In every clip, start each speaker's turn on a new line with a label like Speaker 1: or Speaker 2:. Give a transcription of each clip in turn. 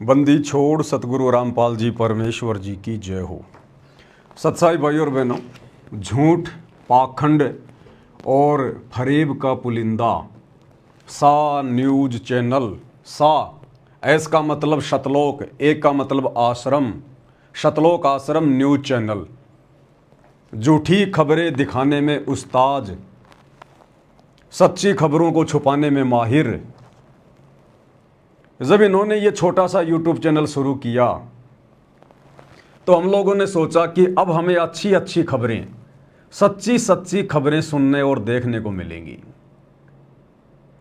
Speaker 1: बंदी छोड़ सतगुरु रामपाल जी परमेश्वर जी की जय हो। सत्साई भाई और बहनों, झूठ, पाखंड और फरेब का पुलिंदा सा न्यूज चैनल। सा एस का मतलब शतलोक, एक का मतलब आश्रम, शतलोक आश्रम न्यूज चैनल झूठी खबरें दिखाने में उस्ताद, सच्ची खबरों को छुपाने में माहिर। जब इन्होंने ये छोटा सा यूट्यूब चैनल शुरू किया तो हम लोगों ने सोचा कि अब हमें अच्छी अच्छी खबरें, सच्ची सच्ची खबरें सुनने और देखने को मिलेंगी।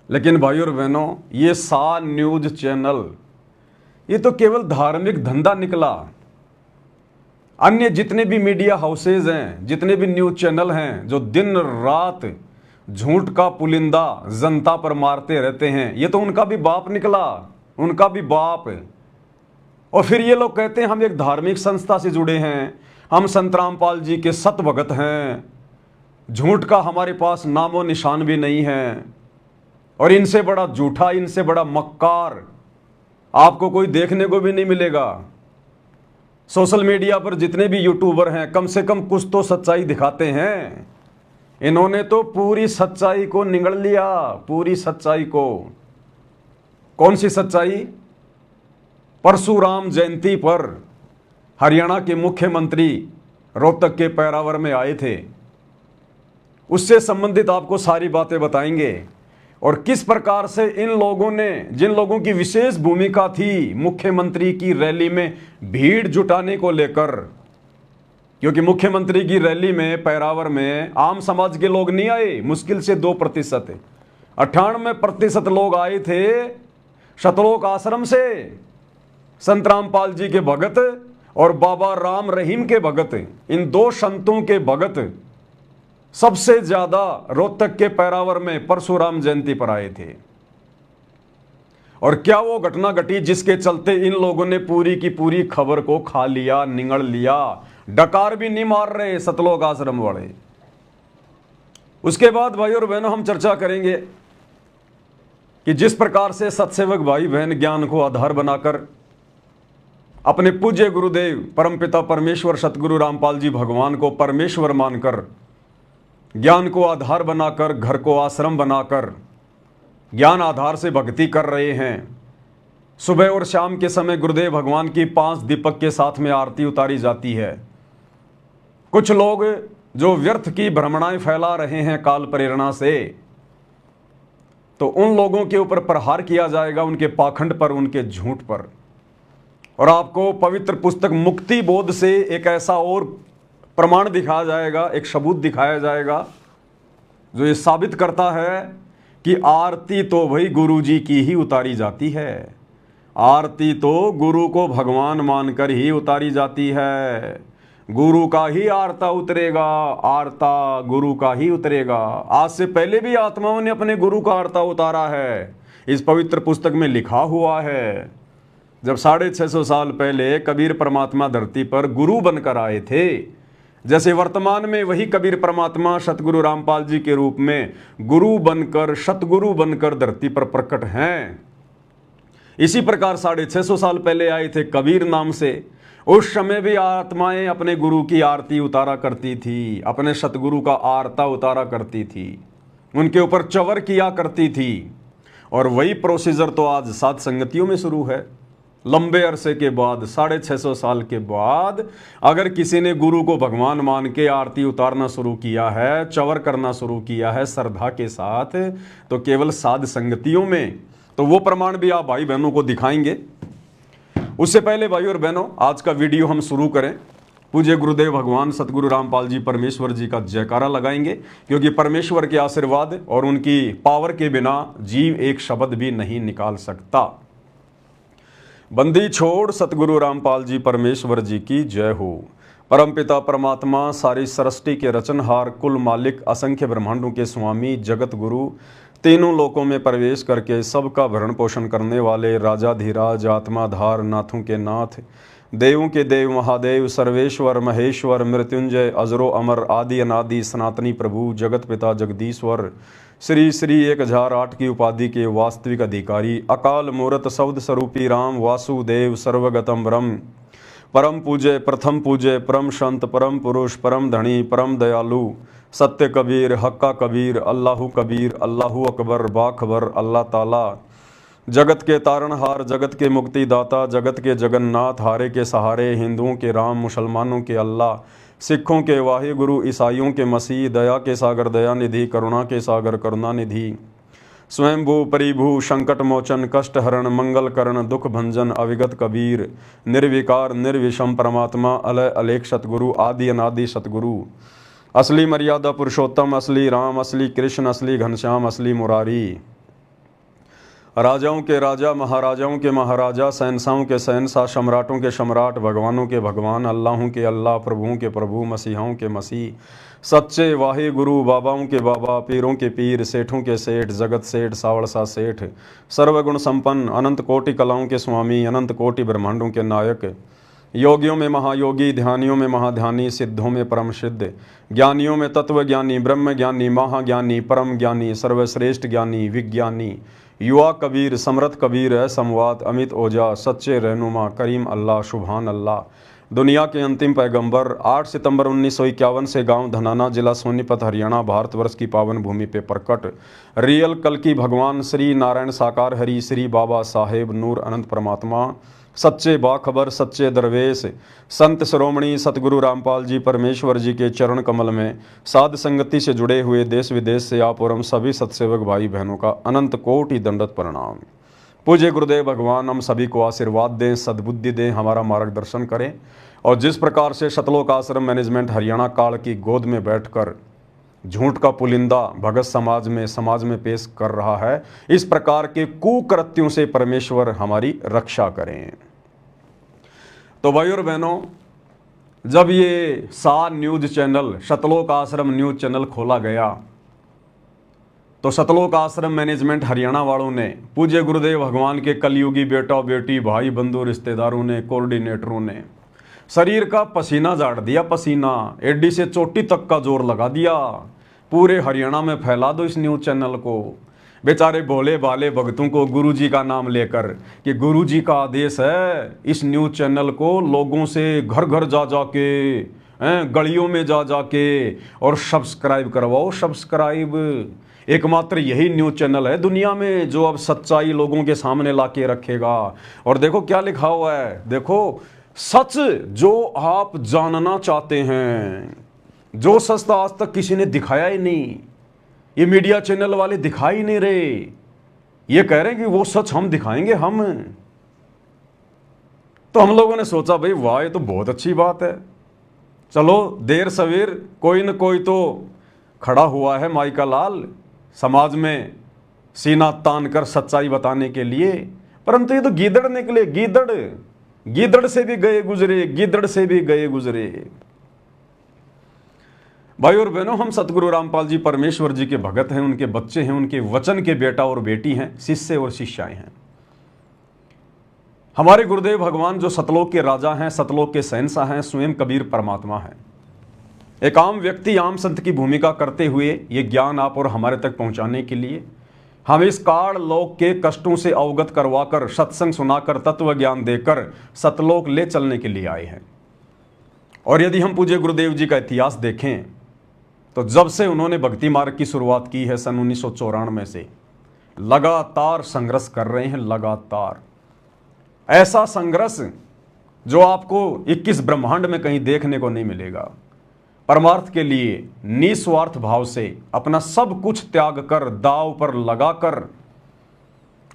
Speaker 1: लेकिन भाई और बहनों, ये सा न्यूज चैनल ये तो केवल धार्मिक धंधा निकला। अन्य जितने भी मीडिया हाउसेज हैं, जितने भी न्यूज चैनल हैं जो दिन रात झूठ का पुलिंदा जनता पर मारते रहते हैं, ये तो उनका भी बाप निकला, उनका भी बाप। और फिर ये लोग कहते हैं हम एक धार्मिक संस्था से जुड़े हैं, हम संत रामपाल जी के सत भगत हैं, झूठ का हमारे पास नामो निशान भी नहीं है। और इनसे बड़ा झूठा, इनसे बड़ा मक्कार आपको कोई देखने को भी नहीं मिलेगा। सोशल मीडिया पर जितने भी यूट्यूबर हैं, कम से कम कुछ तो सच्चाई दिखाते हैं। इन्होंने तो पूरी सच्चाई को निगल लिया, पूरी सच्चाई को। कौन सी सच्चाई? परशुराम जयंती पर हरियाणा के मुख्यमंत्री रोहतक के पैरावर में आए थे, उससे संबंधित आपको सारी बातें बताएंगे। और किस प्रकार से इन लोगों ने, जिन लोगों की विशेष भूमिका थी मुख्यमंत्री की रैली में भीड़ जुटाने को लेकर, क्योंकि मुख्यमंत्री की रैली में पैरावर में आम समाज के लोग नहीं आए, मुश्किल से 2%, 98% लोग आए थे शतलोक आश्रम से। संत रामपाल जी के भगत और बाबा राम रहीम के भगत, इन दो संतों के भगत सबसे ज्यादा रोहतक के पैरावर में परशुराम जयंती पर आए थे। और क्या वो घटना घटी जिसके चलते इन लोगों ने पूरी की पूरी खबर को खा लिया, निगल लिया, डकार भी नहीं मार रहे सतलोक आश्रम वाले। उसके बाद भाई और बहनों, हम चर्चा करेंगे कि जिस प्रकार से सत्सेवक भाई बहन ज्ञान को आधार बनाकर अपने पूज्य गुरुदेव परमपिता परमेश्वर सतगुरु रामपाल जी भगवान को परमेश्वर मानकर, ज्ञान को आधार बनाकर, घर को आश्रम बनाकर ज्ञान आधार से भक्ति कर रहे हैं। सुबह और शाम के समय गुरुदेव भगवान की 5 दीपक के साथ में आरती उतारी जाती है। कुछ लोग जो व्यर्थ की भ्रमणाएं फैला रहे हैं काल प्रेरणा से, तो उन लोगों के ऊपर प्रहार किया जाएगा, उनके पाखंड पर, उनके झूठ पर। और आपको पवित्र पुस्तक मुक्ति बोध से एक ऐसा और प्रमाण दिखाया जाएगा, एक सबूत दिखाया जाएगा जो ये साबित करता है कि आरती तो भाई गुरु जी की ही उतारी जाती है। आरती तो गुरु को भगवान मानकर ही उतारी जाती है। गुरु का ही आरता उतरेगा, आरता गुरु का ही उतरेगा। आज से पहले भी आत्माओं ने अपने गुरु का आरता उतारा है, इस पवित्र पुस्तक में लिखा हुआ है। जब 650 साल पहले कबीर परमात्मा धरती पर गुरु बनकर आए थे, जैसे वर्तमान में वही कबीर परमात्मा सतगुरु रामपाल जी के रूप में गुरु बनकर, सतगुरु बनकर धरती पर प्रकट हैं, इसी प्रकार 650 साल पहले आए थे कबीर नाम से। उस समय भी आत्माएं अपने गुरु की आरती उतारा करती थी, अपने सतगुरु का आरता उतारा करती थी, उनके ऊपर चवर किया करती थी। और वही प्रोसीजर तो आज सात संगतियों में शुरू है। लंबे अरसे के बाद, 650 साल के बाद, अगर किसी ने गुरु को भगवान मान के आरती उतारना शुरू किया है, चवर करना शुरू किया है श्रद्धा के साथ, तो केवल साध संगतियों में। तो वो प्रमाण भी आप भाई बहनों को दिखाएंगे। उससे पहले भाई और बहनों, आज का वीडियो हम शुरू करें, पूज्य गुरुदेव भगवान सतगुरु रामपाल जी परमेश्वर जी का जयकारा लगाएंगे, क्योंकि परमेश्वर के आशीर्वाद और उनकी पावर के बिना जीव एक शब्द भी नहीं निकाल सकता। बंदी छोड़ सतगुरु रामपाल जी परमेश्वर जी की जय हो। परमपिता परमात्मा, सारी सृष्टि के रचनहार, कुल मालिक, असंख्य ब्रह्मांडों के स्वामी, जगत गुरु, तीनों लोकों में प्रवेश करके सबका भरण पोषण करने वाले, राजाधिराज, आत्माधार, नाथों के नाथ, देवों के देव महादेव सर्वेश्वर महेश्वर मृत्युंजय अजरो अमर आदि अनादि सनातनी प्रभु जगत पिता जगदीश्वर श्री श्री 1008 की उपाधि के वास्तविक अधिकारी अकाल मूर्त शब्द स्वरूपी राम वासुदेव सर्वगतम ब्रह्म परम पूज्य प्रथम पूज्य परम संत परम पुरुष परम धनी परम दयालु सत्य कबीर हक्का कबीर अल्लाहु कबीर अल्लाहु अकबर बाखबर अल्लाह ताला जगत के तारणहार जगत के मुक्तिदाता जगत के जगन्नाथ हारे के सहारे हिंदुओं के राम मुसलमानों के अल्लाह सिखों के वाहे गुरु ईसाइयों के मसीह दया के सागर दया निधि करुणा के सागर करुणा निधि स्वयंभू परिभू संकट मोचन कष्ट हरण मंगल करण दुख भंजन अविगत कबीर निर्विकार निर्विषम परमात्मा अलय अलेख सतगुरु आदि अनादि सतगुरु असली मर्यादा पुरुषोत्तम असली राम असली कृष्ण असली घनश्याम असली मुरारी राजाओं के राजा महाराजाओं के महाराजा शहंशाहों के शहंशाह सम्राटों के सम्राट भगवानों के भगवान अल्लाहों के अल्लाह प्रभुओं के प्रभु मसीहाओं के मसीह सच्चे वाहे गुरु बाबाओं के बाबा पीरों के पीर सेठों के सेठ जगत सेठ सावड़सा सेठ सर्वगुण संपन्न अनंत कोटि कलाओं के स्वामी अनंत कोटि ब्रह्मांडों के नायक योगियों में महायोगी ध्यानियों में महाध्यानी सिद्धों में परम सिद्ध ज्ञानियों में तत्व ज्ञानी ब्रह्म ज्ञानी महाज्ञानी परम ज्ञानी सर्वश्रेष्ठ ज्ञानी विज्ञानी युवा कबीर समरथ कबीर है संवाद अमित ओझा सच्चे रहनुमा करीम अल्लाह सुभान अल्लाह दुनिया के अंतिम पैगंबर 8 सितंबर 1951 से गांव धनाना जिला सोनीपत हरियाणा भारतवर्ष की पावन भूमि पे प्रकट रियल कल की भगवान श्री नारायण साकार हरि श्री बाबा साहेब नूर अनंत परमात्मा सच्चे बाखबर सच्चे दरवेश संत शिरोमणि सतगुरु रामपाल जी परमेश्वर जी के चरण कमल में साध संगति से जुड़े हुए देश विदेश से आप और हम सभी सत्सेवक भाई बहनों का अनंत कोटि दंडवत प्रणाम। पूज्य गुरुदेव भगवान हम सभी को आशीर्वाद दें सद्बुद्धि दें हमारा मार्गदर्शन करें और जिस प्रकार से सतलोक आश्रम मैनेजमेंट हरियाणा काल की गोद में बैठकर झूठ का पुलिंदा भगत समाज में पेश कर रहा है इस प्रकार के कुकृत्यों से परमेश्वर हमारी रक्षा करें। तो भाई और बहनों जब ये सा न्यूज चैनल सतलोक आश्रम न्यूज चैनल खोला गया तो सतलोक आश्रम मैनेजमेंट हरियाणा वालों ने पूज्य गुरुदेव भगवान के कलयुगी बेटा बेटी भाई बंधु रिश्तेदारों ने कोऑर्डिनेटरों ने शरीर का पसीना झाड़ दिया पसीना एडी से चोटी तक का जोर लगा दिया पूरे हरियाणा में फैला दो इस न्यूज चैनल को। बेचारे भोले भाले भक्तों को गुरुजी का नाम लेकर कि गुरुजी का आदेश है इस न्यूज चैनल को लोगों से घर घर जा जाके गलियों में जा जाके और सब्सक्राइब करवाओ। सब्सक्राइब एकमात्र यही न्यूज चैनल है दुनिया में जो अब सच्चाई लोगों के सामने लाके रखेगा। और देखो क्या लिखा हुआ है, देखो सच जो आप जानना चाहते हैं, जो सच तो आज तक किसी ने दिखाया ही नहीं, ये मीडिया चैनल वाले दिखा ही नहीं रहे, ये कह रहे हैं कि वो सच हम दिखाएंगे हम। तो हम लोगों ने सोचा भाई वाह ये तो बहुत अच्छी बात है, चलो देर सवेर कोई न कोई तो खड़ा हुआ है माई का लाल समाज में सीना तान कर सच्चाई बताने के लिए। परंतु ये तो गीदड़ निकले, गीदड़ से भी गए गुजरे, गिद्दड़ से भी गए गुजरे। भाई और बहनों हम सतगुरु रामपाल जी परमेश्वर जी के भगत हैं, उनके बच्चे हैं, उनके वचन के बेटा और बेटी हैं, शिष्य और शिष्याएं हैं। हमारे गुरुदेव भगवान जो सतलोक के राजा हैं, सतलोक के शहंशाह हैं, स्वयं कबीर परमात्मा हैं। एक आम व्यक्ति आम संत की भूमिका करते हुए ये ज्ञान आप और हमारे तक पहुंचाने के लिए हम इस काल लोक के कष्टों से अवगत करवाकर सत्संग सुनाकर तत्व ज्ञान देकर सतलोक ले चलने के लिए आए हैं। और यदि हम पूज्य गुरुदेव जी का इतिहास देखें तो जब से उन्होंने भक्ति मार्ग की शुरुआत की है सन 1994 से लगातार संघर्ष कर रहे हैं, लगातार ऐसा संघर्ष जो आपको 21 ब्रह्मांड में कहीं देखने को नहीं मिलेगा। परमार्थ के लिए निस्वार्थ भाव से अपना सब कुछ त्याग कर दांव पर लगाकर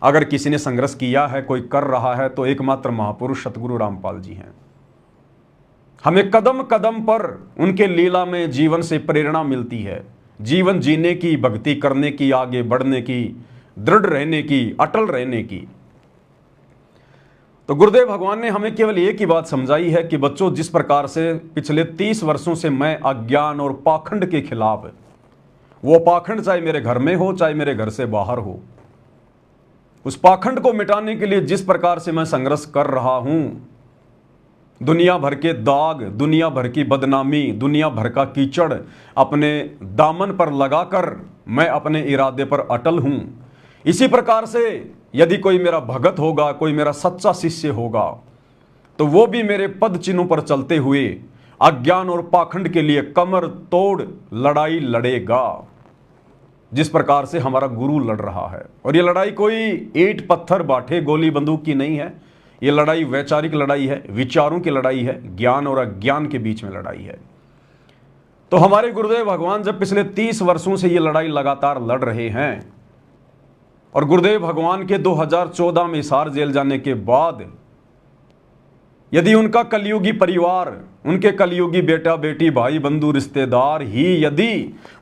Speaker 1: अगर किसी ने संघर्ष किया है, कोई कर रहा है, तो एकमात्र महापुरुष सतगुरु रामपाल जी हैं। हमें कदम कदम पर उनके लीला में जीवन से प्रेरणा मिलती है, जीवन जीने की, भक्ति करने की, आगे बढ़ने की, दृढ़ रहने की, अटल रहने की। तो गुरुदेव भगवान ने हमें केवल एक ही बात समझाई है कि बच्चों जिस प्रकार से पिछले 30 वर्षों से मैं अज्ञान और पाखंड के खिलाफ, वो पाखंड चाहे मेरे घर में हो चाहे मेरे घर से बाहर हो, उस पाखंड को मिटाने के लिए जिस प्रकार से मैं संघर्ष कर रहा हूं, दुनिया भर के दाग, दुनिया भर की बदनामी, दुनिया भर का कीचड़ अपने दामन पर लगाकर मैं अपने इरादे पर अटल हूं। इसी प्रकार से यदि कोई मेरा भगत होगा, कोई मेरा सच्चा शिष्य होगा, तो वो भी मेरे पद चिन्हों पर चलते हुए अज्ञान और पाखंड के लिए कमर तोड़ लड़ाई लड़ेगा, जिस प्रकार से हमारा गुरु लड़ रहा है। और ये लड़ाई कोई ईंट पत्थर बाठे गोली बंदूक की नहीं है, ये लड़ाई वैचारिक लड़ाई है, विचारों की लड़ाई है, ज्ञान और अज्ञान के बीच में लड़ाई है। तो हमारे गुरुदेव भगवान जब पिछले 30 वर्षों से ये लड़ाई लगातार लड़ रहे हैं, और गुरुदेव भगवान के 2014 में हिसार जेल जाने के बाद यदि उनका कलयुगी परिवार, उनके कलयुगी बेटा बेटी भाई बंधु रिश्तेदार ही यदि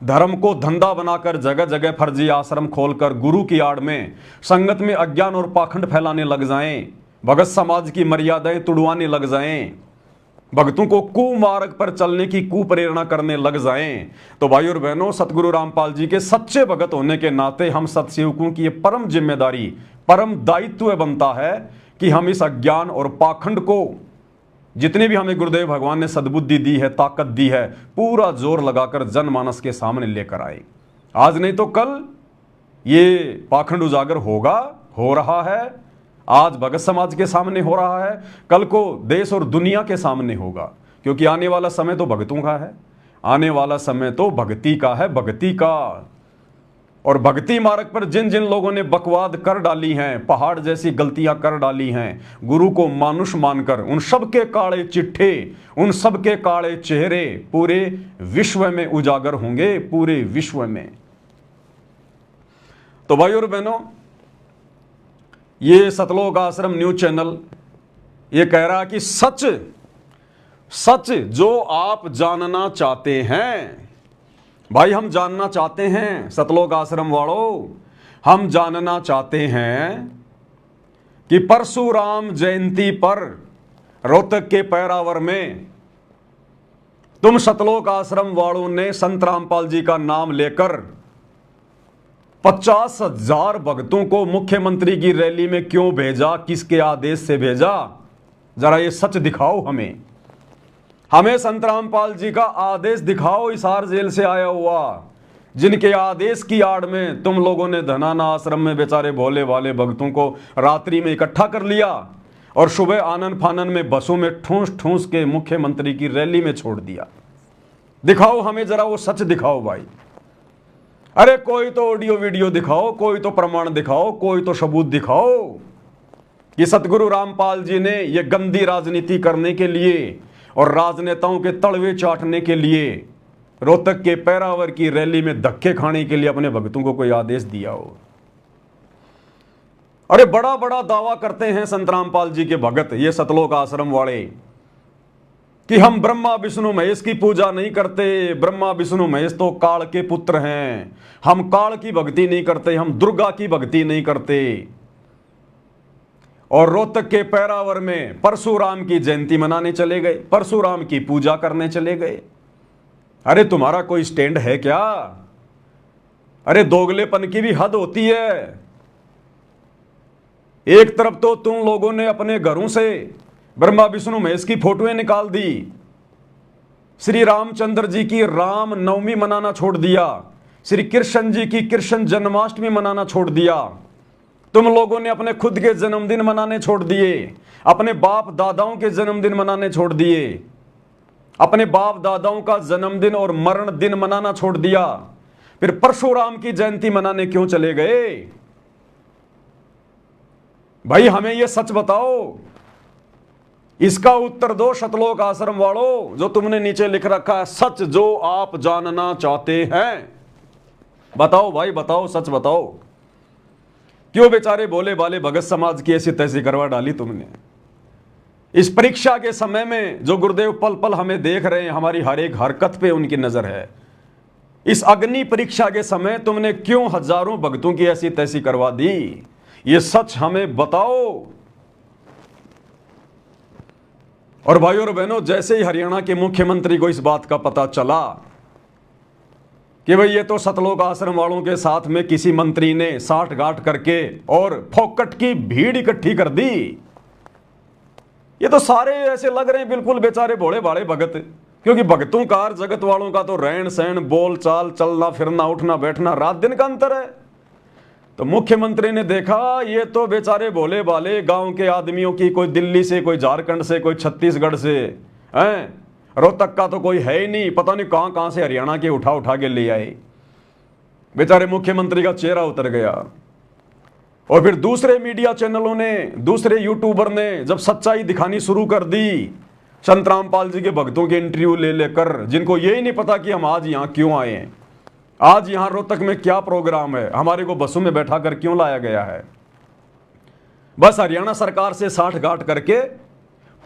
Speaker 1: धर्म को धंधा बनाकर जगह जगह फर्जी आश्रम खोलकर गुरु की आड़ में संगत में अज्ञान और पाखंड फैलाने लग जाएं, भगत समाज की मर्यादाएं तुड़वाने लग जाएं, भक्तों को कुमार्ग पर चलने की कुप्रेरणा करने लग जाएं, तो भाई और बहनों, सतगुरु रामपाल जी के सच्चे भगत होने के नाते हम सत्सेवकों की ये परम जिम्मेदारी, परम दायित्व बनता है कि हम इस अज्ञान और पाखंड को, जितने भी हमें गुरुदेव भगवान ने सद्बुद्धि दी है, ताकत दी है, पूरा जोर लगाकर जनमानस के सामने लेकर आए। आज नहीं तो कल ये पाखंड उजागर होगा, हो रहा है। आज भगत समाज के सामने हो रहा है, कल को देश और दुनिया के सामने होगा, क्योंकि आने वाला समय तो भक्तों का है, आने वाला समय तो भक्ति का है, भक्ति का। और भक्ति मार्ग पर जिन जिन लोगों ने बकवाद कर डाली हैं, पहाड़ जैसी गलतियां कर डाली हैं, गुरु को मानुष मानकर, उन सब के काले चिट्ठे, उन सब के काले चेहरे पूरे विश्व में उजागर होंगे, पूरे विश्व में। तो भाई और बहनों, ये सतलोक आश्रम न्यूज चैनल ये कह रहा कि सच सच जो आप जानना चाहते हैं, भाई हम जानना चाहते हैं, सतलोक आश्रम वालों, हम जानना चाहते हैं कि परशुराम जयंती पर रोहतक के पैरावर में तुम सतलोक आश्रम वालों ने संत रामपाल जी का नाम लेकर 50,000 भक्तों को मुख्यमंत्री की रैली में क्यों भेजा, किसके आदेश से भेजा? जरा ये सच दिखाओ हमें संत रामपाल जी का आदेश दिखाओ, हिसार जेल से आया हुआ, जिनके आदेश की आड़ में तुम लोगों ने धनाना आश्रम में बेचारे भोले वाले भक्तों को रात्रि में इकट्ठा कर लिया और सुबह आनन फानन में बसों में ठूंस ठूंस के मुख्यमंत्री की रैली में छोड़ दिया। दिखाओ हमें जरा वो सच दिखाओ भाई। अरे कोई तो ऑडियो वीडियो दिखाओ, कोई तो प्रमाण दिखाओ, कोई तो सबूत दिखाओ कि सतगुरु रामपाल जी ने ये गंदी राजनीति करने के लिए और राजनेताओं के तलवे चाटने के लिए रोहतक के पैरावर की रैली में धक्के खाने के लिए अपने भक्तों को कोई आदेश दिया हो। अरे बड़ा बड़ा दावा करते हैं संत रामपाल जी के भगत, ये सतलोक आश्रम वाले, कि हम ब्रह्मा विष्णु महेश की पूजा नहीं करते, ब्रह्मा विष्णु महेश तो काल के पुत्र हैं, हम काल की भक्ति नहीं करते, हम दुर्गा की भक्ति नहीं करते। और रोहतक के पैरावर में परशुराम की जयंती मनाने चले गए, परशुराम की पूजा करने चले गए। अरे तुम्हारा कोई स्टैंड है क्या? अरे दोगलेपन की भी हद होती है। एक तरफ तो तुम लोगों ने अपने घरों से ब्रह्मा विष्णु महेश की फोटोएं निकाल दी, श्री रामचंद्र जी की राम नवमी मनाना छोड़ दिया, श्री कृष्ण जी की कृष्ण जन्माष्टमी मनाना छोड़ दिया, तुम लोगों ने अपने खुद के जन्मदिन मनाने छोड़ दिए, अपने बाप दादाओं के जन्मदिन मनाने छोड़ दिए, अपने बाप दादाओं का जन्मदिन और मरण दिन मनाना छोड़ दिया, फिर परशुराम की जयंती मनाने क्यों चले गए? भाई हमें यह सच बताओ, इसका उत्तर दो सतलोक आश्रम वालों, जो तुमने नीचे लिख रखा है, सच जो आप जानना चाहते हैं। बताओ भाई बताओ, सच बताओ, क्यों बेचारे भोले भाले भगत समाज की ऐसी तैसी करवा डाली तुमने? इस परीक्षा के समय में जो गुरुदेव पल पल हमें देख रहे हैं, हमारी हर एक हरकत पे उनकी नजर है, इस अग्नि परीक्षा के समय तुमने क्यों हजारों भक्तों की ऐसी तैसी करवा दी? ये सच हमें बताओ। और भाइयों और बहनों, जैसे ही हरियाणा के मुख्यमंत्री को इस बात का पता चला कि भाई ये तो सतलोक आश्रम वालों के साथ में किसी मंत्री ने साठ गांठ करके और फोकट की भीड़ इकट्ठी कर दी, ये तो सारे ऐसे लग रहे हैं बिल्कुल बेचारे भोले भाले भगत, क्योंकि भगतों का और जगत वालों का तो रहन सहन, बोल चाल, चलना फिरना, उठना बैठना रात दिन का अंतर है। तो मुख्यमंत्री ने देखा ये तो बेचारे भोले भाले गांव के आदमियों की, कोई दिल्ली से, कोई झारखंड से, कोई छत्तीसगढ़ से, हैं, रोहतक का तो कोई है ही नहीं, पता नहीं कहां कहां से हरियाणा के उठा उठा के ले आए। बेचारे मुख्यमंत्री का चेहरा उतर गया। और फिर दूसरे मीडिया चैनलों ने, दूसरे यूट्यूबर ने जब सच्चाई दिखानी शुरू कर दी, संत रामपाल जी के भक्तों के इंटरव्यू ले लेकर, जिनको यही नहीं पता कि हम आज यहां क्यों आए हैं, आज यहां रोहतक में क्या प्रोग्राम है, हमारे को बसों में बैठा कर क्यों लाया गया है। बस हरियाणा सरकार से साठ गांठ करके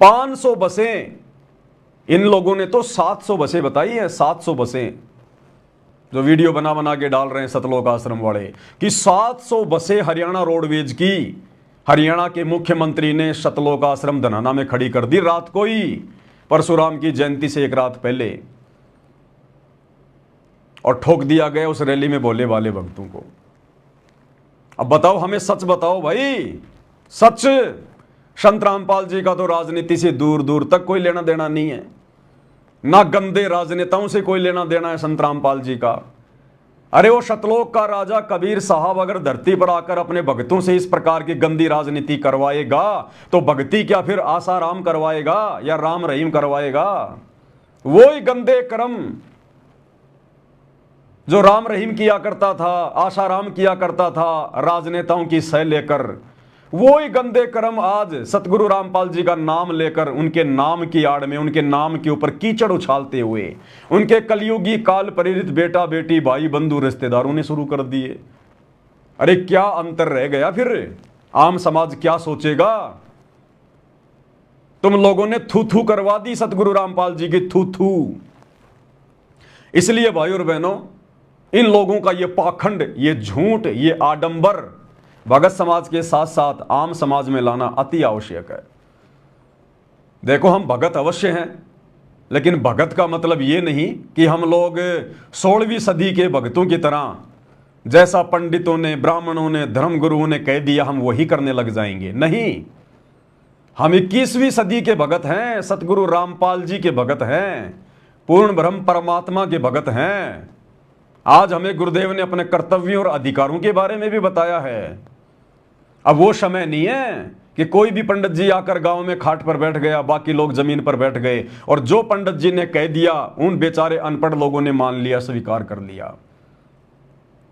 Speaker 1: 500 बसें, इन लोगों ने तो 700 बसें बताई हैं, 700 बसें, जो वीडियो बना बना के डाल रहे हैं सतलोक आश्रम वाले, कि 700 बसें हरियाणा रोडवेज की हरियाणा के मुख्यमंत्री ने सतलोक आश्रम धनाना में खड़ी कर दी रात को ही, परशुराम की जयंती से एक रात पहले, और ठोक दिया गया उस रैली में भोले वाले भक्तों को। अब बताओ, हमें सच बताओ भाई, सच। संत रामपाल जी का तो राजनीति से दूर दूर तक कोई लेना देना नहीं है, ना गंदे राजनेताओं से कोई लेना देना है संत रामपाल जी का। अरे वो सतलोक का राजा कबीर साहब अगर धरती पर आकर अपने भक्तों से इस प्रकार की गंदी राजनीति करवाएगा, तो भक्ति क्या फिर आसाराम करवाएगा या राम रहीम करवाएगा? वो ही गंदे कर्म जो राम रहीम किया करता था, आसाराम किया करता था राजनेताओं की सह लेकर, वो ही गंदे कर्म आज सतगुरु रामपाल जी का नाम लेकर, उनके नाम की आड़ में, उनके नाम के ऊपर कीचड़ उछालते हुए, उनके कलयुगी काल प्रेरित बेटा बेटी भाई बंधु रिश्तेदारों ने शुरू कर दिए। अरे क्या अंतर रह गया फिर? आम समाज क्या सोचेगा? तुम लोगों ने थू थू करवा दी सतगुरु रामपाल जी की, थू थू। इसलिए भाई और बहनों, इन लोगों का ये पाखंड, ये झूठ, ये आडंबर भगत समाज के साथ साथ आम समाज में लाना अति आवश्यक है। देखो, हम भगत अवश्य हैं, लेकिन भगत का मतलब ये नहीं कि हम लोग 16वीं सदी के भगतों की तरह, जैसा पंडितों ने, ब्राह्मणों ने, धर्मगुरुओं ने कह दिया हम वही करने लग जाएंगे। नहीं, हम 21वीं सदी के भगत हैं, सतगुरु रामपाल जी के भगत हैं, पूर्ण ब्रह्म परमात्मा के भगत हैं। आज हमें गुरुदेव ने अपने कर्तव्यों और अधिकारों के बारे में भी बताया है। अब वो समय नहीं है कि कोई भी पंडित जी आकर गांव में खाट पर बैठ गया, बाकी लोग जमीन पर बैठ गए, और जो पंडित जी ने कह दिया उन बेचारे अनपढ़ लोगों ने मान लिया, स्वीकार कर लिया।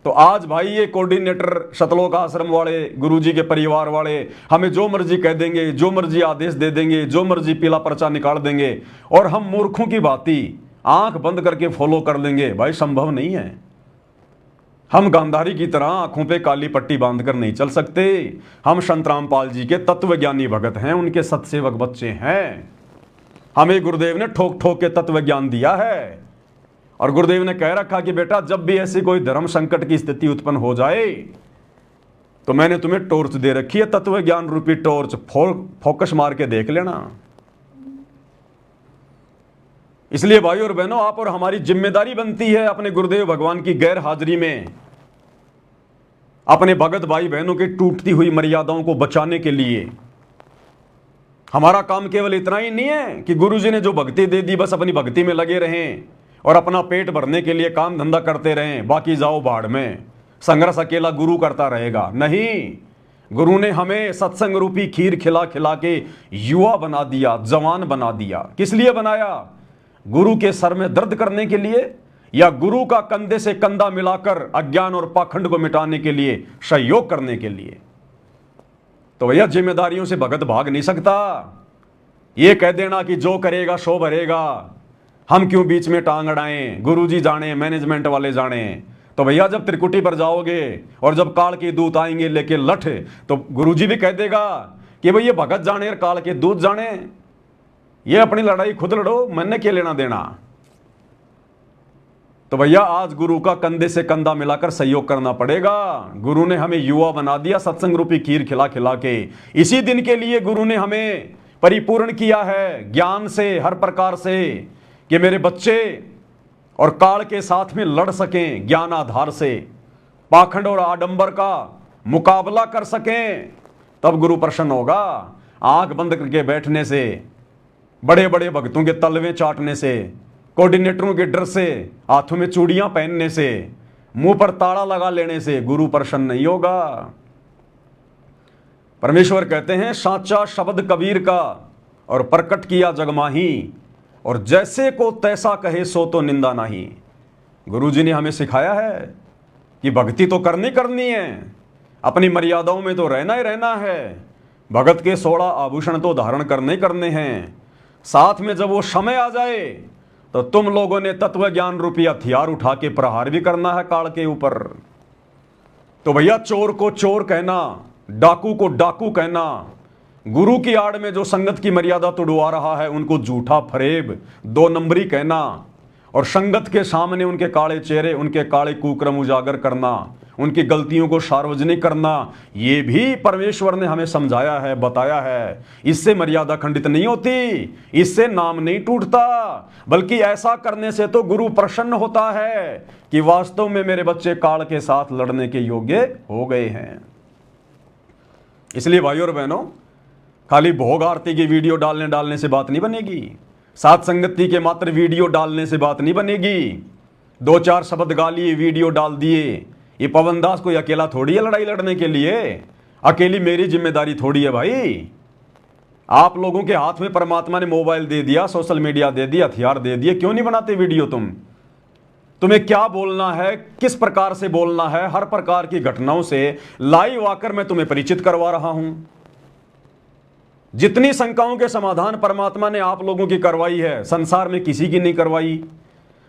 Speaker 1: तो आज भाई ये कोऑर्डिनेटर, सतलोक आश्रम वाले, गुरुजी के परिवार वाले हमें जो मर्जी कह देंगे, जो मर्जी आदेश दे देंगे, जो मर्जी पीला पर्चा निकाल देंगे, और हम मूर्खों की भांति आंख बंद करके फॉलो कर लेंगे। भाई संभव नहीं है। हम गांधारी की तरह आंखों पे काली पट्टी बांधकर नहीं चल सकते। हम संत रामपाल जी के तत्वज्ञानी भगत हैं, उनके सतसेवक बच्चे हैं। हमें गुरुदेव ने ठोक ठोक के तत्व ज्ञान दिया है, और गुरुदेव ने कह रखा कि बेटा जब भी ऐसी कोई धर्म संकट की स्थिति उत्पन्न हो जाए, तो मैंने तुम्हें टॉर्च दे रखी है, तत्व ज्ञान रूपी टॉर्च, फोकस मार के देख लेना। इसलिए भाई और बहनों, आप और हमारी जिम्मेदारी बनती है अपने गुरुदेव भगवान की गैर हाजिरी में अपने भगत भाई बहनों की टूटती हुई मर्यादाओं को बचाने के लिए। हमारा काम केवल इतना ही नहीं है कि गुरुजी ने जो भक्ति दे दी बस अपनी भक्ति में लगे रहें और अपना पेट भरने के लिए काम धंधा करते रहें, बाकी जाओ बाढ़ में, संघर्ष अकेला गुरु करता रहेगा। नहीं, गुरु ने हमें सत्संग रूपी खीर खिला खिला के युवा बना दिया, जवान बना दिया। किस लिए बनाया? गुरु के सर में दर्द करने के लिए, या गुरु का कंधे से कंधा मिलाकर अज्ञान और पाखंड को मिटाने के लिए, सहयोग करने के लिए। तो भैया जिम्मेदारियों से भगत भाग नहीं सकता। ये कह देना कि जो करेगा सो भरेगा, हम क्यों बीच में टांग अड़ाएं, गुरुजी जाने, मैनेजमेंट वाले जाने। तो भैया जब त्रिकुटी पर जाओगे और जब काल के दूत आएंगे लेके लठ, तो गुरुजी भी कह देगा कि भाई ये भगत जाने और काल के दूत जाने, ये अपनी लड़ाई खुद लड़ो, मैंने क्या लेना देना। तो भैया आज गुरु का कंधे से कंधा मिलाकर सहयोग करना पड़ेगा। गुरु ने हमें युवा बना दिया सत्संग रूपी खीर खिला खिला के। इसी दिन के लिए गुरु ने हमें परिपूर्ण किया है ज्ञान से, हर प्रकार से, कि मेरे बच्चे और काल के साथ में लड़ सकें, ज्ञान आधार से पाखंड और आडंबर का मुकाबला कर सकें, तब गुरु प्रसन्न होगा। आंख बंद करके बैठने से, बड़े बड़े भक्तों के तलवे चाटने से, कोऑर्डिनेटरों के डर से, हाथों में चूड़ियां पहनने से, मुंह पर ताला लगा लेने से गुरु प्रसन्न नहीं होगा। परमेश्वर कहते हैं साचा शब्द कबीर का और प्रकट किया जगमाही, और जैसे को तैसा कहे सो तो निंदा नहीं। गुरु जी ने हमें सिखाया है कि भक्ति तो करनी है, अपनी मर्यादाओं में तो रहना ही रहना है। भगत के 16 आभूषण तो धारण करने हैं। साथ में जब वो समय आ जाए तो तुम लोगों ने तत्व ज्ञान रूपी हथियार उठा के प्रहार भी करना है काल के ऊपर। तो भैया चोर को चोर कहना, डाकू को डाकू कहना, गुरु की आड़ में जो संगत की मर्यादा तोड़वा रहा है उनको झूठा फरेब, 2 नंबरी कहना, और संगत के सामने उनके काले चेहरे, उनके काले कुक्रम उजागर करना, उनकी गलतियों को सार्वजनिक करना, ये भी परमेश्वर ने हमें समझाया है, बताया है। इससे मर्यादा खंडित नहीं होती, इससे नाम नहीं टूटता, बल्कि ऐसा करने से तो गुरु प्रसन्न होता है कि वास्तव में मेरे बच्चे काल के साथ लड़ने के योग्य हो गए हैं। इसलिए भाइयों और बहनों, खाली भोग आरती की वीडियो डालने से बात नहीं बनेगी, सात संगति के मात्र वीडियो डालने से बात नहीं बनेगी। 2-4 शब्द गा लिए, वीडियो डाल दिए, ये पवन दास कोई अकेला थोड़ी है लड़ाई लड़ने के लिए, अकेली मेरी जिम्मेदारी थोड़ी है भाई। आप लोगों के हाथ में परमात्मा ने मोबाइल दे दिया, सोशल मीडिया दे दिया, हथियार दे दिए, क्यों नहीं बनाते वीडियो? तुम्हें क्या बोलना है, किस प्रकार से बोलना है, हर प्रकार की घटनाओं से लाइव आकर मैं तुम्हें परिचित करवा रहा हूं। जितनी शंकाओं के समाधान परमात्मा ने आप लोगों की करवाई है, संसार में किसी की नहीं करवाई।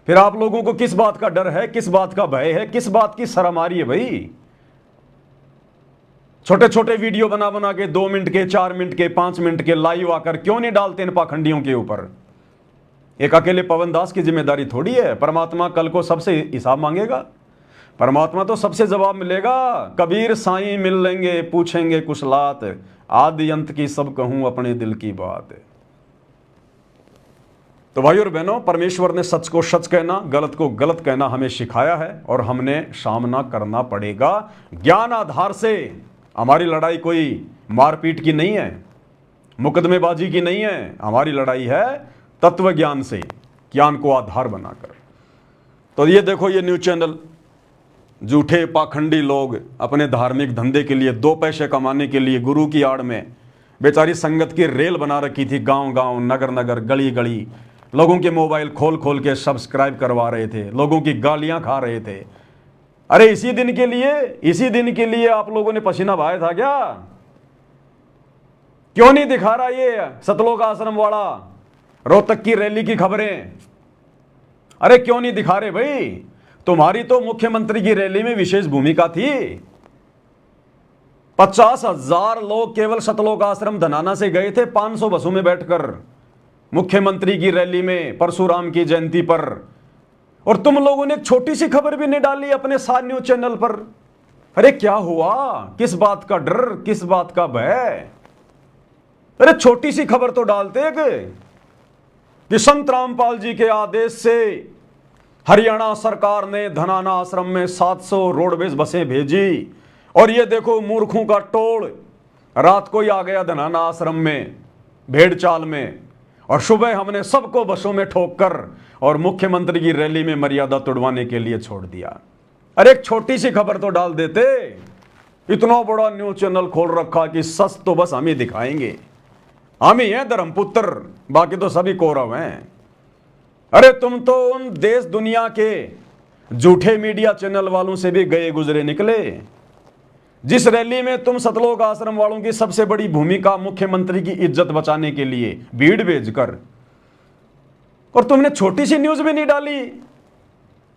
Speaker 1: फिर आप लोगों को किस बात का डर है, किस बात का भय है, किस बात की शर्म आ रही है भाई? छोटे छोटे वीडियो बना बना के 2 मिनट के, 4 मिनट के, 5 मिनट के लाइव आकर क्यों नहीं डालते इन पाखंडियों के ऊपर? एक अकेले पवन दास की जिम्मेदारी थोड़ी है। परमात्मा कल को सबसे हिसाब मांगेगा, परमात्मा तो सबसे जवाब मिलेगा। कबीर साईं मिल लेंगे, पूछेंगे कुशलात, आदि अंत की सब कहूं अपने दिल की बात। तो भाई और बहनों, परमेश्वर ने सच को सच कहना, गलत को गलत कहना हमें सिखाया है और हमने सामना करना पड़ेगा ज्ञान आधार से। हमारी लड़ाई कोई मारपीट की नहीं है, मुकदमेबाजी की नहीं है, हमारी लड़ाई है तत्व ज्ञान से, ज्ञान को आधार बनाकर। तो ये देखो, ये न्यूज चैनल, झूठे पाखंडी लोग अपने धार्मिक धंधे के लिए, 2 पैसे कमाने के लिए गुरु की आड़ में बेचारी संगत की रेल बना रखी थी। गांव गांव, नगर नगर, गली गली लोगों के मोबाइल खोल खोल के सब्सक्राइब करवा रहे थे, लोगों की गालियां खा रहे थे। अरे इसी दिन के लिए आप लोगों ने पसीना बहाया था क्या? क्यों नहीं दिखा रहा ये सतलोक आश्रम वाला रोहतक की रैली की खबरें? अरे क्यों नहीं दिखा रहे भाई? तुम्हारी तो मुख्यमंत्री की रैली में विशेष भूमिका थी। 50,000 लोग केवल सतलोक आश्रम धनाना से गए थे 500 बसों में बैठकर मुख्यमंत्री की रैली में परशुराम की जयंती पर, और तुम लोगों ने एक छोटी सी खबर भी नहीं डाली अपने सार न्यूज चैनल पर। अरे क्या हुआ? किस बात का डर, किस बात का भय? अरे छोटी सी खबर तो डालते कि संत रामपाल जी के आदेश से हरियाणा सरकार ने धनाना आश्रम में 700 रोडवेज बसें भेजी, और ये देखो मूर्खों का टोल रात को ही आ गया धनाना आश्रम में भेड़ चाल में, और सुबह हमने सबको बसों में ठोक कर और मुख्यमंत्री की रैली में मर्यादा तोड़वाने के लिए छोड़ दिया। अरे एक छोटी सी खबर तो डाल देते। इतना बड़ा न्यूज चैनल खोल रखा कि सच तो बस हम ही दिखाएंगे, हम ही हैं धर्मपुत्र, बाकी तो सभी कौरव हैं। अरे तुम तो उन देश दुनिया के झूठे मीडिया चैनल वालों से भी गए गुजरे निकले, जिस रैली में तुम सतलोक आश्रम वालों की सबसे बड़ी भूमिका मुख्यमंत्री की इज्जत बचाने के लिए भीड़ भेजकर, और तुमने छोटी सी न्यूज भी नहीं डाली।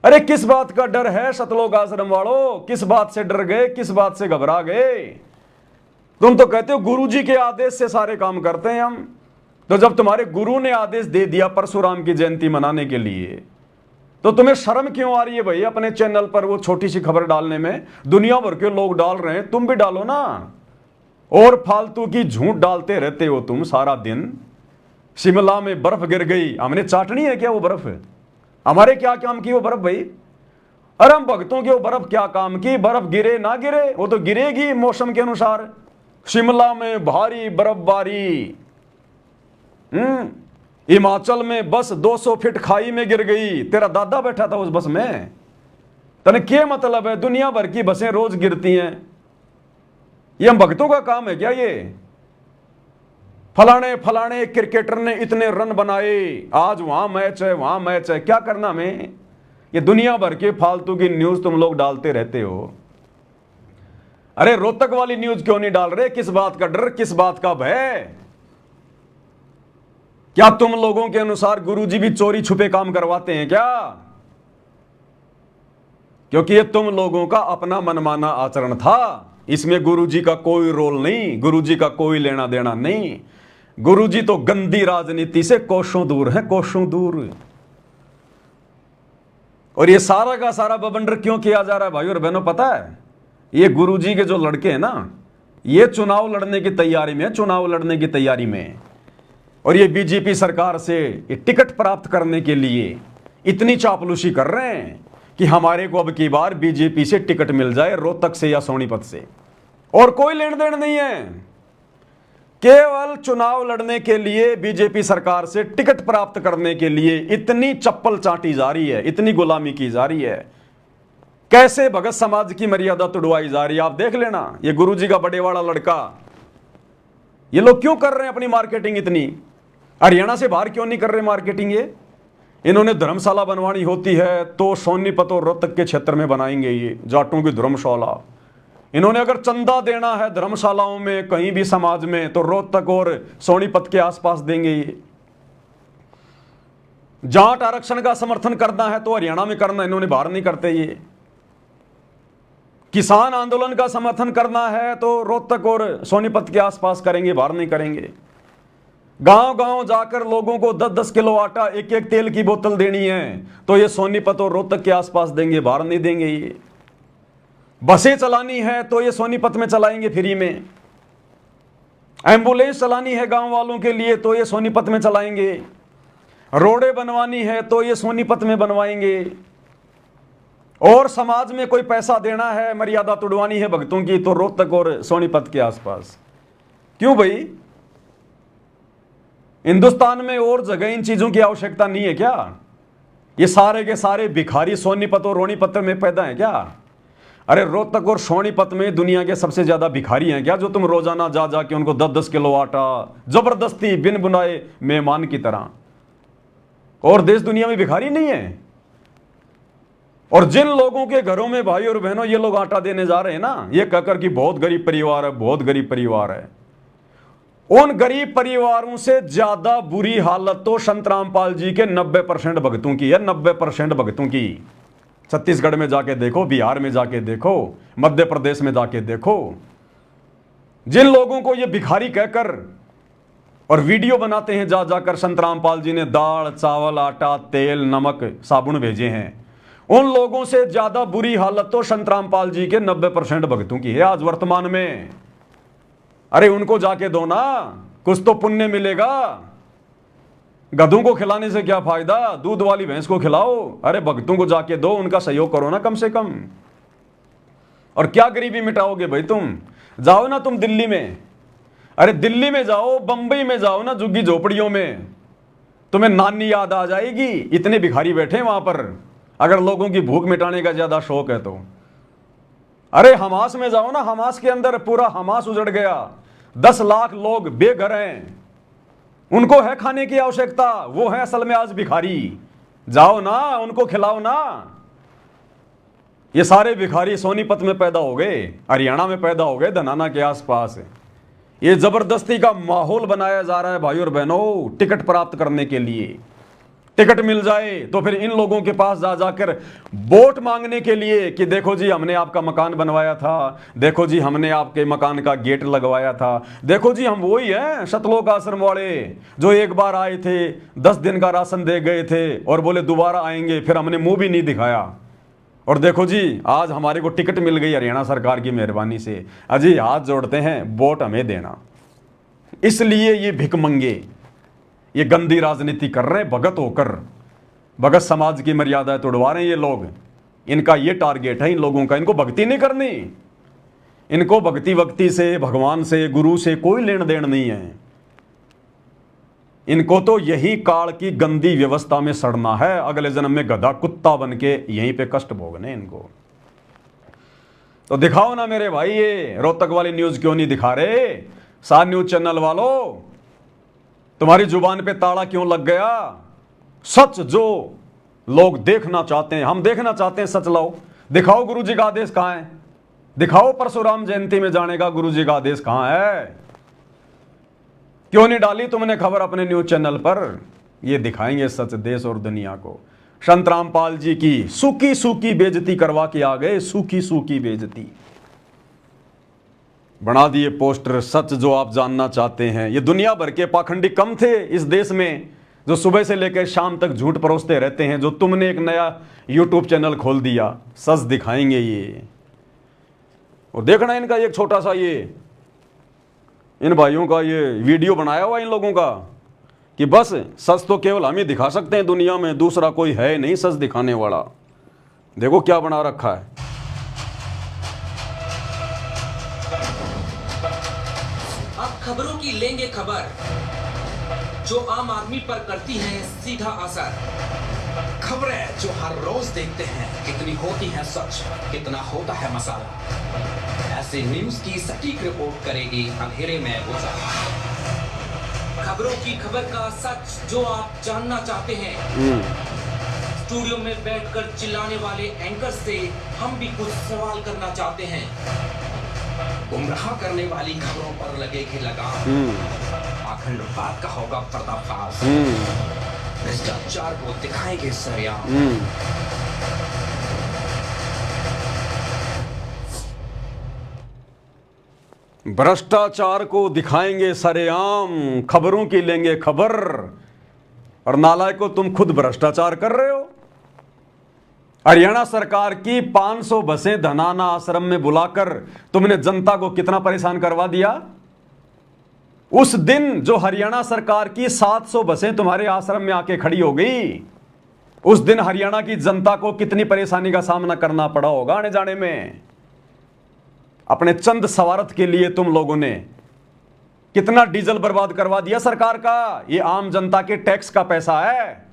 Speaker 1: अरे किस बात का डर है सतलोक आश्रम वालों? किस बात से डर गए, किस बात से घबरा गए? तुम तो कहते हो गुरु जी के आदेश से सारे काम करते हैं हम। तो जब तुम्हारे गुरु ने आदेश दे दिया परशुराम की जयंती मनाने के लिए, तो तुम्हें शर्म क्यों आ रही है भाई अपने चैनल पर वो छोटी सी खबर डालने में? दुनिया भर के लोग डाल रहे हैं, तुम भी डालो ना। और फालतू की झूठ डालते रहते हो तुम सारा दिन। शिमला में बर्फ गिर गई, हमने चाटनी है क्या वो बर्फ? हमारे क्या काम की वो बर्फ भाई? अरे हम भक्तों की वो बर्फ क्या काम की? बर्फ गिरे ना गिरे, वो तो गिरेगी मौसम के अनुसार। शिमला में भारी बर्फबारी, हिमाचल में बस 200 फीट खाई में गिर गई, तेरा दादा बैठा था उस बस में। तने क्या मतलब है? दुनिया भर की बसें रोज गिरती हैं, ये हम भक्तों का काम है क्या? ये फलाने फलाने क्रिकेटर ने इतने रन बनाए, आज वहां मैच है वहां मैच है, क्या करना में? ये दुनिया भर के फालतू की न्यूज तुम लोग डालते रहते हो। अरे रोहतक वाली न्यूज क्यों नहीं डाल रहे? किस बात का डर, किस बात का भय? क्या तुम लोगों के अनुसार गुरुजी भी चोरी छुपे काम करवाते हैं क्या? क्योंकि ये तुम लोगों का अपना मनमाना आचरण था, इसमें गुरुजी का कोई रोल नहीं, गुरुजी का कोई लेना देना नहीं। गुरुजी तो गंदी राजनीति से कोसों दूर है, कोसों दूर। और ये सारा का सारा बवंडर क्यों किया जा रहा है भाई और बहनों? पता है, ये गुरुजी के जो लड़के हैं ना, ये चुनाव लड़ने की तैयारी में, चुनाव लड़ने की तैयारी में, और ये बीजेपी सरकार से ये टिकट प्राप्त करने के लिए इतनी चापलूसी कर रहे हैं कि हमारे को अब की बार बीजेपी से टिकट मिल जाए, रोहतक से या सोनीपत से, और कोई लेन देन नहीं है। केवल चुनाव लड़ने के लिए, बीजेपी सरकार से टिकट प्राप्त करने के लिए इतनी चप्पल चाटी जा रही है, इतनी गुलामी की जा रही है, कैसे भगत समाज की मर्यादा तुड़वाई जा रही है। आप देख लेना, ये गुरुजी का बड़े वाला लड़का, ये लोग क्यों कर रहे हैं अपनी मार्केटिंग इतनी? हरियाणा से बाहर क्यों नहीं कर रहे मार्केटिंग? ये इन्होंने धर्मशाला बनवानी होती है तो सोनीपत और रोहतक के क्षेत्र में बनाएंगे, ये जाटों की धर्मशाला। इन्होंने अगर चंदा देना है धर्मशालाओं में कहीं भी समाज में, तो रोहतक और सोनीपत के आसपास देंगे ये। जाट आरक्षण का समर्थन करना है तो हरियाणा में करना, इन्होंने बाहर नहीं करते ये। किसान आंदोलन का समर्थन करना है तो रोहतक और सोनीपत के आसपास करेंगे, बाहर नहीं करेंगे। गांव गांव जाकर लोगों को 10-10 किलो आटा, एक एक तेल की बोतल देनी है तो ये सोनीपत और रोहतक के आसपास देंगे, बाहर नहीं देंगे ये। बसें चलानी है तो ये सोनीपत में चलाएंगे फ्री में। एम्बुलेंस चलानी है गांव वालों के लिए तो ये सोनीपत में चलाएंगे। रोडें बनवानी है तो ये सोनीपत में बनवाएंगे। और समाज में कोई पैसा देना है, मर्यादा तुड़वानी है भक्तों की, तो रोहतक और सोनीपत के आसपास। क्यों भाई? हिंदुस्तान में और जगह इन चीजों की आवश्यकता नहीं है क्या? ये सारे के सारे भिखारी सोनीपत और रोनीपत में पैदा है क्या? अरे रोहतक और सोनीपत में दुनिया के सबसे ज्यादा भिखारी हैं क्या, जो तुम रोजाना जा जा के उनको 10-10 किलो आटा जबरदस्ती बिन बुनाए मेहमान की तरह? और देश दुनिया में भिखारी नहीं है? और जिन लोगों के घरों में भाई और बहनों ये लोग आटा देने जा रहे हैं ना, ये कहकर कि बहुत गरीब परिवार है, बहुत गरीब परिवार है, उन गरीब परिवारों से ज्यादा बुरी हालत तो संत रामपाल जी के 90% भक्तों की है, 90% भक्तों की। छत्तीसगढ़ में जाके देखो, बिहार में जाके देखो, मध्य प्रदेश में जाके देखो। जिन लोगों को ये भिखारी कहकर और वीडियो बनाते हैं जा जाकर संत रामपाल जी ने दाल चावल आटा तेल नमक साबुन भेजे हैं, उन लोगों से ज्यादा बुरी हालत तो संत रामपाल जी के 90% भक्तों की है आज वर्तमान में। अरे उनको जाके दो ना, कुछ तो पुण्य मिलेगा। गधों को खिलाने से क्या फायदा, दूध वाली भैंस को खिलाओ। अरे भक्तों को जाके दो, उनका सहयोग करो ना कम से कम। और क्या गरीबी मिटाओगे भाई तुम? जाओ ना तुम दिल्ली में, अरे दिल्ली में जाओ, बंबई में जाओ ना, झुग्गी झोपड़ियों में, तुम्हें नानी याद आ जाएगी। इतने भिखारी बैठे हैं वहां पर, अगर लोगों की भूख मिटाने का ज्यादा शौक है तो। अरे हमास में जाओ ना, हमास के अंदर पूरा हमास उजड़ गया, 10 लाख लोग बेघर हैं, उनको है खाने की आवश्यकता, वो है असल में आज भिखारी। जाओ ना, उनको खिलाओ ना। ये सारे भिखारी सोनीपत में पैदा हो गए, हरियाणा में पैदा हो गए, धनाना के आसपास। ये जबरदस्ती का माहौल बनाया जा रहा है भाई और बहनों, टिकट प्राप्त करने के लिए। टिकट मिल जाए तो फिर इन लोगों के पास जा जाकर वोट मांगने के लिए कि देखो जी हमने आपका मकान बनवाया था, देखो जी हमने आपके मकान का गेट लगवाया था, देखो जी हम वही हैं सतलोक आश्रम वाले जो एक बार आए थे, 10 दिन का राशन दे गए थे और बोले दोबारा आएंगे, फिर हमने मुंह भी नहीं दिखाया। और देखो जी आज हमारे को टिकट मिल गई हरियाणा सरकार की मेहरबानी से, अजी हाथ जोड़ते हैं वोट हमें देना। इसलिए ये भिखमंगे ये गंदी राजनीति कर रहे हैं, भगत होकर भगत समाज की मर्यादा तोड़वा रहे हैं ये लोग। इनका ये टारगेट है इन लोगों का, इनको भक्ति नहीं करनी, इनको भक्ति वक्ति से, भगवान से, गुरु से कोई लेन देन नहीं है। इनको तो यही काल की गंदी व्यवस्था में सड़ना है, अगले जन्म में गधा कुत्ता बन के यहीं पे कष्ट भोगने इनको। तो दिखाओ ना मेरे भाई, ये रोहतक वाली न्यूज क्यों नहीं दिखा रहे? सार न्यूज चैनल वालों, तुम्हारी जुबान पे ताला क्यों लग गया? सच जो लोग देखना चाहते हैं, हम देखना चाहते हैं, सच लाओ। दिखाओ गुरु जी का आदेश कहां है, दिखाओ परशुराम जयंती में जाने का गुरु जी का आदेश कहां है? क्यों नहीं डाली तुमने खबर अपने न्यूज चैनल पर? ये दिखाएंगे सच देश और दुनिया को। संत रामपाल जी की सूखी सूखी बेइज्जती करवा के आ गए, सूखी सूखी बेइज्जती बना दिए पोस्टर। सच जो आप जानना चाहते हैं। ये दुनिया भर के पाखंडी कम थे इस देश में, जो सुबह से लेकर शाम तक झूठ परोसते रहते हैं, जो तुमने एक नया यूट्यूब चैनल खोल दिया। सच दिखाएंगे ये, और देखना इनका एक छोटा सा ये इन भाइयों का ये वीडियो बनाया हुआ इन लोगों का कि बस सच तो केवल हम ही दिखा सकते हैं दुनिया में, दूसरा कोई है नहीं सच दिखाने वाला। देखो क्या बना रखा है।
Speaker 2: अब खबरों की लेंगे खबर, जो आम आदमी पर करती हैं सीधा असर। खबरें जो हर रोज देखते हैं, कितनी होती है सच, कितना होता है मसाला। ऐसे न्यूज की सटीक रिपोर्ट करेगी अंधेरे में उजाला। खबरों की खबर का सच जो आप जानना चाहते हैं। स्टूडियो में बैठकर चिल्लाने वाले एंकर से हम भी कुछ सवाल करना चाहते हैं। गुमराह करने वाली खबरों पर लगेगी लगाम। आखिर बात का होगा पर्दाफाश। भ्रष्टाचार को दिखाएंगे सरेआम।
Speaker 1: भ्रष्टाचार को दिखाएंगे सरेआम, खबरों की लेंगे खबर। और नालायकों, तुम खुद भ्रष्टाचार कर रहे हो। हरियाणा सरकार की 500 बसें धनाना आश्रम में बुलाकर तुमने जनता को कितना परेशान करवा दिया। उस दिन जो हरियाणा सरकार की 700 बसें तुम्हारे आश्रम में आके खड़ी हो गई, उस दिन हरियाणा की जनता को कितनी परेशानी का सामना करना पड़ा होगा आने जाने में। अपने चंद सवारथ के लिए तुम लोगों ने कितना डीजल बर्बाद करवा दिया सरकार का। ये आम जनता के टैक्स का पैसा है।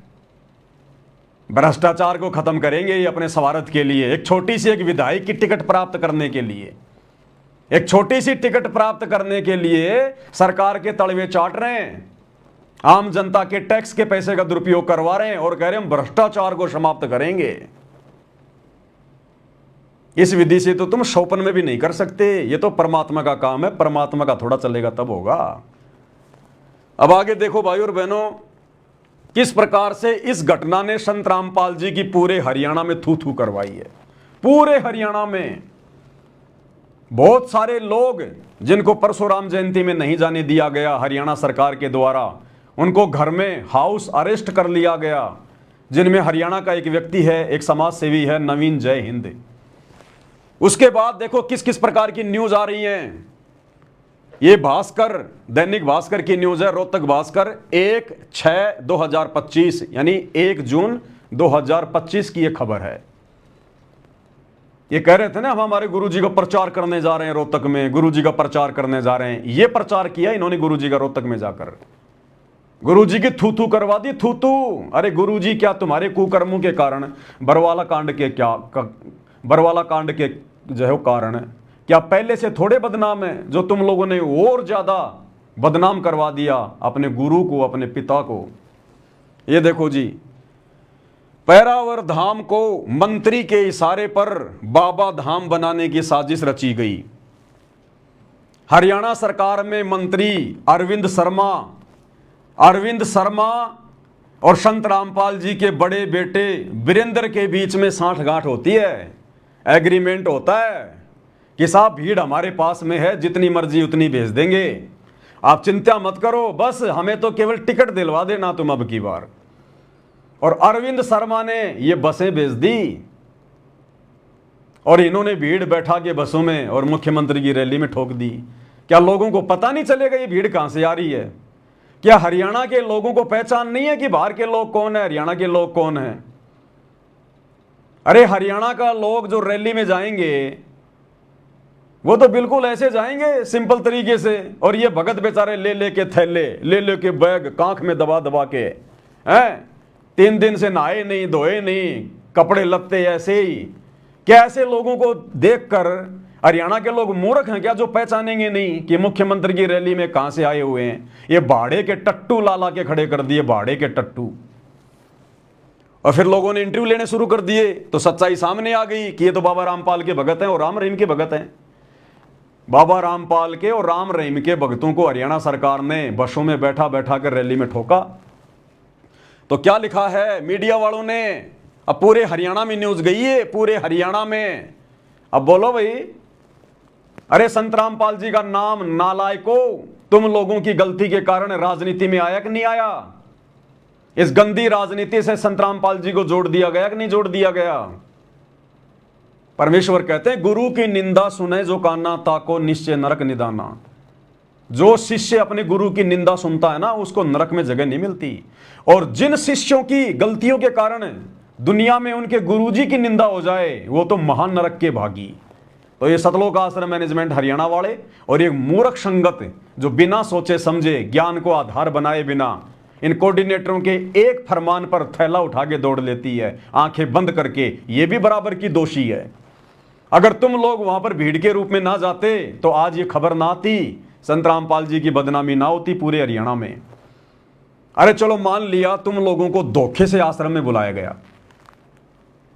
Speaker 1: भ्रष्टाचार को खत्म करेंगे ये अपने स्वार्थ के लिए। एक छोटी सी एक विधायक की टिकट प्राप्त करने के लिए, एक छोटी सी टिकट प्राप्त करने के लिए सरकार के तलवे चाट रहे हैं, आम जनता के टैक्स के पैसे का दुरुपयोग करवा रहे हैं और कह रहे हैं हम भ्रष्टाचार को समाप्त करेंगे। इस विधि से तो तुम शोपन में भी नहीं कर सकते। ये तो परमात्मा का काम है, परमात्मा का थोड़ा चलेगा तब होगा। अब आगे देखो भाई और बहनों, किस प्रकार से इस घटना ने संत रामपाल जी की पूरे हरियाणा में थू थू करवाई है। पूरे हरियाणा में बहुत सारे लोग जिनको परशुराम जयंती में नहीं जाने दिया गया हरियाणा सरकार के द्वारा, उनको घर में हाउस अरेस्ट कर लिया गया। जिनमें हरियाणा का एक व्यक्ति है, एक समाज सेवी है, नवीन जय हिंद। उसके बाद देखो किस किस प्रकार की न्यूज आ रही हैं। ये भास्कर, दैनिक भास्कर की न्यूज है, रोहतक भास्कर 1/6/2025 यानी 1 जून 2025 की ये खबर है। ये कह रहे थे ना हम हमारे गुरुजी का प्रचार करने जा रहे हैं रोहतक में, गुरुजी का प्रचार करने जा रहे हैं। ये प्रचार किया इन्होंने गुरुजी का रोहतक में जाकर। गुरुजी की थू थू करवा दी, थू थू। अरे गुरुजी क्या तुम्हारे कुकर्मों के कारण, बरवाला कांड के जो है कारण क्या पहले से थोड़े बदनाम है, जो तुम लोगों ने और ज्यादा बदनाम करवा दिया अपने गुरु को, अपने पिता को। ये देखो जी, पैरावर धाम को मंत्री के इशारे पर बाबा धाम बनाने की साजिश रची गई। हरियाणा सरकार में मंत्री अरविंद शर्मा और संत रामपाल जी के बड़े बेटे वीरेंद्र के बीच में सांठगांठ होती है, एग्रीमेंट होता है कि साहब भीड़ हमारे पास में है, जितनी मर्जी उतनी भेज देंगे, आप चिंता मत करो, बस हमें तो केवल टिकट दिलवा देना तुम अब की बार। और अरविंद शर्मा ने ये बसें भेज दी और इन्होंने भीड़ बैठा के बसों में और मुख्यमंत्री की रैली में ठोक दी। क्या लोगों को पता नहीं चलेगा ये भीड़ कहां से आ रही है? क्या हरियाणा के लोगों को पहचान नहीं है कि बाहर के लोग कौन है, हरियाणा के लोग कौन है? अरे हरियाणा का लोग जो रैली में जाएंगे वो तो बिल्कुल ऐसे जाएंगे सिंपल तरीके से, और ये भगत बेचारे ले लेके थैले, ले लेके बैग कांख में दबा दबा के हैं, 3 दिन से नहाए नहीं धोए नहीं, कपड़े लत्ते ऐसे ही। क्या ऐसे लोगों को देखकर हरियाणा के लोग मूर्ख हैं क्या, जो पहचानेंगे नहीं कि मुख्यमंत्री की रैली में कहां से आए हुए हैं? ये भाड़े के टट्टू लाला के खड़े कर दिए, भाड़े के टट्टू। और फिर लोगों ने इंटरव्यू लेने शुरू कर दिए तो सच्चाई सामने आ गई कि ये तो बाबा रामपाल के भगत हैं और राम रहीम के भगत हैं। बाबा रामपाल के और राम रहीम के भक्तों को हरियाणा सरकार ने बसों में बैठा बैठा कर रैली में ठोका। तो क्या लिखा है मीडिया वालों ने? अब पूरे हरियाणा में न्यूज गई है, पूरे हरियाणा में। अब बोलो भाई, अरे संत रामपाल जी का नाम नालायको तुम लोगों की गलती के कारण राजनीति में आया कि नहीं आया? इस गंदी राजनीति से संत रामपाल जी को जोड़ दिया गया कि नहीं जोड़ दिया गया? परमेश्वर कहते हैं गुरु की निंदा सुने जो काना ताको निश्चय नरक निदाना। जो शिष्य अपने गुरु की निंदा सुनता है ना, उसको नरक में जगह नहीं मिलती। और जिन शिष्यों की गलतियों के कारण दुनिया में उनके गुरुजी की निंदा हो जाए, वो तो महान नरक के भागी। तो ये सतलोक आश्रम मैनेजमेंट हरियाणा वाले और ये मूर्ख संगत जो बिना सोचे समझे, ज्ञान को आधार बनाए बिना इन कोऑर्डिनेटरों के एक फरमान पर थैला उठा के दौड़ लेती है, आंखें बंद करके, ये भी बराबर की दोषी है। अगर तुम लोग वहां पर भीड़ के रूप में ना जाते तो आज ये खबर ना आती, संत रामपाल जी की बदनामी ना होती पूरे हरियाणा में। अरे चलो मान लिया तुम लोगों को धोखे से आश्रम में बुलाया गया,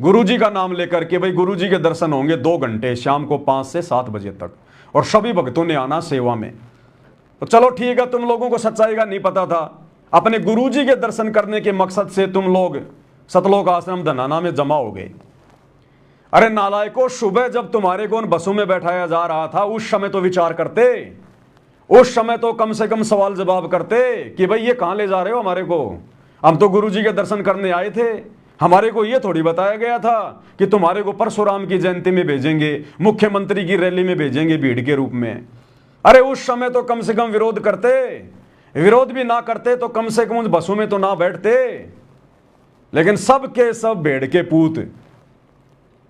Speaker 1: गुरुजी का नाम लेकर के, भाई गुरुजी के दर्शन होंगे 2 घंटे शाम को 5 से 7 बजे तक, और सभी भक्तों ने आना सेवा में। तो चलो ठीक है, तुम लोगों को सच्चाई का नहीं पता था, अपने गुरुजी के दर्शन करने के मकसद से तुम लोग सतलोक आश्रम धनाना में जमा हो गए। अरे नालायकों, सुबह जब तुम्हारे को उन बसों में बैठाया जा रहा था उस समय तो विचार करते, उस समय तो कम से कम सवाल जवाब करते कि भाई ये कहां ले जा रहे हो हमारे को? हम तो गुरुजी के दर्शन करने आए थे, हमारे को ये थोड़ी बताया गया था कि तुम्हारे को परशुराम की जयंती में भेजेंगे, मुख्यमंत्री की रैली में भेजेंगे भीड़ के रूप में। अरे उस समय तो कम से कम विरोध करते, विरोध भी ना करते तो कम से कम उन बसों में तो ना बैठते। लेकिन सब के सब भेड़ के पूत,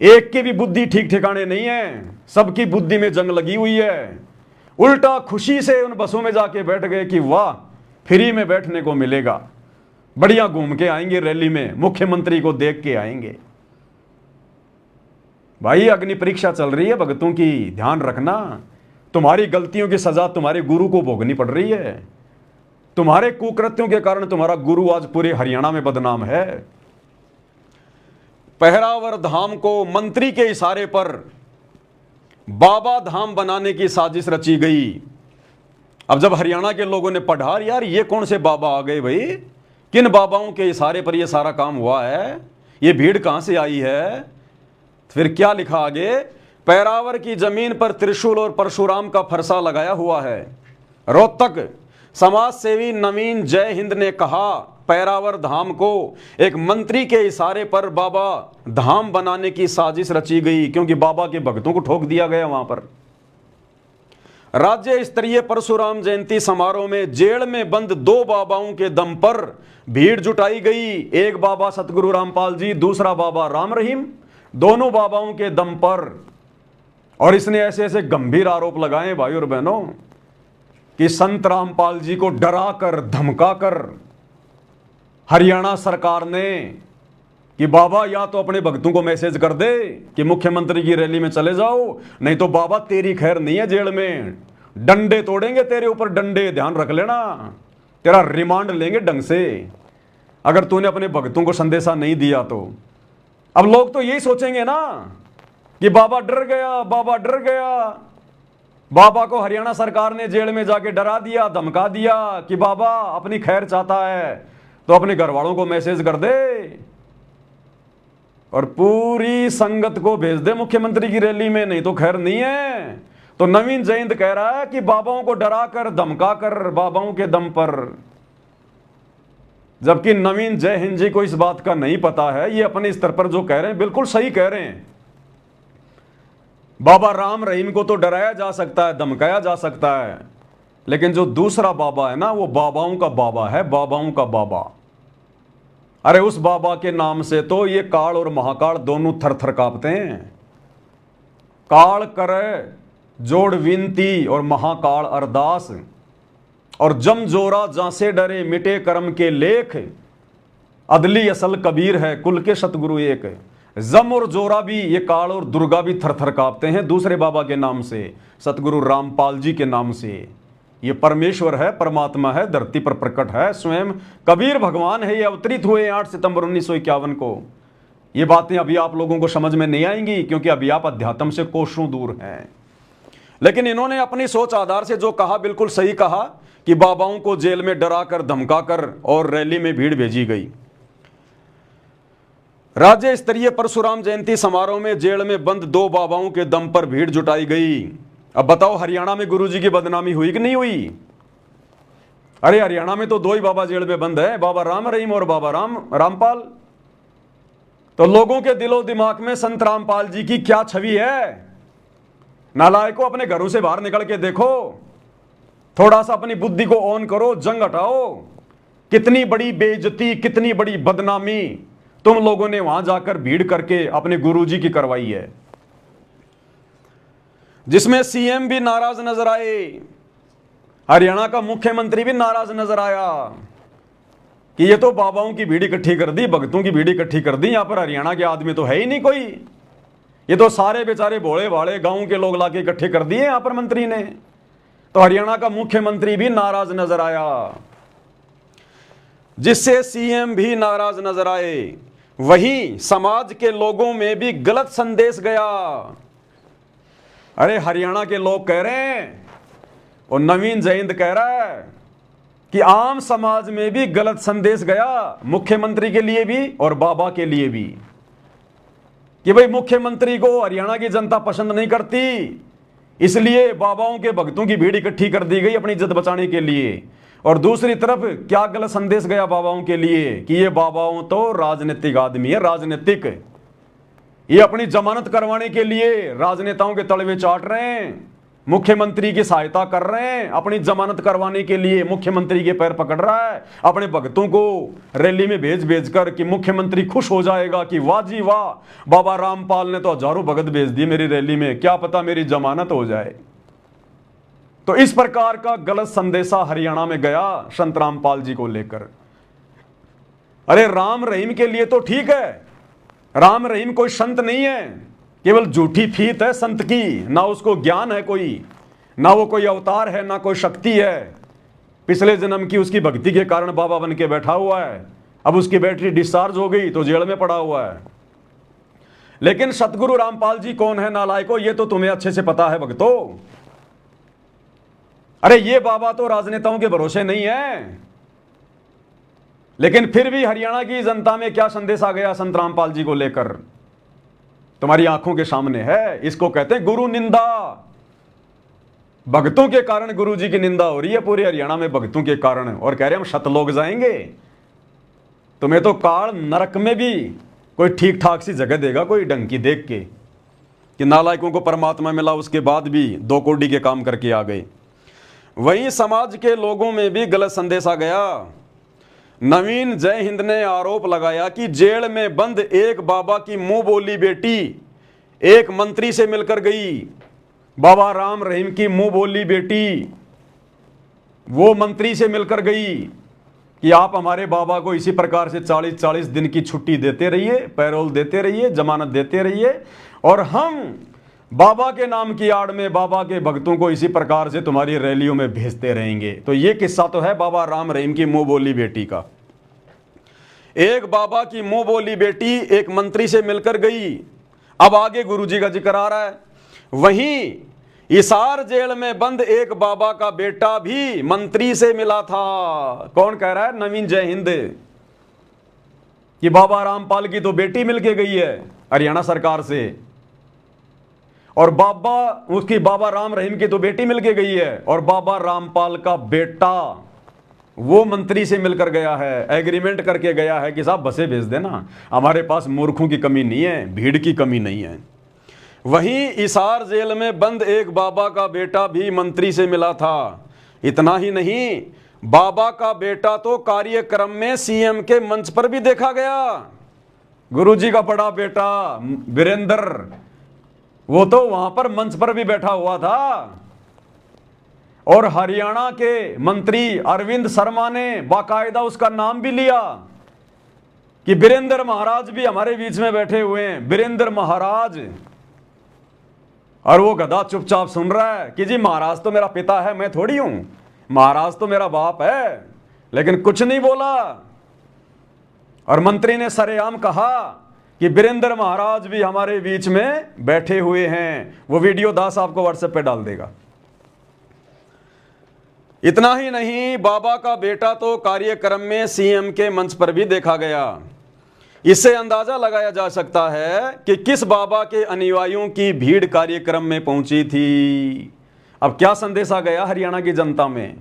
Speaker 1: एक की भी बुद्धि ठीक ठिकाने नहीं है, सबकी बुद्धि में जंग लगी हुई है। उल्टा खुशी से उन बसों में जाके बैठ गए कि वाह फ्री में बैठने को मिलेगा, बढ़िया घूम के आएंगे रैली में, मुख्यमंत्री को देख के आएंगे। भाई अग्नि परीक्षा चल रही है भक्तों की, ध्यान रखना। तुम्हारी गलतियों की सजा तुम्हारे गुरु को भोगनी पड़ रही है। तुम्हारे कुकृत्यों के कारण तुम्हारा गुरु आज पूरे हरियाणा में बदनाम है। पहरावर धाम को मंत्री के इशारे पर बाबा धाम बनाने की साजिश रची गई। अब जब हरियाणा के लोगों ने पढ़ा, यार ये कौन से बाबा आ गए भाई, किन बाबाओं के इशारे पर यह सारा काम हुआ है, ये भीड़ कहां से आई है? फिर क्या लिखा आगे? पैरावर की जमीन पर त्रिशूल और परशुराम का फरसा लगाया हुआ है। रोहतक समाज सेवी नवीन जय हिंद ने कहा, पैरावर धाम को एक मंत्री के इशारे पर बाबा धाम बनाने की साजिश रची गई, क्योंकि बाबा के भक्तों को ठोक दिया गया वहां पर। राज्य स्तरीय परशुराम जयंती समारोह में जेल में बंद 2 बाबाओं के दम पर भीड़ जुटाई गई। एक बाबा सतगुरु रामपाल जी, दूसरा बाबा राम रहीम, दोनों बाबाओं के दम पर। और इसने ऐसे ऐसे गंभीर आरोप लगाए भाई और बहनों कि संत रामपाल जी को डरा कर धमका कर हरियाणा सरकार ने कि बाबा या तो अपने भक्तों को मैसेज कर दे कि मुख्यमंत्री की रैली में चले जाओ, नहीं तो बाबा तेरी खैर नहीं है, जेल में डंडे तोड़ेंगे तेरे ऊपर, डंडे, ध्यान रख लेना, तेरा रिमांड लेंगे ढंग से अगर तूने अपने भक्तों को संदेशा नहीं दिया तो। अब लोग तो यही सोचेंगे ना कि बाबा डर गया, बाबा डर गया, बाबा को हरियाणा सरकार ने जेल में जाके डरा दिया, धमका दिया कि बाबा अपनी खैर चाहता है तो अपने घर वालों को मैसेज कर दे और पूरी संगत को भेज दे मुख्यमंत्री की रैली में, नहीं तो खैर नहीं है। तो नवीन जयंत कह रहा है कि बाबाओं को डरा कर धमका कर बाबाओं के दम पर, जबकि नवीन जय हिंद जी को इस बात का नहीं पता है। ये अपने स्तर पर जो कह रहे हैं बिल्कुल सही कह रहे हैं। बाबा राम रहीम को तो डराया जा सकता है, धमकाया जा सकता है, लेकिन जो दूसरा बाबा है ना, वो बाबाओं का बाबा है, बाबाओं का बाबा। अरे उस बाबा के नाम से तो ये काल और महाकाल दोनों थर थर कांपते हैं। काल करे जोड़ विनती और महाकाल अरदास, और जम जोरा जासे डरे मिटे कर्म के लेख, अदली असल कबीर है कुल के सतगुरु एक। जम और जोरा भी, ये काल और दुर्गा भी थर थर कांपते हैं दूसरे बाबा के नाम से, सतगुरु रामपाल जी के नाम से। ये परमेश्वर है, परमात्मा है, धरती पर प्रकट है, स्वयं कबीर भगवान है। ये अवतरित हुए 8 सितंबर 1951 को। ये बातें अभी आप लोगों को समझ में नहीं आएंगी क्योंकि अभी आप अध्यात्म से कोसों दूर हैं। लेकिन इन्होंने अपनी सोच आधार से जो कहा बिल्कुल सही कहा कि बाबाओं को जेल में डरा कर धमका कर और रैली में भीड़ भेजी गई। राज्य स्तरीय परशुराम जयंती समारोह में जेल में बंद 2 बाबाओं के दम पर भीड़ जुटाई गई। अब बताओ हरियाणा में गुरुजी की बदनामी हुई कि नहीं हुई? अरे हरियाणा में तो 2 ही बाबा जेल में बंद है, बाबा राम रहीम और बाबा रामपाल। तो लोगों के दिलो दिमाग में संत रामपाल जी की क्या छवि है? नालायकों, अपने घरों से बाहर निकल के देखो, थोड़ा सा अपनी बुद्धि को ऑन करो, जंग हटाओ। कितनी बड़ी बेइज्जती, कितनी बड़ी बदनामी तुम लोगों ने वहां जाकर भीड़ करके अपने गुरुजी की करवाई है, जिसमें सीएम भी नाराज नजर आए, हरियाणा का मुख्यमंत्री भी नाराज नजर आया कि ये तो बाबाओं की भीड़ इकट्ठी कर दी, भक्तों की भीड़ इकट्ठी कर दी, यहां पर हरियाणा के आदमी तो है ही नहीं कोई, ये तो सारे बेचारे भोले भाले गांव के लोग लाके इकट्ठे कर दिए यहां पर मंत्री ने। तो हरियाणा का मुख्यमंत्री भी नाराज नजर आया, जिससे सीएम भी नाराज नजर आए। वही समाज के लोगों में भी गलत संदेश गया। अरे हरियाणा के लोग कह रहे हैं और नवीन जयंत कह रहा है कि आम समाज में भी गलत संदेश गया, मुख्यमंत्री के लिए भी और बाबा के लिए भी, कि भाई मुख्यमंत्री को हरियाणा की जनता पसंद नहीं करती, इसलिए बाबाओं के भक्तों की भीड़ इकट्ठी कर दी गई अपनी इज्जत बचाने के लिए। और दूसरी तरफ क्या गलत संदेश गया बाबाओं के लिए कि ये बाबाओं तो राजनीतिक आदमी है, राजनीतिक, ये अपनी जमानत करवाने के लिए राजनेताओं के तलवे चाट रहे हैं, मुख्यमंत्री की सहायता कर रहे हैं, अपनी जमानत करवाने के लिए मुख्यमंत्री के पैर पकड़ रहा है, अपने भक्तों को रैली में भेज भेज कर कि मुख्यमंत्री खुश हो जाएगा कि वाह जी वाह, बाबा रामपाल ने तो हजारों भगत भेज दिए मेरी रैली में, क्या पता मेरी जमानत हो जाए। तो इस प्रकार का गलत संदेशा हरियाणा में गया संत रामपाल जी को लेकर। अरे राम रहीम के लिए तो ठीक है, राम रहीम कोई संत नहीं है, केवल झूठी फीत है संत की, ना उसको ज्ञान है कोई, ना वो कोई अवतार है, ना कोई शक्ति है, पिछले जन्म की उसकी भक्ति के कारण बाबा बन के बैठा हुआ है, अब उसकी बैटरी डिस्चार्ज हो गई तो जेल में पड़ा हुआ है। लेकिन सतगुरु रामपाल जी कौन है नालायको, ये तो तुम्हें अच्छे से पता है भक्तों। अरे ये बाबा तो राजनेताओं के भरोसे नहीं है, लेकिन फिर भी हरियाणा की जनता में क्या संदेश आ गया संत रामपाल जी को लेकर, तुम्हारी आंखों के सामने है। इसको कहते हैं गुरु निंदा। भक्तों के कारण गुरु जी की निंदा हो रही है पूरे हरियाणा में, भक्तों के कारण, और कह रहे हम शतलोक जाएंगे। तुम्हें तो काल नरक में भी कोई ठीक ठाक सी जगह देगा कोई ढंग की देख के, कि नालायकों को परमात्मा मिला उसके बाद भी 2 कौड़ी के काम करके आ गए। वहीं समाज के लोगों में भी गलत संदेश आ गया। नवीन जय हिंद ने आरोप लगाया कि जेल में बंद एक बाबा की मुंह बोली बेटी एक मंत्री से मिलकर गई। बाबा राम रहीम की मुंह बोली बेटी वो मंत्री से मिलकर गई कि आप हमारे बाबा को इसी प्रकार से 40-40 दिन की छुट्टी देते रहिए, पैरोल देते रहिए, जमानत देते रहिए, और हम बाबा के नाम की आड़ में बाबा के भक्तों को इसी प्रकार से तुम्हारी रैलियों में भेजते रहेंगे। तो ये किस्सा तो है बाबा राम रहीम की मुंह बोली बेटी का। एक बाबा की मुंह बोली बेटी एक मंत्री से मिलकर गई। अब आगे गुरुजी का जिक्र आ रहा है। वहीं हिसार जेल में बंद एक बाबा का बेटा भी मंत्री से मिला था। कौन कह रहा है? नवीन जय हिंद, कि बाबा रामपाल की तो बेटी मिलके गई है हरियाणा सरकार से, और बाबा राम रहीम की तो बेटी मिलके गई है, और बाबा रामपाल का बेटा वो मंत्री से मिलकर गया है, एग्रीमेंट करके गया है कि साहब बसें भेज देना, हमारे पास मूर्खों की कमी नहीं है, भीड़ की कमी नहीं है। वहीं हिसार जेल में बंद एक बाबा का बेटा भी मंत्री से मिला था। इतना ही नहीं, बाबा का बेटा तो कार्यक्रम में सीएम के मंच पर भी देखा गया। गुरुजी का बड़ा बेटा वीरेंद्र, वो तो वहां पर मंच पर भी बैठा हुआ था। और हरियाणा के मंत्री अरविंद शर्मा ने बाकायदा उसका नाम भी लिया कि वीरेंद्र महाराज भी हमारे बीच में बैठे हुए हैं, वीरेंद्र महाराज। और वो गधा चुपचाप सुन रहा है कि जी महाराज तो मेरा पिता है, मैं थोड़ी हूं, महाराज तो मेरा बाप है, लेकिन कुछ नहीं बोला। और मंत्री ने सरेआम कहा कि वीरेंद्र महाराज भी हमारे बीच में बैठे हुए हैं। वो वीडियो दास आपको व्हाट्सएप पे डाल देगा। इतना ही नहीं, बाबा का बेटा तो कार्यक्रम में सीएम के मंच पर भी देखा गया। इससे अंदाजा लगाया जा सकता है कि किस बाबा के अनुयायियों की भीड़ कार्यक्रम में पहुंची थी। अब क्या संदेशा गया हरियाणा की जनता में?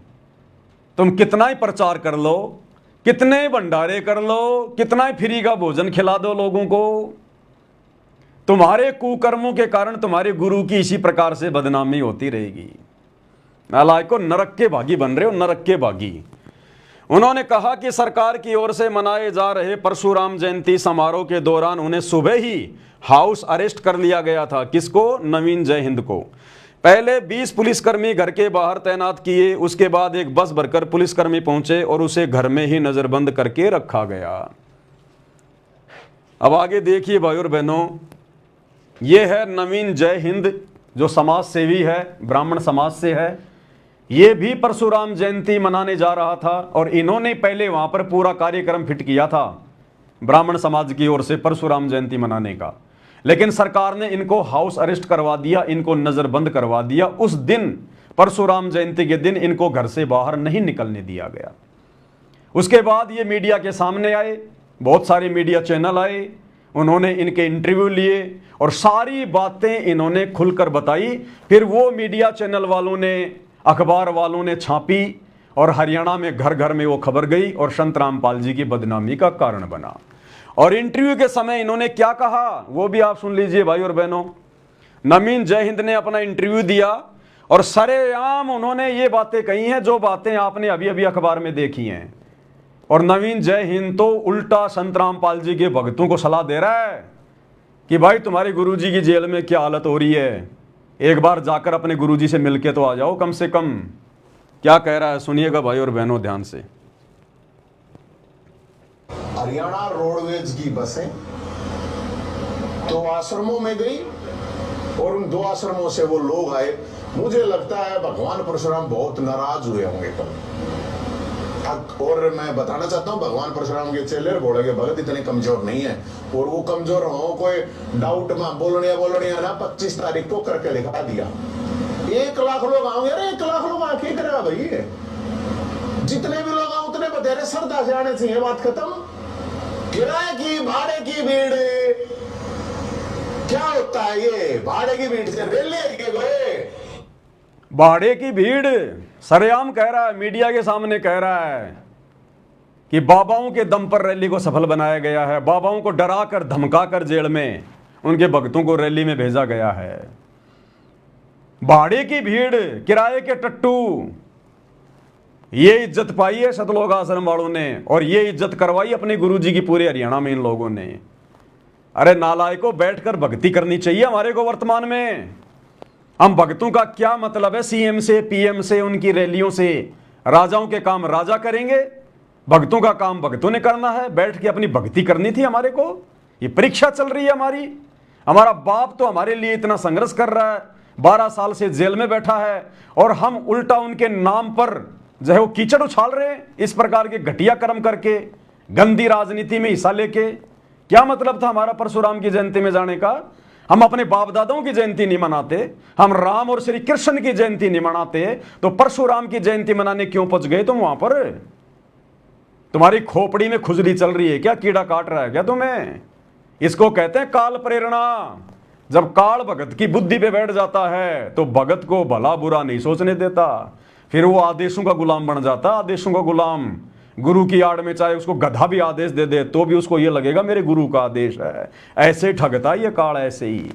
Speaker 1: तुम कितना ही प्रचार कर लो, कितने भंडारे कर लो, कितना ही फ्री का भोजन खिला दो लोगों को, तुम्हारे कुकर्मों के कारण तुम्हारे गुरु की इसी प्रकार से बदनामी होती रहेगी। नालायकों, नरक के भागी बन रहे हो, नरक के भागी। उन्होंने कहा कि सरकार की ओर से मनाए जा रहे परशुराम जयंती समारोह के दौरान उन्हें सुबह ही हाउस अरेस्ट कर लिया गया था। किसको? नवीन जय हिंद को। पहले 20 पुलिसकर्मी घर के बाहर तैनात किए, उसके बाद एक बस भरकर पुलिसकर्मी पहुंचे और उसे घर में ही नजरबंद करके रखा गया। अब आगे देखिए भाई और बहनों, ये है नवीन जय हिंद जो समाज सेवी है, ब्राह्मण समाज से है। ये भी परशुराम जयंती मनाने जा रहा था और इन्होंने पहले वहां पर पूरा कार्यक्रम फिट किया था ब्राह्मण समाज की ओर से परशुराम जयंती मनाने का। लेकिन सरकार ने इनको हाउस अरेस्ट करवा दिया, इनको नजरबंद करवा दिया। उस दिन परशुराम जयंती के दिन इनको घर से बाहर नहीं निकलने दिया गया। उसके बाद ये मीडिया के सामने आए, बहुत सारे मीडिया चैनल आए, उन्होंने इनके इंटरव्यू लिए और सारी बातें इन्होंने खुलकर बताई। फिर वो मीडिया चैनल वालों ने, अखबार वालों ने छापी और हरियाणा में घर घर में वो खबर गई और संत रामपाल जी की बदनामी का कारण बना। और इंटरव्यू के समय इन्होंने क्या कहा वो भी आप सुन लीजिए भाई और बहनों। नवीन जय हिंद ने अपना इंटरव्यू दिया और सरेआम उन्होंने ये बातें कही हैं जो बातें आपने अभी अभी अखबार में देखी हैं। और नवीन जय हिंद तो उल्टा संत रामपाल जी के भक्तों को सलाह दे रहा है कि भाई तुम्हारे गुरुजी की जेल में क्या हालत हो रही है, एक बार जाकर अपने गुरुजी से मिलके तो आ जाओ कम से कम। क्या कह रहा है सुनिएगा भाई और बहनों ध्यान से।
Speaker 3: हरियाणा रोडवेज की बसें 2 आश्रमों में गई और उन 2 आश्रमों से वो लोग आए। मुझे लगता है भगवान परशुराम बहुत नाराज हुए होंगे कल। और मैं बताना चाहता हूँ भगवान परशुराम के चेले और भोले के भगत इतने कमजोर नहीं है। और वो कमजोर हो कोई डाउट में बोलने है ना, 25 तारीख को करके दिखा दिया। 1 लाख लोग आओगे, अरे 1 लाख लोग आके करेगा भाई, जितने भी लोग आओ उतने बतेरे श्रद्धा से आने चाहिए, बात खत्म। किराए की भाड़े की भीड़ क्या होता है? ये भाड़े की भीड़ से रेले के गए,
Speaker 1: भाड़े की भीड़ सरेआम कह रहा है, मीडिया के सामने कह रहा है कि बाबाओं के दम पर रैली को सफल बनाया गया है। बाबाओं को डरा कर धमका कर जेल में उनके भक्तों को रैली में भेजा गया है। भाड़े की भीड़, किराए के टट्टू, ये इज्जत पाई है सतलोक आश्रम वालों ने और ये इज्जत करवाई अपने गुरुजी की पूरे हरियाणा में इन लोगों ने। अरे नालायकों, बैठकर भक्ति करनी चाहिए हमारे को वर्तमान में। हम भक्तों का क्या मतलब है सीएम से, पीएम से, उनकी रैलियों से? राजाओं के काम राजा करेंगे, भक्तों का काम भक्तों ने करना है। बैठ के अपनी भक्ति करनी थी हमारे को। ये परीक्षा चल रही है हमारी। हमारा बाप तो हमारे लिए इतना संघर्ष कर रहा है, 12 साल से जेल में बैठा है और हम उल्टा उनके नाम पर जो है वो कीचड़ उछाल रहे हैं इस प्रकार के घटिया कर्म करके, गंदी राजनीति में हिस्सा लेके। क्या मतलब था हमारा परशुराम की जयंती में जाने का? हम अपने बाप दादाओं की जयंती नहीं मनाते, हम राम और श्री कृष्ण की जयंती नहीं मनाते, तो परशुराम की जयंती मनाने क्यों पहुंच गए तुम वहां पर? तुम्हारी खोपड़ी में खुजली चल रही है क्या? कीड़ा काट रहा है क्या तुम्हें? इसको कहते हैं काल प्रेरणा। जब काल भगत की बुद्धि पे बैठ जाता है तो भगत को भला बुरा नहीं सोचने देता, फिर वो आदेशों का गुलाम बन जाता। आदेशों का गुलाम, गुरु की आड़ में चाहे उसको गधा भी आदेश दे दे तो भी उसको ये लगेगा मेरे गुरु का आदेश है। ऐसे ठगता ये काल, ऐसे ही।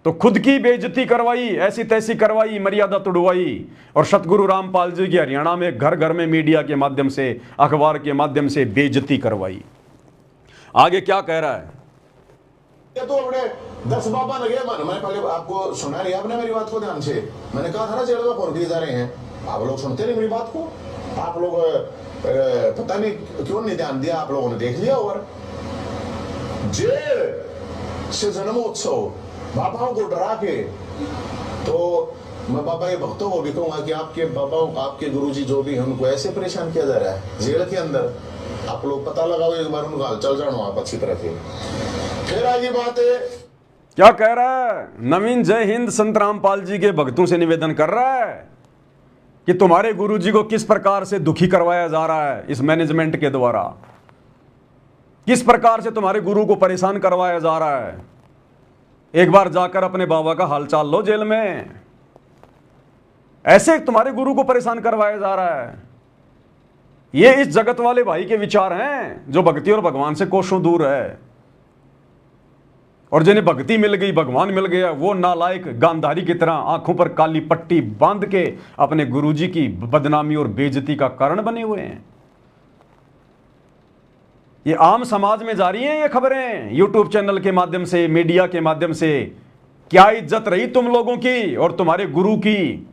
Speaker 1: तो खुद की बेइज्जती करवाई, ऐसी तैसी करवाई, मर्यादा तुड़वाई और सतगुरु रामपाल जी की हरियाणा में घर घर में मीडिया के माध्यम से, अखबार के माध्यम से बेइज्जती करवाई। आगे क्या कह रहा है?
Speaker 3: ये तो अपने 10 बाबा लगे मन। मैं पहले आपको सुना नहीं आपने मेरी बात को ध्यान से। मैंने कहा था ना जेल में फोन किए जा रहे हैं, आप लोग सुनते नहीं मेरी बात को। आप लोग पता नहीं क्यों नहीं ध्यान दिया, आप लोगों ने देख लिया। और जेल से जन्मोत्सव बाबाओं को डरा के, तो मैं बाबा के भक्तों को भी कहूंगा कि आपके बाबाओं, आपके गुरुजी जो भी हैं उनको ऐसे परेशान किया जा रहा है जेल के अंदर। आप लोग पता लगाओ एक बार, उनका हाल चल जानो आप अच्छी तरह से। फिर आगे बात है,
Speaker 1: क्या कह रहा है नवीन? जय हिंद संत रामपाल जी के भक्तों से निवेदन कर रहा है कि तुम्हारे गुरुजी को किस प्रकार से दुखी करवाया जा रहा है इस मैनेजमेंट के द्वारा, किस प्रकार से तुम्हारे गुरु को परेशान करवाया जा रहा है। एक बार जाकर अपने बाबा का हालचाल लो जेल में। ऐसे तुम्हारे गुरु को परेशान करवाया जा रहा है। ये इस जगत वाले भाई के विचार हैं जो भक्ति और भगवान से कोसों दूर है, और जिन्हें भक्ति मिल गई, भगवान मिल गया, वो नालायक गांधारी की तरह आंखों पर काली पट्टी बांध के अपने गुरुजी की बदनामी और बेइज्जती का कारण बने हुए हैं। ये आम समाज में जा रही हैं ये खबरें, यूट्यूब चैनल के माध्यम से, मीडिया के माध्यम से। क्या इज्जत रही तुम लोगों की और तुम्हारे गुरु की?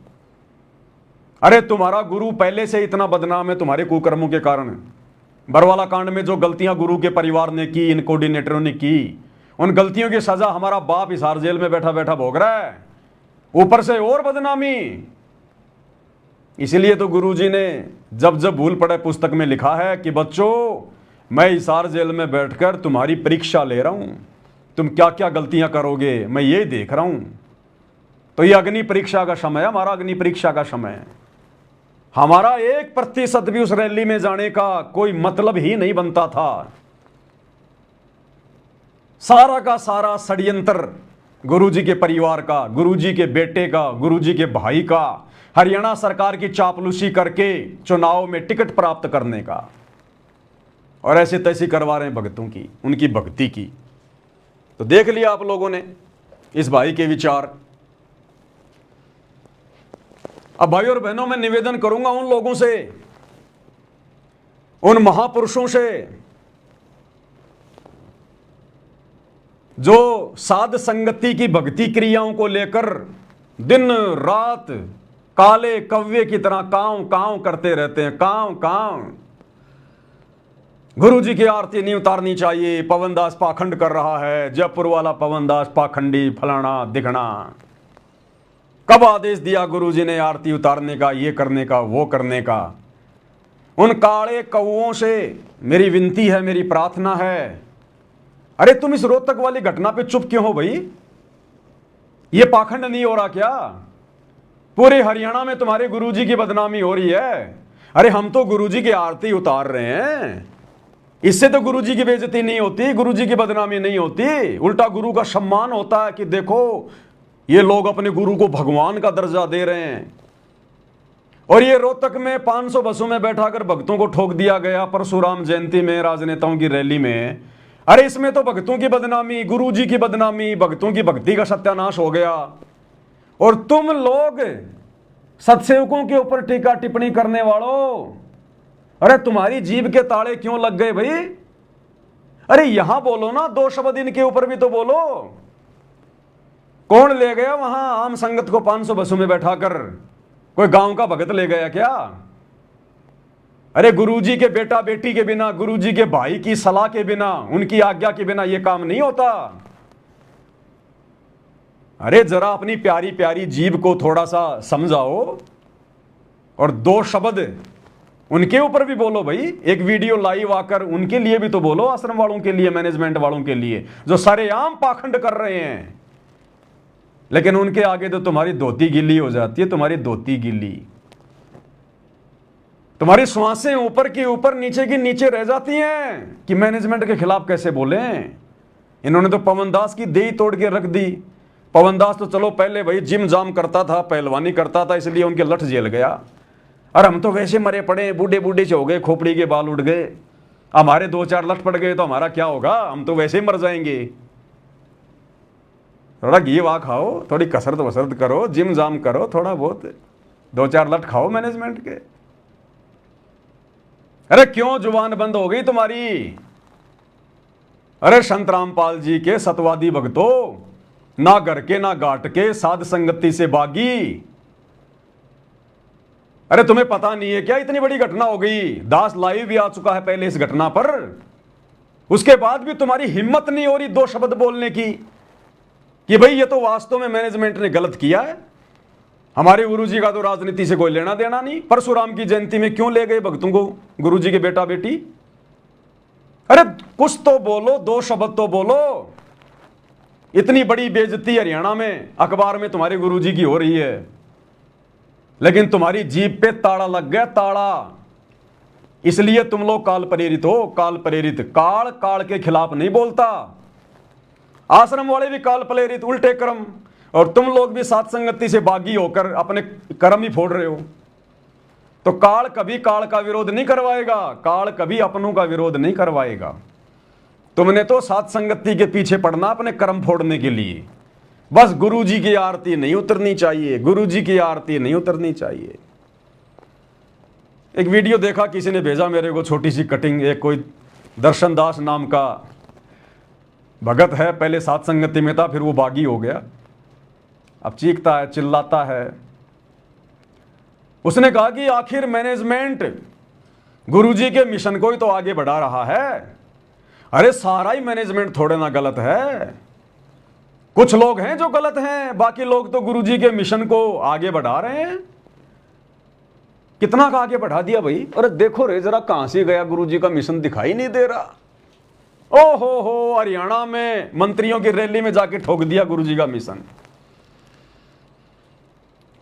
Speaker 1: अरे तुम्हारा गुरु पहले से इतना बदनाम है तुम्हारे कुकर्मों के कारण। बरवाला कांड में जो गलतियां गुरु के परिवार ने की, इन कोऑर्डिनेटरों ने की, उन गलतियों की सजा हमारा बाप हिसार जेल में बैठा बैठा भोग रहा है, ऊपर से और बदनामी। इसीलिए तो गुरुजी ने जब जब भूल पड़े पुस्तक में लिखा है कि बच्चों, मैं हिसार जेल में बैठकर तुम्हारी परीक्षा ले रहा हूं, तुम क्या क्या गलतियां करोगे मैं ये देख रहा हूं। तो ये अग्नि परीक्षा का समय है, हमारा अग्नि परीक्षा का समय है। हमारा 1% भी उस रैली में जाने का कोई मतलब ही नहीं बनता था। सारा का सारा षड्यंत्र गुरुजी के परिवार का, गुरुजी के बेटे का, गुरुजी के भाई का, हरियाणा सरकार की चापलूसी करके चुनाव में टिकट प्राप्त करने का, और ऐसे तैसी करवा रहे हैं भक्तों की, उनकी भक्ति की। तो देख लिया आप लोगों ने इस भाई के विचार। अब भाई और बहनों, मैं निवेदन करूंगा उन लोगों से, उन महापुरुषों से जो साध संगति की भक्ति क्रियाओं को लेकर दिन रात काले कव्वे की तरह कांव कांव करते रहते हैं, कांव कांव। गुरु जी की आरती नहीं उतारनी चाहिए, पवन दास पाखंड कर रहा है, जयपुर वाला पवन दास पाखंडी, फलाना दिखना। कब आदेश दिया गुरुजी ने आरती उतारने का, ये करने का, वो करने का? उन काले कौओं से मेरी विनती है, मेरी प्रार्थना है, अरे तुम इस रोहतक वाली घटना पे चुप क्यों हो भाई? ये पाखंड नहीं हो रहा क्या? पूरे हरियाणा में तुम्हारे गुरुजी की बदनामी हो रही है। अरे हम तो गुरुजी की आरती उतार रहे हैं, इससे तो गुरुजी की बेइज्जती नहीं होती, गुरुजी की बदनामी नहीं होती, उल्टा गुरु का सम्मान होता है कि देखो ये लोग अपने गुरु को भगवान का दर्जा दे रहे हैं। और ये रोहतक में 500 बसों में बैठाकर भक्तों को ठोक दिया गया परशुराम जयंती में, राजनेताओं की रैली में। अरे इसमें तो भक्तों की बदनामी, गुरुजी की बदनामी, भक्तों की भक्ति का सत्यानाश हो गया। और तुम लोग सत्सेवकों के ऊपर टीका टिप्पणी करने वालों, अरे तुम्हारी जीभ के ताले क्यों लग गए भाई? अरे यहां बोलो ना, 2 शब्द इनके ऊपर भी तो बोलो। कौन ले गया वहां आम संगत को 500 बसों में बैठाकर? कोई गांव का भगत ले गया क्या? अरे गुरुजी के बेटा बेटी के बिना, गुरुजी के भाई की सलाह के बिना, उनकी आज्ञा के बिना यह काम नहीं होता। अरे जरा अपनी प्यारी प्यारी जीभ को थोड़ा सा समझाओ और 2 शब्द उनके ऊपर भी बोलो भाई। एक वीडियो लाइव आकर उनके लिए भी तो बोलो, आश्रम वालों के लिए, मैनेजमेंट वालों के लिए जो सरेआम पाखंड कर रहे हैं। लेकिन उनके आगे तो तुम्हारी धोती गिल्ली हो जाती है, तुम्हारी धोती गिल्ली, तुम्हारी श्वासें ऊपर की ऊपर नीचे की नीचे रह जाती हैं कि मैनेजमेंट के खिलाफ कैसे बोले। इन्होंने तो पवन दास की देही तोड़ के रख दी। पवन दास तो चलो पहले भाई जिम जाम करता था, पहलवानी करता था, इसलिए उनके लठ जेल गया। और हम तो वैसे मरे पड़े, बूढ़े बूढ़े से हो गए, खोपड़ी के बाल उड़ गए, हमारे 2-4 लठ पड़ गए तो हमारा क्या होगा? हम तो वैसे ही मर जाएंगे। थोड़ा घी वा खाओ, थोड़ी कसरत वसरत करो, जिम जाम करो, थोड़ा बहुत 2-4 लठ खाओ मैनेजमेंट के। अरे क्यों जुबान बंद हो गई तुम्हारी? अरे संत रामपाल जी के सतवादी भक्तों, ना घर के ना घाट के, साध संगति से बागी। अरे तुम्हें पता नहीं है क्या इतनी बड़ी घटना हो गई? दास लाइव भी आ चुका है पहले इस घटना पर, उसके बाद भी तुम्हारी हिम्मत नहीं हो रही दो शब्द बोलने की कि भाई ये तो वास्तव में मैनेजमेंट ने गलत किया है। हमारे गुरुजी का तो राजनीति से कोई लेना देना नहीं। परशुराम की जयंती में क्यों ले गए भक्तों को गुरुजी के बेटा बेटी? अरे कुछ तो बोलो, दो शब्द तो बोलो। इतनी बड़ी बेइज्जती हरियाणा में अखबार में तुम्हारे गुरुजी की हो रही है, लेकिन तुम्हारी जीभ पे ताड़ा लग गया, ताड़ा। इसलिए तुम लोग काल प्रेरित हो, काल प्रेरित। काल काल के खिलाफ नहीं बोलता। आश्रम वाले भी काल प्रेरित, उल्टे कर्म, और तुम लोग भी साथ संगति से बागी होकर अपने कर्म ही फोड़ रहे हो। तो काल कभी काल का विरोध नहीं करवाएगा, काल कभी अपनों का विरोध नहीं करवाएगा। तुमने तो साथ संगति के पीछे पड़ना अपने कर्म फोड़ने के लिए। बस गुरुजी की आरती नहीं उतरनी चाहिए, गुरुजी की आरती नहीं उतरनी चाहिए। एक वीडियो देखा, किसी ने भेजा मेरे को, छोटी सी कटिंग। एक कोई दर्शन दास नाम का भगत है, पहले साथ संगति में था, फिर वो बागी हो गया, अब चीखता है, चिल्लाता है। उसने कहा कि आखिर मैनेजमेंट गुरुजी के मिशन को ही तो आगे बढ़ा रहा है। अरे सारा ही मैनेजमेंट थोड़े ना गलत है, कुछ लोग हैं जो गलत हैं, बाकी लोग तो गुरुजी के मिशन को आगे बढ़ा रहे हैं। कितना का आगे बढ़ा दिया भाई? अरे देखो रे जरा, कहां से गया गुरुजी का मिशन, दिखाई नहीं दे रहा। ओ हो, हरियाणा में मंत्रियों की रैली में जाके ठोक दिया गुरुजी का मिशन।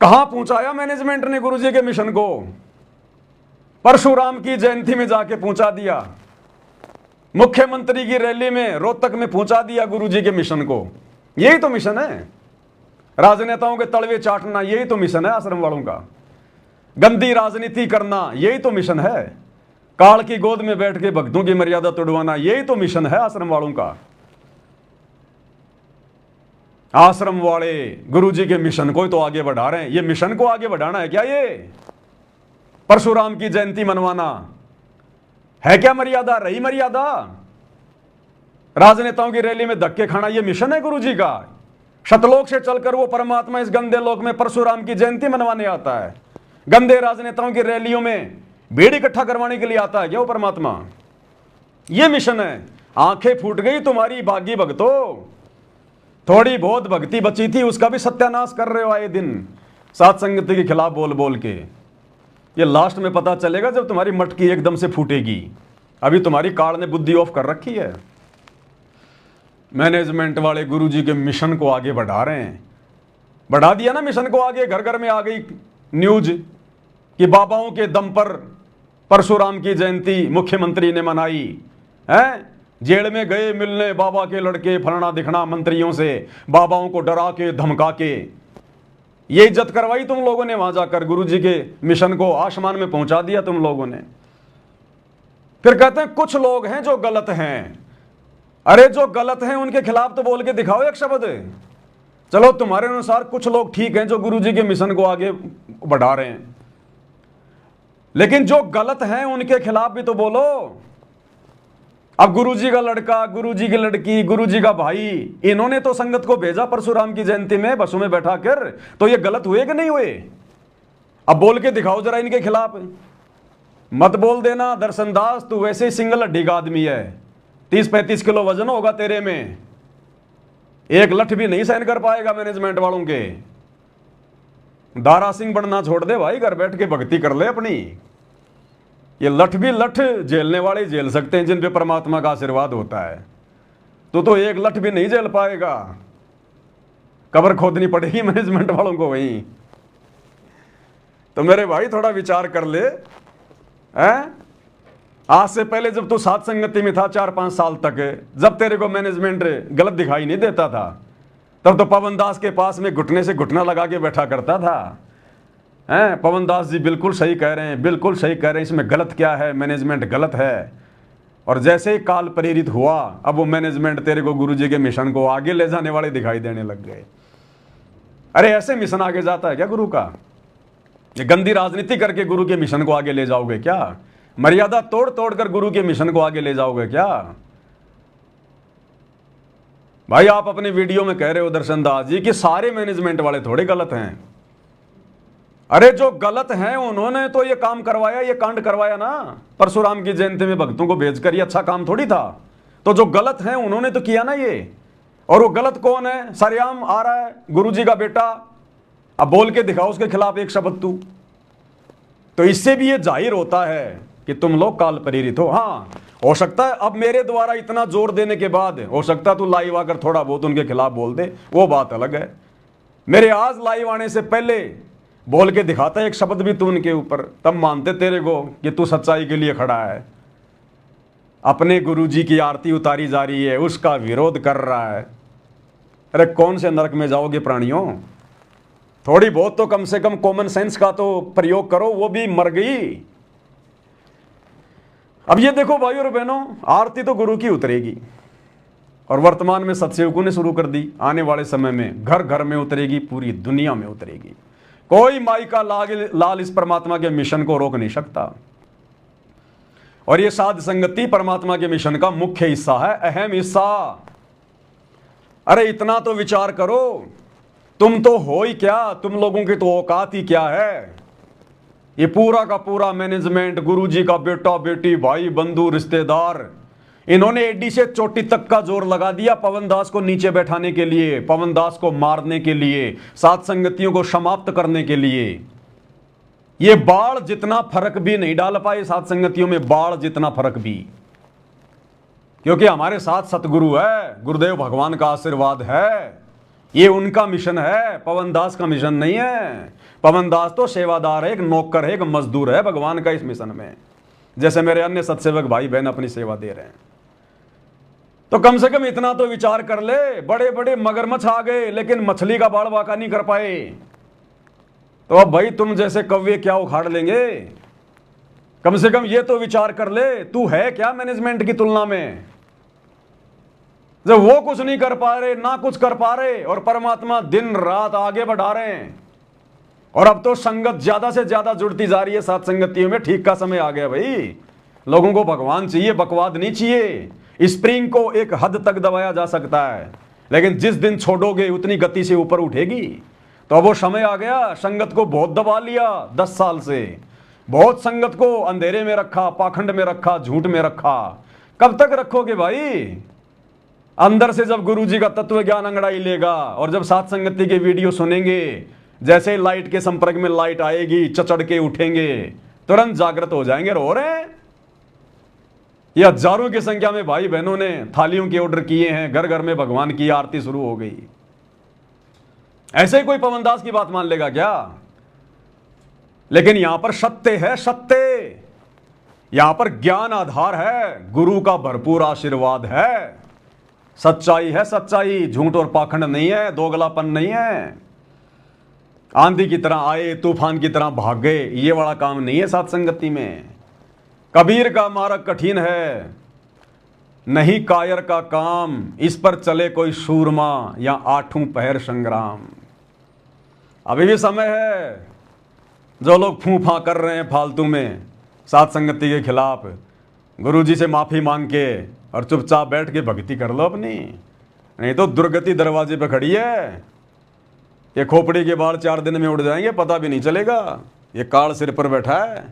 Speaker 1: कहां पहुंचाया मैनेजमेंट ने गुरुजी के मिशन को? परशुराम की जयंती में जाके पहुंचा दिया, मुख्यमंत्री की रैली में रोहतक में पहुंचा दिया गुरुजी के मिशन को। यही तो मिशन है, राजनेताओं के तलवे चाटना, यही तो मिशन है आश्रम वालों का। गंदी राजनीति करना, यही तो मिशन है। काल की गोद में बैठ के भक्तों की मर्यादा तोड़वाना, यही तो मिशन है आश्रम वालों का। आश्रम वाले गुरुजी के मिशन को ही तो आगे बढ़ा रहे हैं। ये मिशन को आगे बढ़ाना है क्या? ये परशुराम की जयंती मनवाना है क्या मर्यादा? रही मर्यादा? राजनेताओं की रैली में धक्के खाना, ये मिशन है गुरुजी का? शतलोक से चलकर वो परमात्मा इस गंदे लोक में परशुराम की जयंती मनवाने आता है? गंदे राजनेताओं की रैलियों में भीड़ इकट्ठा करवाने के लिए आता है क्या वो परमात्मा? ये मिशन है। आंखें फूट गई तुम्हारी बागी भक्तों। थोड़ी बहुत भक्ति बची थी, उसका भी सत्यानाश कर रहे हो आए दिन साथ संगति के खिलाफ बोल बोल के। ये लास्ट में पता चलेगा जब तुम्हारी मटकी एकदम से फूटेगी। अभी तुम्हारी कार ने बुद्धि ऑफ कर रखी है। मैनेजमेंट वाले गुरुजी के मिशन को आगे बढ़ा रहे हैं। बढ़ा दिया ना मिशन को आगे। घर घर में आ गई न्यूज कि बाबाओं के दम पर परशुराम की जयंती मुख्यमंत्री ने मनाई है। जेल में गए मिलने बाबा के लड़के, फलाना दिखना मंत्रियों से, बाबाओं को डरा के धमका के ये इज्जत करवाई तुम लोगों ने। वहां जाकर गुरुजी के मिशन को आसमान में पहुंचा दिया तुम लोगों ने। फिर कहते हैं कुछ लोग हैं जो गलत हैं। अरे जो गलत हैं उनके खिलाफ तो बोल के दिखाओ एक शब्द। चलो तुम्हारे अनुसार कुछ लोग ठीक हैं जो गुरुजी के मिशन को आगे बढ़ा रहे हैं, लेकिन जो गलत हैं उनके खिलाफ भी तो बोलो। अब गुरुजी का लड़का, गुरुजी की लड़की, गुरुजी का भाई, इन्होंने तो संगत को भेजा परशुराम की जयंती में बसों में बैठा कर, तो ये गलत हुए कि नहीं हुए? अब बोल के दिखाओ जरा इनके खिलाफ। मत बोल देना दर्शन दास तू वैसे ही सिंगल हड्डी का आदमी है, 30-35 किलो वजन होगा तेरे में, एक लठ भी नहीं सहन कर पाएगा मैनेजमेंट वालों के। दारा सिंह बनना छोड़ दे भाई, घर बैठ के भक्ति कर ले अपनी। ये लठ भी लठ झेलने वाले झेल सकते हैं जिन पे परमात्मा का आशीर्वाद होता है। तो एक लठ भी नहीं झेल पाएगा, कब्र खोदनी पड़ेगी मैनेजमेंट वालों को वहीं। तो मेरे भाई थोड़ा विचार कर ले। हैं? आज से पहले जब तू साथ संगति में था 4-5 साल तक, जब तेरे को मैनेजमेंट गलत दिखाई नहीं देता था, तब तो पवन दास के पास में घुटने से घुटना लगा के बैठा करता था। हैं? पवन दास जी बिल्कुल सही कह रहे हैं, बिल्कुल सही कह रहे हैं, इसमें गलत क्या है, मैनेजमेंट गलत है। और जैसे ही काल प्रेरित हुआ, अब वो मैनेजमेंट तेरे को गुरुजी के मिशन को आगे ले जाने वाले दिखाई देने लग गए। अरे ऐसे मिशन आगे जाता है क्या गुरु का? ये गंदी राजनीति करके गुरु के मिशन को आगे ले जाओगे क्या? मर्यादा तोड़ तोड़ कर गुरु के मिशन को आगे ले जाओगे क्या? भाई आप अपने वीडियो में कह रहे हो दर्शन दास जी कि सारे मैनेजमेंट वाले थोड़े गलत हैं। अरे जो गलत हैं उन्होंने तो ये काम करवाया, ये कांड करवाया ना, परशुराम की जयंती में भक्तों को भेजकर। ये अच्छा काम थोड़ी था। तो जो गलत हैं उन्होंने तो किया ना ये। और वो गलत कौन है? सरेआम आ रहा है गुरुजी का बेटा, अब बोल के दिखाओ उसके खिलाफ एक शब्द तू। तो इससे भी ये जाहिर होता है कि तुम लोग काल प्रेरित हो। हाँ, हो सकता है अब मेरे द्वारा इतना जोर देने के बाद हो सकता है तू लाइव आकर थोड़ा बहुत उनके खिलाफ बोल दे, वो बात अलग है। मेरे आज लाइव आने से पहले बोल के दिखाता एक शब्द भी तू उनके ऊपर, तब मानते तेरे को कि तू सच्चाई के लिए खड़ा है। अपने गुरुजी की आरती उतारी जा रही है, उसका विरोध कर रहा है। अरे कौन से नरक में जाओगे प्राणियों? थोड़ी बहुत तो कम से कम कॉमन सेंस का तो प्रयोग करो, वो भी मर गई। अब ये देखो भाई और बहनों, आरती तो गुरु की उतरेगी और वर्तमान में सत्सेवकों ने शुरू कर दी। आने वाले समय में घर घर में उतरेगी, पूरी दुनिया में उतरेगी। कोई माई का लाल इस परमात्मा के मिशन को रोक नहीं सकता। और ये साध संगति परमात्मा के मिशन का मुख्य हिस्सा है, अहम हिस्सा। अरे इतना तो विचार करो, तुम तो हो ही क्या, तुम लोगों की तो औकात ही क्या है। ये पूरा का पूरा मैनेजमेंट, गुरुजी का बेटा बेटी भाई बंधु रिश्तेदार, इन्होंने एडी से चोटी तक का जोर लगा दिया पवन दास को नीचे बैठाने के लिए, पवन दास को मारने के लिए, सात संगतियों को समाप्त करने के लिए। ये बाढ़ जितना फर्क भी नहीं डाल पाए सात संगतियों में, बाढ़ जितना फर्क भी, क्योंकि हमारे साथ सतगुरु है, गुरुदेव भगवान का आशीर्वाद है। ये उनका मिशन है, पवन दास का मिशन नहीं है। पवन दास तो सेवादार है, एक नौकर है, एक मजदूर है भगवान का इस मिशन में, जैसे मेरे अन्य सत्सेवक भाई बहन अपनी सेवा दे रहे हैं। तो कम से कम इतना तो विचार कर ले, बड़े बड़े मगरमच्छ आ गए लेकिन मछली का बाड़ वाका नहीं कर पाए। तो अब भाई तुम जैसे कौवे क्या उखाड़ लेंगे? कम से कम ये तो विचार कर ले, तू है क्या मैनेजमेंट की तुलना में? जब वो कुछ नहीं कर पा रहे, ना कुछ कर पा रहे, और परमात्मा दिन रात आगे बढ़ा रहे हैं। और अब तो संगत ज्यादा से ज्यादा जुड़ती जा रही है सात संगतियों में। ठीक का समय आ गया भाई, लोगों को भगवान चाहिए, बकवाद नहीं चाहिए। स्प्रिंग को एक हद तक दबाया जा सकता है, लेकिन जिस दिन छोड़ोगे उतनी गति से ऊपर उठेगी। तो अब वो समय आ गया, संगत को बहुत दबा लिया 10 साल से, बहुत संगत को अंधेरे में रखा, पाखंड में रखा, झूठ में रखा। कब तक रखोगे भाई? अंदर से जब गुरुजी का तत्व ज्ञान अंगड़ाई लेगा और जब सात संगति के वीडियो सुनेंगे, जैसे लाइट के संपर्क में लाइट आएगी, चचड़ के उठेंगे, तुरंत जागृत हो जाएंगे। रो रहे हैं ये हजारों की संख्या में भाई बहनों ने थालियों के ऑर्डर किए हैं, घर घर में भगवान की आरती शुरू हो गई। ऐसे ही कोई पवन दास की बात मान लेगा क्या? लेकिन यहां पर सत्य है, सत्य, यहां पर ज्ञान आधार है, गुरु का भरपूर आशीर्वाद है, सच्चाई है, सच्चाई, झूठ और पाखंड नहीं है, दोगलापन नहीं है। आंधी की तरह आए, तूफान की तरह भाग गए, ये वाला काम नहीं है सात संगति में। कबीर का मार्ग कठिन है, नहीं कायर का काम, इस पर चले कोई सूरमा या आठों पहर संग्राम। अभी भी समय है, जो लोग फूफा कर रहे हैं फालतू में सात संगति के खिलाफ, गुरुजी से माफी मांग के और चुपचाप बैठ के भक्ति कर लो अपनी, नहीं तो दुर्गति दरवाजे पे खड़ी है। ये खोपड़ी के बाल 4 दिन में उड़ जाएंगे, पता भी नहीं चलेगा, ये काल सिर पर बैठा है।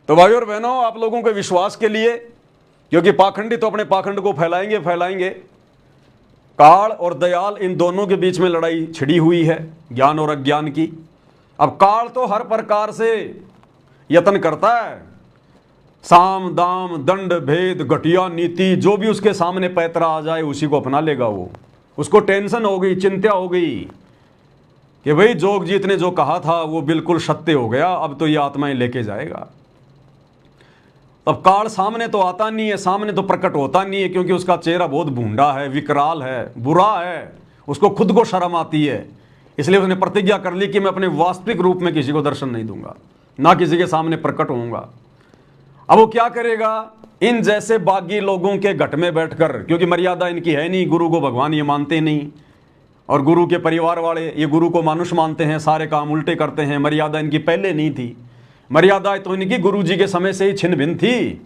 Speaker 1: तो भाई और बहनों, आप लोगों के विश्वास के लिए, क्योंकि पाखंडी तो अपने पाखंड को फैलाएंगे फैलाएंगे, काल और दयाल इन दोनों के बीच में लड़ाई छिड़ी हुई है, ज्ञान और अज्ञान की। अब काल तो हर प्रकार से यत्न करता है, साम दाम दंड भेद घटिया नीति, जो भी उसके सामने पैतरा आ जाए उसी को अपना लेगा वो। उसको टेंशन हो गई, चिंता हो गई कि भाई जोगजीत ने जो कहा था वो बिल्कुल सत्य हो गया, अब तो ये आत्माएं लेके जाएगा। तब काल सामने तो आता नहीं है, सामने तो प्रकट होता नहीं है, क्योंकि उसका चेहरा बहुत भूंडा है, विकराल है, बुरा है, उसको खुद को शर्म आती है। इसलिए उसने प्रतिज्ञा कर ली कि मैं अपने वास्तविक रूप में किसी को दर्शन नहीं दूंगा, ना किसी के सामने प्रकट होऊंगा। अब वो क्या करेगा? इन जैसे बागी लोगों के घट में बैठकर, क्योंकि मर्यादा इनकी है नहीं, गुरु को भगवान ये मानते नहीं, और गुरु के परिवार वाले ये गुरु को मानुष मानते हैं, सारे काम उल्टे करते हैं। मर्यादा इनकी पहले नहीं थी, मर्यादा तो इनकी गुरु जी के समय से ही छिन्न भिन्न थी।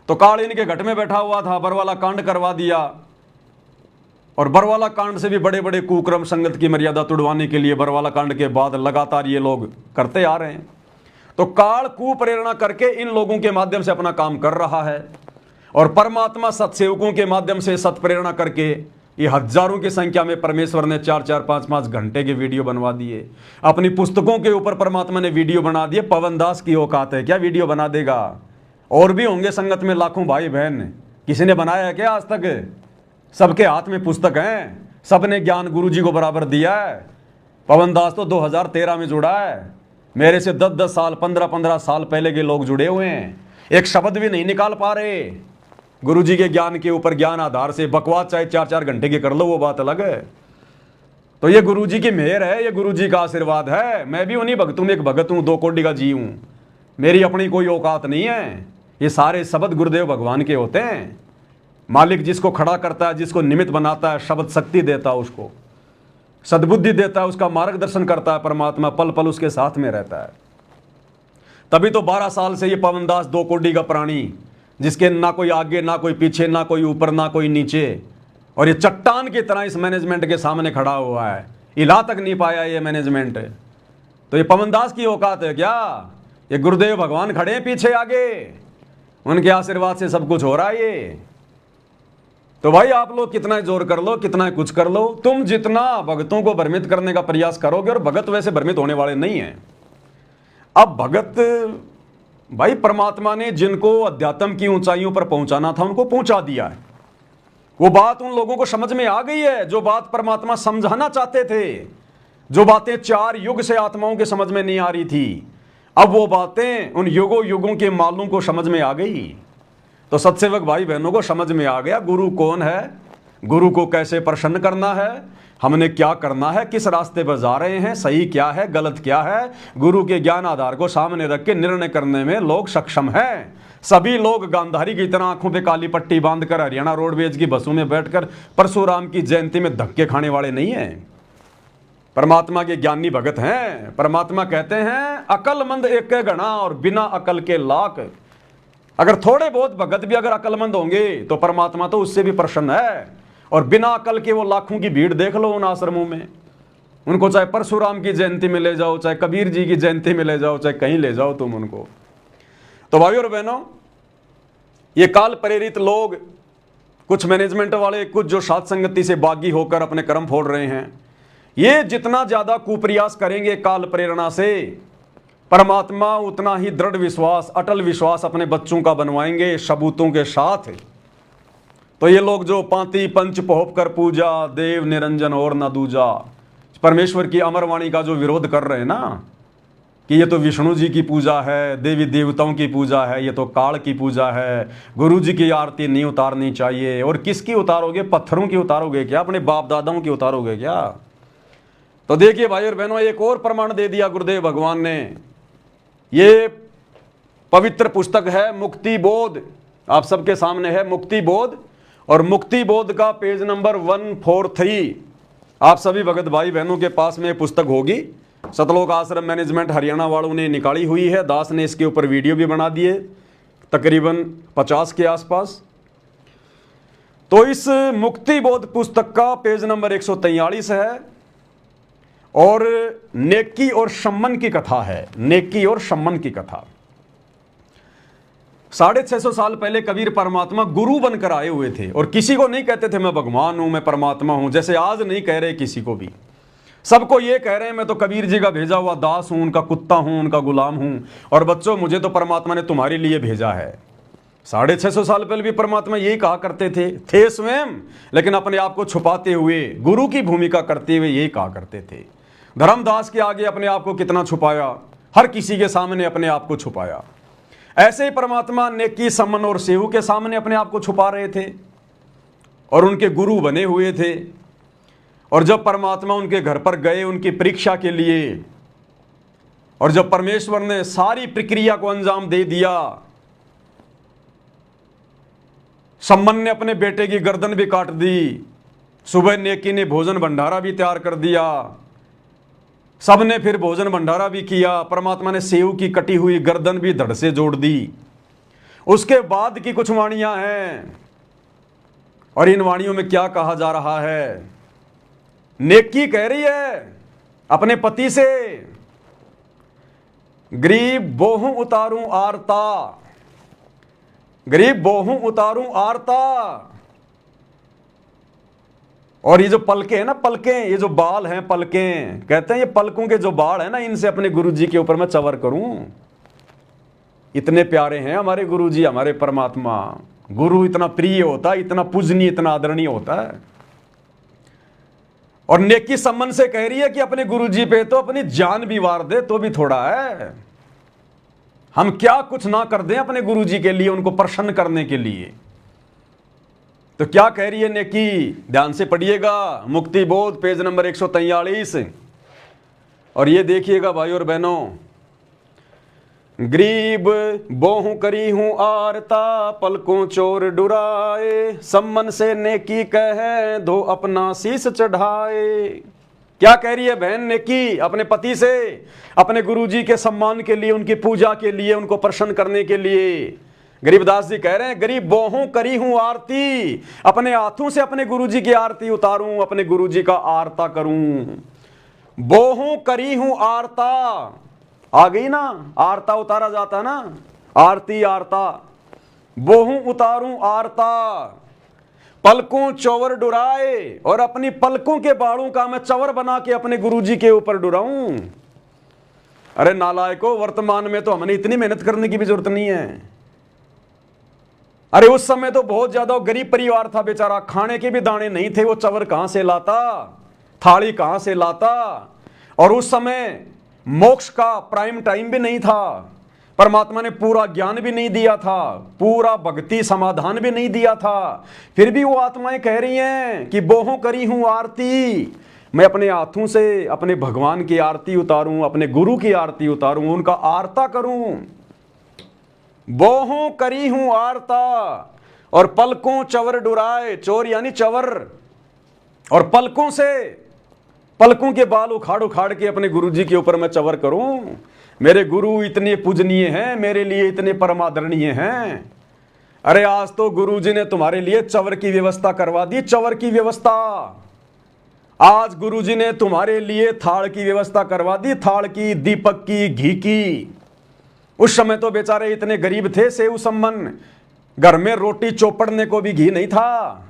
Speaker 1: तो काल इनके घट में बैठा हुआ था, बरवाला कांड करवा दिया, और बरवाला कांड से भी बड़े बड़े कुक्रम संगत की मर्यादा तुड़वाने के लिए बरवाला कांड के बाद लगातार ये लोग करते आ रहे हैं। तो काल कुप्रेरणा करके इन लोगों के माध्यम से अपना काम कर रहा है और परमात्मा सत्सेवकों के माध्यम से सत्प्रेरणा करके ये हजारों की संख्या में परमेश्वर ने 4-4, 5-5 घंटे के वीडियो बनवा दिए। अपनी पुस्तकों के ऊपर परमात्मा ने वीडियो बना दिए। पवन दास की औकात है क्या वीडियो बना देगा? और भी होंगे संगत में लाखों भाई बहन, किसी ने बनाया है क्या आज तक? सबके हाथ में पुस्तक हैं, सबने ज्ञान गुरु जी को बराबर दिया है। पवन दास तो 2013 में जुड़ा है, मेरे से 10-10 साल 15-15 साल पहले के लोग जुड़े हुए हैं, एक शब्द भी नहीं निकाल पा रहे गुरु जी के ज्ञान के ऊपर। ज्ञान आधार से बकवास चाहे 4-4 घंटे की कर लो, वो बात अलग है। तो ये गुरु जी की मेहर है, ये गुरु जी का आशीर्वाद है। मैं भी उन्हीं भक्तों में एक भगत हूँ, 2 कोटि का जी हूँ, मेरी अपनी कोई औकात नहीं है। ये सारे शब्द गुरुदेव भगवान के होते हैं। मालिक जिसको खड़ा करता है, जिसको निमित्त बनाता है, शब्द शक्ति देता है, उसको सद्बुद्धि देता है, उसका मार्गदर्शन करता है परमात्मा, पल पल उसके साथ में रहता है। तभी तो 12 साल से ये पवन दास 2 कोटि का प्राणी, जिसके ना कोई आगे ना कोई पीछे, ना कोई ऊपर ना कोई नीचे, और ये चट्टान की तरह इस मैनेजमेंट के सामने खड़ा हुआ है। हिला तक नहीं पाया ये मैनेजमेंट। तो ये पवन दास की औकात है क्या? ये गुरुदेव भगवान खड़े हैं पीछे आगे, उनके आशीर्वाद से सब कुछ हो रहा है ये। तो भाई आप लोग कितना जोर कर लो, कितना कुछ कर लो, तुम जितना भगतों को भ्रमित करने का प्रयास करोगे, और भगत वैसे भ्रमित होने वाले नहीं हैं। अब भगत भाई परमात्मा ने जिनको अध्यात्म की ऊंचाइयों पर पहुंचाना था उनको पहुंचा दिया है। वो बात उन लोगों को समझ में आ गई है जो बात परमात्मा समझाना चाहते थे, जो बातें 4 युग से आत्माओं के समझ में नहीं आ रही थी, अब वो बातें उन युगों युगों के मालूम को समझ में आ गई। तो सत्सेवक भाई बहनों को समझ में आ गया गुरु कौन है, गुरु को कैसे प्रसन्न करना है, हमने क्या करना है, किस रास्ते पर जा रहे हैं, सही क्या है गलत क्या है। गुरु के ज्ञान आधार को सामने रख के निर्णय करने में लोग सक्षम हैं। सभी लोग गांधारी की तरह आंखों पे काली पट्टी बांधकर हरियाणा रोडवेज की बसों में बैठकर परशुराम की जयंती में धक्के खाने वाले नहीं हैं। परमात्मा के ज्ञानी भगत हैं। परमात्मा कहते हैं अकलमंद एक गणा और बिना अकल के लाख। अगर थोड़े बहुत भगत भी अगर अकलमंद होंगे तो परमात्मा तो उससे भी प्रसन्न है, और बिना अकल के वो लाखों की भीड़ देख लो उन आश्रमों में। उनको चाहे परशुराम की जयंती में ले जाओ, चाहे कबीर जी की जयंती में ले जाओ, चाहे कहीं ले जाओ तुम उनको। तो भाइयों और बहनों, ये काल प्रेरित लोग, कुछ मैनेजमेंट वाले, कुछ जो सात संगति से बागी होकर अपने कर्म फोड़ रहे हैं, ये जितना ज्यादा कुप्रयास करेंगे काल प्रेरणा से, परमात्मा उतना ही दृढ़ विश्वास, अटल विश्वास अपने बच्चों का बनवाएंगे सबूतों के साथ। तो ये लोग जो पांति पंच पोहप कर पूजा, देव निरंजन और न दूजा, परमेश्वर की अमरवाणी का जो विरोध कर रहे हैं ना, कि ये तो विष्णु जी की पूजा है, देवी देवताओं की पूजा है, ये तो काल की पूजा है, गुरु जी की आरती नहीं उतारनी चाहिए। और किसकी उतारोगे? पत्थरों की उतारोगे क्या? अपने बाप दादाओं की उतारोगे क्या? तो देखिए भाई और बहनों, एक और प्रमाण दे दिया गुरुदेव भगवान ने। ये पवित्र पुस्तक है मुक्ति बोध, आप सबके सामने है मुक्ति बोध, और मुक्ति बोध का पेज नंबर 143 आप सभी भगत भाई बहनों के पास में पुस्तक होगी। सतलोक आश्रम मैनेजमेंट हरियाणा वालों ने निकाली हुई है। दास ने इसके ऊपर वीडियो भी बना दिए, तकरीबन 50 के आसपास। तो इस मुक्ति बोध पुस्तक का पेज नंबर 143 है, और नेकी और सम्मन की कथा है। नेकी और सम्मन की कथा 650 साल पहले कबीर परमात्मा गुरु बनकर आए हुए थे, और किसी को नहीं कहते थे मैं भगवान हूं, मैं परमात्मा हूं, जैसे आज नहीं कह रहे किसी को भी। सबको ये कह रहे हैं मैं तो कबीर जी का भेजा हुआ दास हूं, उनका कुत्ता हूं, उनका गुलाम हूं, और बच्चों मुझे तो परमात्मा ने तुम्हारे लिए भेजा है। 650 साल पहले भी परमात्मा यही कहा करते थे स्वयं, लेकिन अपने आप को छुपाते हुए, गुरु की भूमिका करते हुए यही कहा करते थे। धर्मदास के आगे अपने आप को कितना छुपाया, हर किसी के सामने अपने आप को छुपाया। ऐसे ही परमात्मा नेकी, सम्मन और सेवु के सामने अपने आप को छुपा रहे थे, और उनके गुरु बने हुए थे। और जब परमात्मा उनके घर पर गए उनकी परीक्षा के लिए, और जब परमेश्वर ने सारी प्रक्रिया को अंजाम दे दिया, सम्मन ने अपने बेटे की गर्दन भी काट दी, सुबह नेकी ने भोजन भंडारा भी तैयार कर दिया, सबने फिर भोजन भंडारा भी किया, परमात्मा ने सेव की कटी हुई गर्दन भी धड़ से जोड़ दी। उसके बाद की कुछ वाणियां हैं, और इन वाणियों में क्या कहा जा रहा है? नेकी कह रही है अपने पति से, गरीब बोहूं उतारूं आरता, गरीब बोहूं उतारूं आरता। और ये जो पलके हैं ना, पलके, ये जो बाल हैं पलके, कहते हैं ये पलकों के जो बाल हैं ना, इनसे अपने गुरुजी के ऊपर मैं चवर करूं। इतने प्यारे हैं हमारे गुरुजी, हमारे परमात्मा। गुरु इतना प्रिय होता है, इतना पूजनीय, इतना आदरणीय होता है। और नेकी सम्मान से कह रही है कि अपने गुरुजी पे तो अपनी जान भी वार दे तो भी थोड़ा है। हम क्या कुछ ना कर दें अपने गुरुजी के लिए, उनको प्रसन्न करने के लिए। तो क्या कह रही है नेकी? ध्यान से पढ़िएगा, मुक्ति बोध पेज नंबर 143। और ये देखिएगा भाई और बहनों, गरीब बोहूं करी हूं आरता, पलकों चोर डुराए, सम्मन से नेकी कहे दो अपना शीस चढ़ाए। क्या कह रही है बहन नेकी अपने पति से? अपने गुरुजी के सम्मान के लिए, उनकी पूजा के लिए, उनको प्रसन्न करने के लिए। गरीबदास जी कह रहे हैं, गरीब बोहूं करी हूं आरती, अपने हाथों से अपने गुरुजी की आरती उतारूं, अपने गुरुजी का आरता करूं। बोहूं करी हूं आरता, आ गई ना, आरता उतारा जाता ना, आरती आरता। बोहूं उतारूं आरता, पलकों चौवर डुराए, और अपनी पलकों के बाड़ों का मैं चवर बना के अपने गुरुजी के ऊपर डुराऊं। अरे नालायको, वर्तमान में तो हमने इतनी मेहनत करने की भी जरूरत नहीं है। अरे उस समय तो बहुत ज्यादा गरीब परिवार था बेचारा, खाने के भी दाने नहीं थे, वो चवर कहां से लाता, थाली कहां से लाता। और उस समय मोक्ष का प्राइम टाइम भी नहीं था, परमात्मा ने पूरा ज्ञान भी नहीं दिया था, पूरा भक्ति समाधान भी नहीं दिया था। फिर भी वो आत्माएं कह रही हैं कि बोहों करी हूं आरती, मैं अपने हाथों से अपने भगवान की आरती उतारूं, अपने गुरु की आरती उतारूं, उनका आरता करूं। बोहों करी हूं आरता, और पलकों चवर डुराए, चोर यानी चवर, और पलकों से, पलकों के बाल उखाड़ उखाड़ के अपने गुरुजी के ऊपर मैं चवर करूं। मेरे गुरु इतने पूजनीय हैं, मेरे लिए इतने परमादरणीय हैं। अरे आज तो गुरुजी ने तुम्हारे लिए चवर की व्यवस्था करवा दी, चवर की व्यवस्था। आज गुरुजी ने तुम्हारे लिए थाल की व्यवस्था करवा दी, थाल की, दीपक की, घी की। उस समय तो बेचारे इतने गरीब थे, सेव सम्मन, घर में रोटी चौपड़ने को भी घी नहीं था।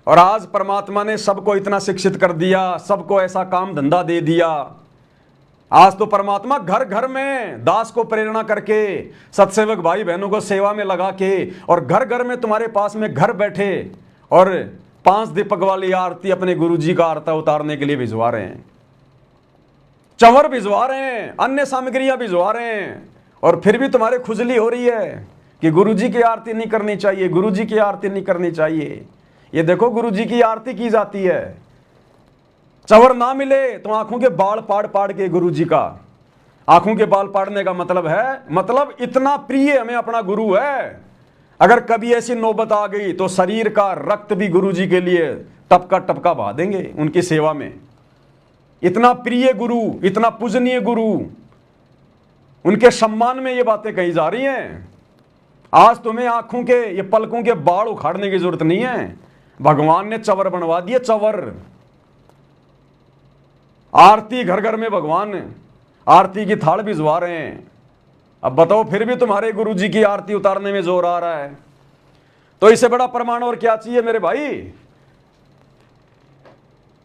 Speaker 1: और आज परमात्मा ने सबको इतना शिक्षित कर दिया, सबको ऐसा काम धंधा दे दिया। आज तो परमात्मा घर घर में दास को प्रेरणा करके, सत्सेवक भाई बहनों को सेवा में लगा के, और घर घर में तुम्हारे पास में घर बैठे और 5 दीपक वाली आरती अपने गुरुजी का आरता उतारने के लिए भिजवा रहे हैं, चवर भिजवा रहे हैं, अन्य सामग्रियां भिजवा रहे हैं। और फिर भी तुम्हारे खुजली हो रही है कि गुरुजी की आरती नहीं करनी चाहिए, गुरुजी की आरती नहीं करनी चाहिए। ये देखो गुरुजी की आरती की जाती है, चवर ना मिले तो आंखों के बाल पाड़ पाड़ के गुरुजी का, आंखों के बाल पाड़ने का मतलब है, मतलब इतना प्रिय हमें अपना गुरु है। अगर कभी ऐसी नौबत आ गई तो शरीर का रक्त भी गुरुजी के लिए टपका टपका बहा देंगे उनकी सेवा में। इतना प्रिय गुरु, इतना पूजनीय गुरु, उनके सम्मान में ये बातें कही जा रही हैं। आज तुम्हें आंखों के, ये पलकों के बाल उखाड़ने की जरूरत नहीं है, भगवान ने चवर बनवा दिए, चवर। आरती घर घर में भगवान आरती की थाल भिजवा रहे हैं। अब बताओ फिर भी तुम्हारे गुरुजी की आरती उतारने में जोर आ रहा है, तो इससे बड़ा प्रमाण और क्या चाहिए मेरे भाई।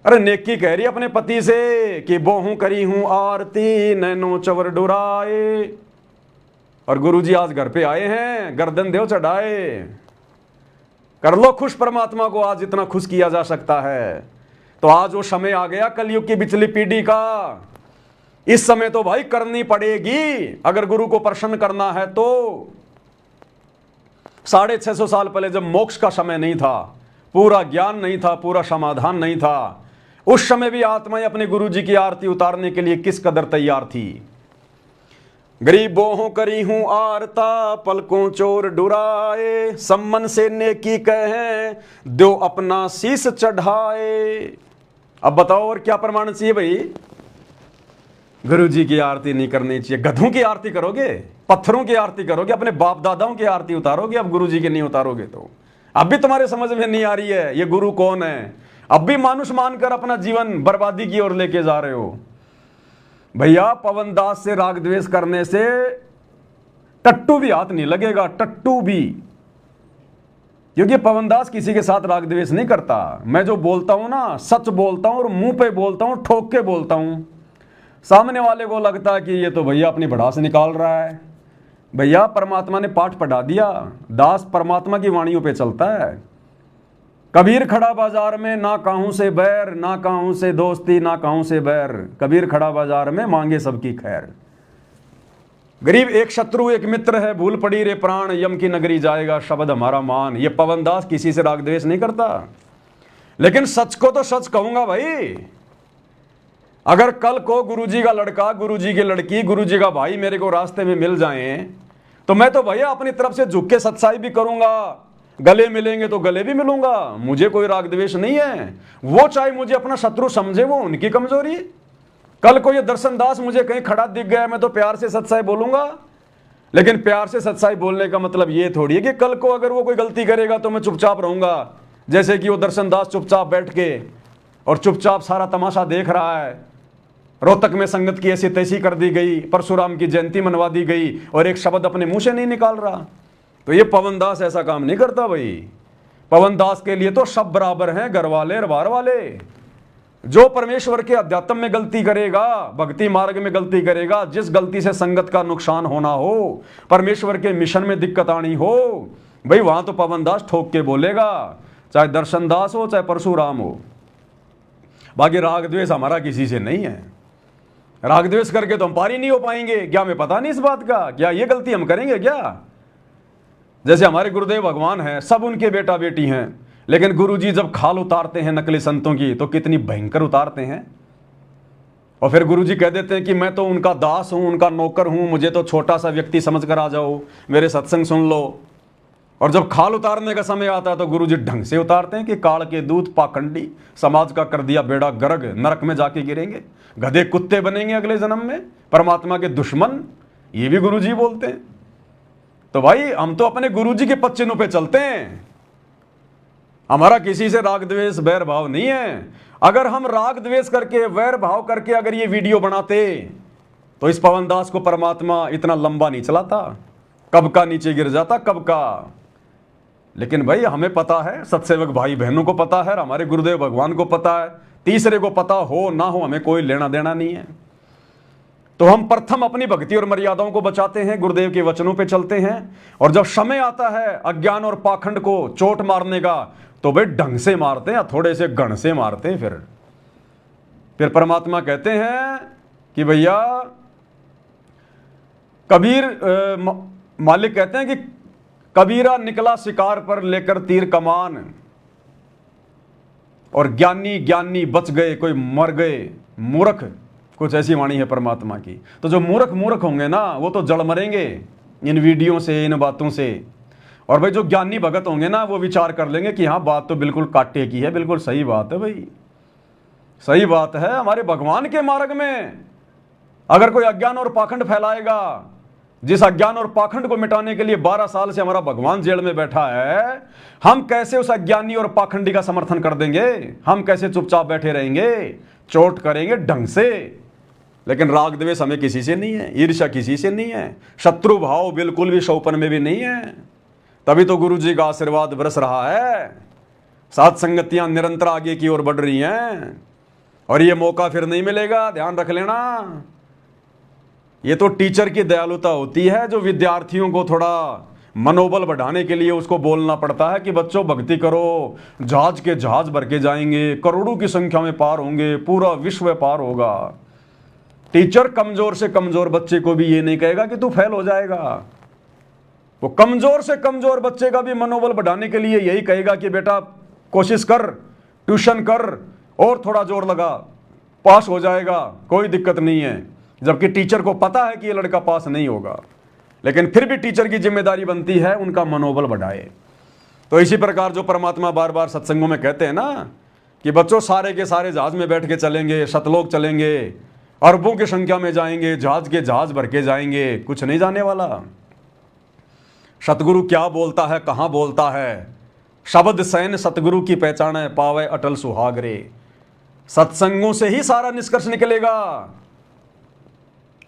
Speaker 1: अरे नेकी कह रही अपने पति से कि बोहूं करी हूं आरती, नैनो चवर डुराए। और गुरुजी आज घर पे आए हैं, गर्दन देव चढ़ाए। कर लो खुश परमात्मा को, आज इतना खुश किया जा सकता है। तो आज वो समय आ गया कलयुग की पिछली पीढ़ी का। इस समय तो भाई करनी पड़ेगी, अगर गुरु को प्रसन्न करना है तो। 650 साल पहले जब मोक्ष का समय नहीं था, पूरा ज्ञान नहीं था, पूरा समाधान नहीं था, उस समय भी आत्माएं अपने गुरुजी की आरती उतारने के लिए किस कदर तैयार थी। गरीबों करी हूं आरता, पलकों चोर डुराए, सम्मन से नेकी कहे दो अपना शीस चढ़ाए। अब बताओ और क्या प्रमाण चाहिए भाई। गुरुजी की आरती नहीं करनी चाहिए, गधों की आरती करोगे, पत्थरों की आरती करोगे, अपने बाप दादाओं की आरती उतारोगे, अब गुरुजी की नहीं उतारोगे तो अब भी तुम्हारे समझ में नहीं आ रही है ये गुरु कौन है, अब भी मानुष मानकर अपना जीवन बर्बादी की ओर लेके जा रहे हो। भैया पवन दास से राग द्वेष करने से टट्टू भी हाथ नहीं लगेगा, टट्टू भी, क्योंकि पवन दास किसी के साथ राग द्वेष नहीं करता। मैं जो बोलता हूं ना सच बोलता हूं और मुंह पे बोलता हूं, ठोक के बोलता हूं। सामने वाले को लगता है कि ये तो भैया अपनी भड़ास निकाल रहा है। भैया परमात्मा ने पाठ पढ़ा दिया, दास परमात्मा की वाणियों पे चलता है। कबीर खड़ा बाजार में ना काहू से बैर, ना काहू से दोस्ती, ना काहू से बैर। कबीर खड़ा बाजार में मांगे सबकी खैर। गरीब एक शत्रु एक मित्र है, भूल पड़ी रे प्राण, यम की नगरी जाएगा शब्द हमारा मान। ये पवन दास किसी से राग द्वेष नहीं करता, लेकिन सच को तो सच कहूंगा भाई। अगर कल को गुरुजी का लड़का, गुरुजी की लड़की, गुरुजी का भाई मेरे को रास्ते में मिल जाएं, तो मैं तो भैया अपनी तरफ से झुक के सच्चाई भी करूंगा, गले मिलेंगे तो गले भी मिलूंगा। मुझे कोई राग द्वेष नहीं है। वो चाहे मुझे अपना शत्रु समझे, वो उनकी कमजोरी है। कल को ये दर्शन दास मुझे कहीं खड़ा दिख गया, मैं तो प्यार से सच्चाई बोलूंगा। लेकिन प्यार से सच्चाई बोलने का मतलब ये थोड़ी है कि कल को अगर वो कोई गलती करेगा तो मैं चुपचाप रहूंगा, जैसे कि वो दर्शन दास चुपचाप बैठ के और चुपचाप सारा तमाशा देख रहा है। रोहतक में संगत की ऐसी तैसी कर दी गई, परशुराम की जयंती मनवा दी गई और एक शब्द अपने मुंह से नहीं निकाल रहा। तो ये पवन दास ऐसा काम नहीं करता भाई। पवन दास के लिए तो सब बराबर हैं, घर वाले और बाहर वाले। जो परमेश्वर के अध्यात्म में गलती करेगा, भक्ति मार्ग में गलती करेगा, जिस गलती से संगत का नुकसान होना हो, परमेश्वर के मिशन में दिक्कत आनी हो, भाई वहां तो पवन दास ठोक के बोलेगा, चाहे दर्शन दास हो चाहे परशुराम हो। बाकी राग द्वेष हमारा किसी से नहीं है। राग द्वेष करके तो हम पारी नहीं हो पाएंगे। क्या हमें पता नहीं इस बात का? क्या ये गलती हम करेंगे क्या? जैसे हमारे गुरुदेव भगवान हैं, सब उनके बेटा बेटी हैं, लेकिन गुरुजी जब खाल उतारते हैं नकली संतों की तो कितनी भयंकर उतारते हैं। और फिर गुरुजी कह देते हैं कि मैं तो उनका दास हूं, उनका नौकर हूं, मुझे तो छोटा सा व्यक्ति समझकर आ जाओ, मेरे सत्संग सुन लो। और जब खाल उतारने का समय आता है तो गुरुजी ढंग से उतारते हैं कि काल के दूत पाखंडी, समाज का कर दिया बेड़ा गर्ग, नरक में जाके गिरेंगे, गधे कुत्ते बनेंगे अगले जन्म में, परमात्मा के दुश्मन। ये भी गुरुजी बोलते हैं। तो भाई हम तो अपने गुरुजी के पद चिन्हों पे चलते हैं। हमारा किसी से राग द्वेष बैर भाव नहीं है। अगर हम राग द्वेष करके वैर भाव करके अगर ये वीडियो बनाते तो इस पवन दास को परमात्मा इतना लंबा नहीं चलाता, कब का नीचे गिर जाता, कब का। लेकिन भाई हमें पता है, सत्सेवक भाई बहनों को पता है, हमारे गुरुदेव भगवान को पता है, तीसरे को पता हो ना हो हमें कोई लेना देना नहीं है। तो हम प्रथम अपनी भक्ति और मर्यादाओं को बचाते हैं, गुरुदेव के वचनों पे चलते हैं। और जब समय आता है अज्ञान और पाखंड को चोट मारने का तो भाई ढंग से मारते हैं, थोड़े से गण से मारते हैं। फिर परमात्मा कहते हैं कि भैया कबीर मालिक कहते हैं कि कबीरा निकला शिकार पर लेकर तीर कमान, और ज्ञानी ज्ञानी बच गए, कोई मर गए मूर्ख। कुछ ऐसी वाणी है परमात्मा की। तो जो मूर्ख मूर्ख होंगे ना वो तो जड़ मरेंगे इन वीडियो से, इन बातों से। और भाई जो ज्ञानी भगत होंगे ना वो विचार कर लेंगे कि हाँ बात तो बिल्कुल काटे की है, बिल्कुल सही बात है भाई, सही बात है। हमारे भगवान के मार्ग में अगर कोई अज्ञान और पाखंड फैलाएगा, जिस अज्ञान और पाखंड को मिटाने के लिए 12 साल से हमारा भगवान जेल में बैठा है, हम कैसे उस अज्ञानी और पाखंडी का समर्थन कर देंगे? हम कैसे चुपचाप बैठे रहेंगे? चोट करेंगे ढंग से। लेकिन राग द्वेष हमें किसी से नहीं है, ईर्ष्या किसी से नहीं है, शत्रु भाव बिल्कुल भी शौपन में भी नहीं है। तभी तो गुरु जी का आशीर्वाद बरस रहा है, सात संगतियां निरंतर आगे की ओर बढ़ रही हैं। और ये मौका फिर नहीं मिलेगा, ध्यान रख लेना। ये तो टीचर की दयालुता होती है जो विद्यार्थियों को थोड़ा मनोबल बढ़ाने के लिए उसको बोलना पड़ता है कि बच्चों भक्ति करो, जहाज के जहाज भर के जाएंगे, करोड़ों की संख्या में पार होंगे, पूरा विश्व पार होगा। टीचर कमजोर से कमजोर बच्चे को भी ये नहीं कहेगा कि तू फेल हो जाएगा। वो कमजोर से कमजोर बच्चे का भी मनोबल बढ़ाने के लिए यही कहेगा कि बेटा कोशिश कर, ट्यूशन कर और थोड़ा जोर लगा, पास हो जाएगा, कोई दिक्कत नहीं है। जबकि टीचर को पता है कि ये लड़का पास नहीं होगा, लेकिन फिर भी टीचर की जिम्मेदारी बनती है उनका मनोबल बढ़ाए। तो इसी प्रकार जो परमात्मा बार बार सत्संगों में कहते हैं ना कि बच्चों सारे के सारे जहाज में बैठ के चलेंगे, शतलोक चलेंगे, अरबों की संख्या में जाएंगे, जहाज के जहाज भर के जाएंगे, कुछ नहीं जाने वाला। सतगुरु क्या बोलता है, कहाँ बोलता है, शब्द सैन सतगुरु की पहचान है, पावे अटल सुहाग रे। सत्संगों से ही सारा निष्कर्ष निकलेगा।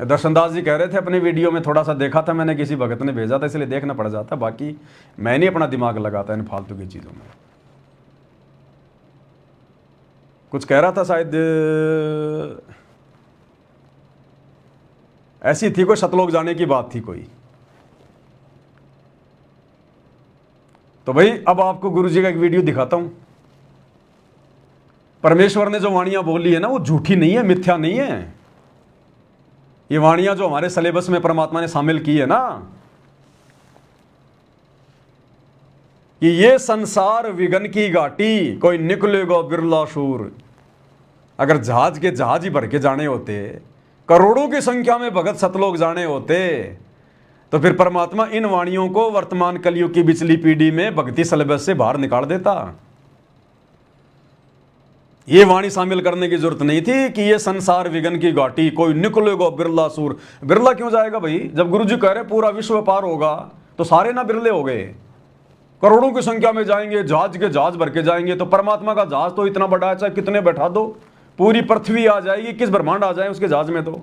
Speaker 1: दर्शनदास जी कह रहे थे अपनी वीडियो में, थोड़ा सा देखा था मैंने, किसी भगत ने भेजा था इसलिए देखना पड़ जाता, बाकी मैंने अपना दिमाग लगाता इन फालतू की चीज़ों में। कुछ कह रहा था शायद, ऐसी थी कोई सतलोक जाने की बात थी कोई। तो भाई अब आपको गुरु जी का एक वीडियो दिखाता हूं। परमेश्वर ने जो वाणियां बोली है ना, वो झूठी नहीं है, मिथ्या नहीं है। ये वाणियां जो हमारे सिलेबस में परमात्मा ने शामिल की है ना, कि ये संसार विघन की घाटी, कोई निकलेगा बिरला शूर। अगर जहाज के जहाज ही भर के जाने होते, करोड़ों की संख्या में भगत सतलोक जाने होते, तो फिर परमात्मा इन वाणियों को वर्तमान कलयुग की बिचली पीढ़ी में भक्ति सिलेबस से बाहर निकाल देता। ये वाणी शामिल करने की जरूरत नहीं थी कि ये संसार विघन की घाटी, कोई निकलेगा बिरला सूर। बिरला क्यों जाएगा भाई? जब गुरु जी कह रहे पूरा विश्व पार होगा, तो सारे ना बिरले हो गए, करोड़ों की संख्या में जाएंगे, जहाज के जहाज भर के जाएंगे। तो परमात्मा का जहाज तो इतना बड़ा है, चाहे कितने बैठा दो, पूरी पृथ्वी आ जाएगी, किस ब्रह्मांड आ जाए उसके जहाज में। तो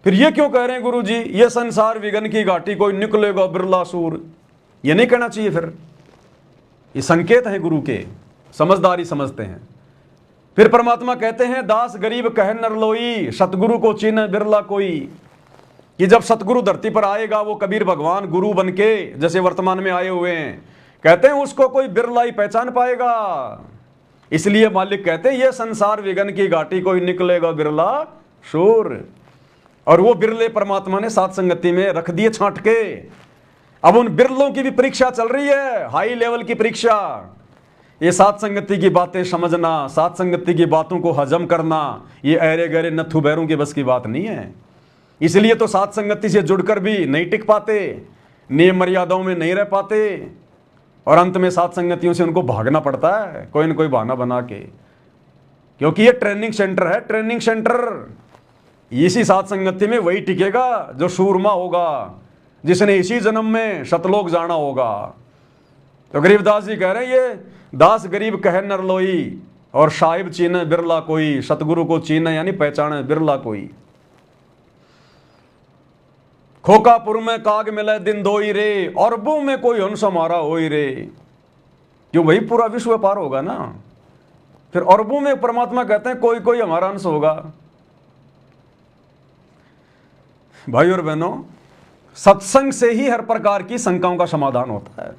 Speaker 1: फिर ये क्यों कह रहे हैं गुरु जी, ये संसार विघन की घाटी, कोई निकलेगा बिरला सूर? ये नहीं कहना चाहिए। फिर ये संकेत है गुरु के, समझदारी समझते हैं। फिर परमात्मा कहते हैं, दास गरीब कह नरलोई, सतगुरु को चिन्ह बिरला कोई। कि जब सतगुरु धरती पर आएगा, वो कबीर भगवान गुरु बन के जैसे वर्तमान में आए हुए हैं, कहते हैं उसको कोई बिरला ही पहचान पाएगा। इसलिए मालिक कहते हैं, ये संसार विघन की घाटी, कोई निकलेगा बिरला शूर। और वो बिरले परमात्मा ने सात संगति में रख दिए छांट के। अब उन बिरलों की भी परीक्षा चल रही है, हाई लेवल की परीक्षा। ये सात संगति की बातें समझना, सात संगति की बातों को हजम करना, ये अरे गहरे नथु बैरों की बस की बात नहीं है। इसलिए तो सात संगति से जुड़कर भी नहीं टिक पाते, नियम मर्यादाओं में नहीं रह पाते, और अंत में सात संगतियों से उनको भागना पड़ता है कोई न कोई बहाना बना के। क्योंकि ये ट्रेनिंग सेंटर है, ट्रेनिंग सेंटर। इसी सात संगति में वही टिकेगा जो सूरमा होगा, जिसने इसी जन्म में सतलोक जाना होगा। तो गरीबदास जी कह रहे हैं, ये दास गरीब कह नरलोई, और साहिब चीन बिरला कोई। सतगुरु को चीन यानी पहचान बिरला कोई। खोकापुर में काग मिले दिन दोई रे, अरबों में कोई हंस हमारा होई रे। क्यों भाई? पूरा विश्व पार होगा ना, फिर अरबों में परमात्मा कहते हैं कोई कोई हमारा अंश होगा। भाई और बहनों, सत्संग से ही हर प्रकार की शंकाओं का समाधान होता है।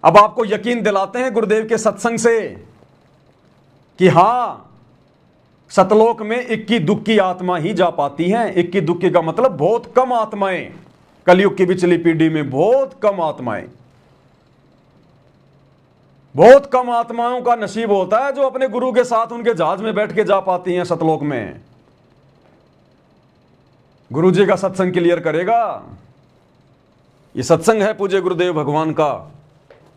Speaker 1: अब आपको यकीन दिलाते हैं गुरुदेव के सत्संग से कि हां, सतलोक में इक्की दुक्की आत्मा ही जा पाती हैं। इक्की दुक्की का मतलब बहुत कम आत्माएं, कलयुग की पिछली पीढ़ी में बहुत कम आत्माएं, बहुत कम आत्माओं का नसीब होता है जो अपने गुरु के साथ उनके जहाज में बैठ के जा पाती हैं सतलोक में। गुरु जी का सत्संग क्लियर करेगा। ये सत्संग है पूज्य गुरुदेव भगवान का।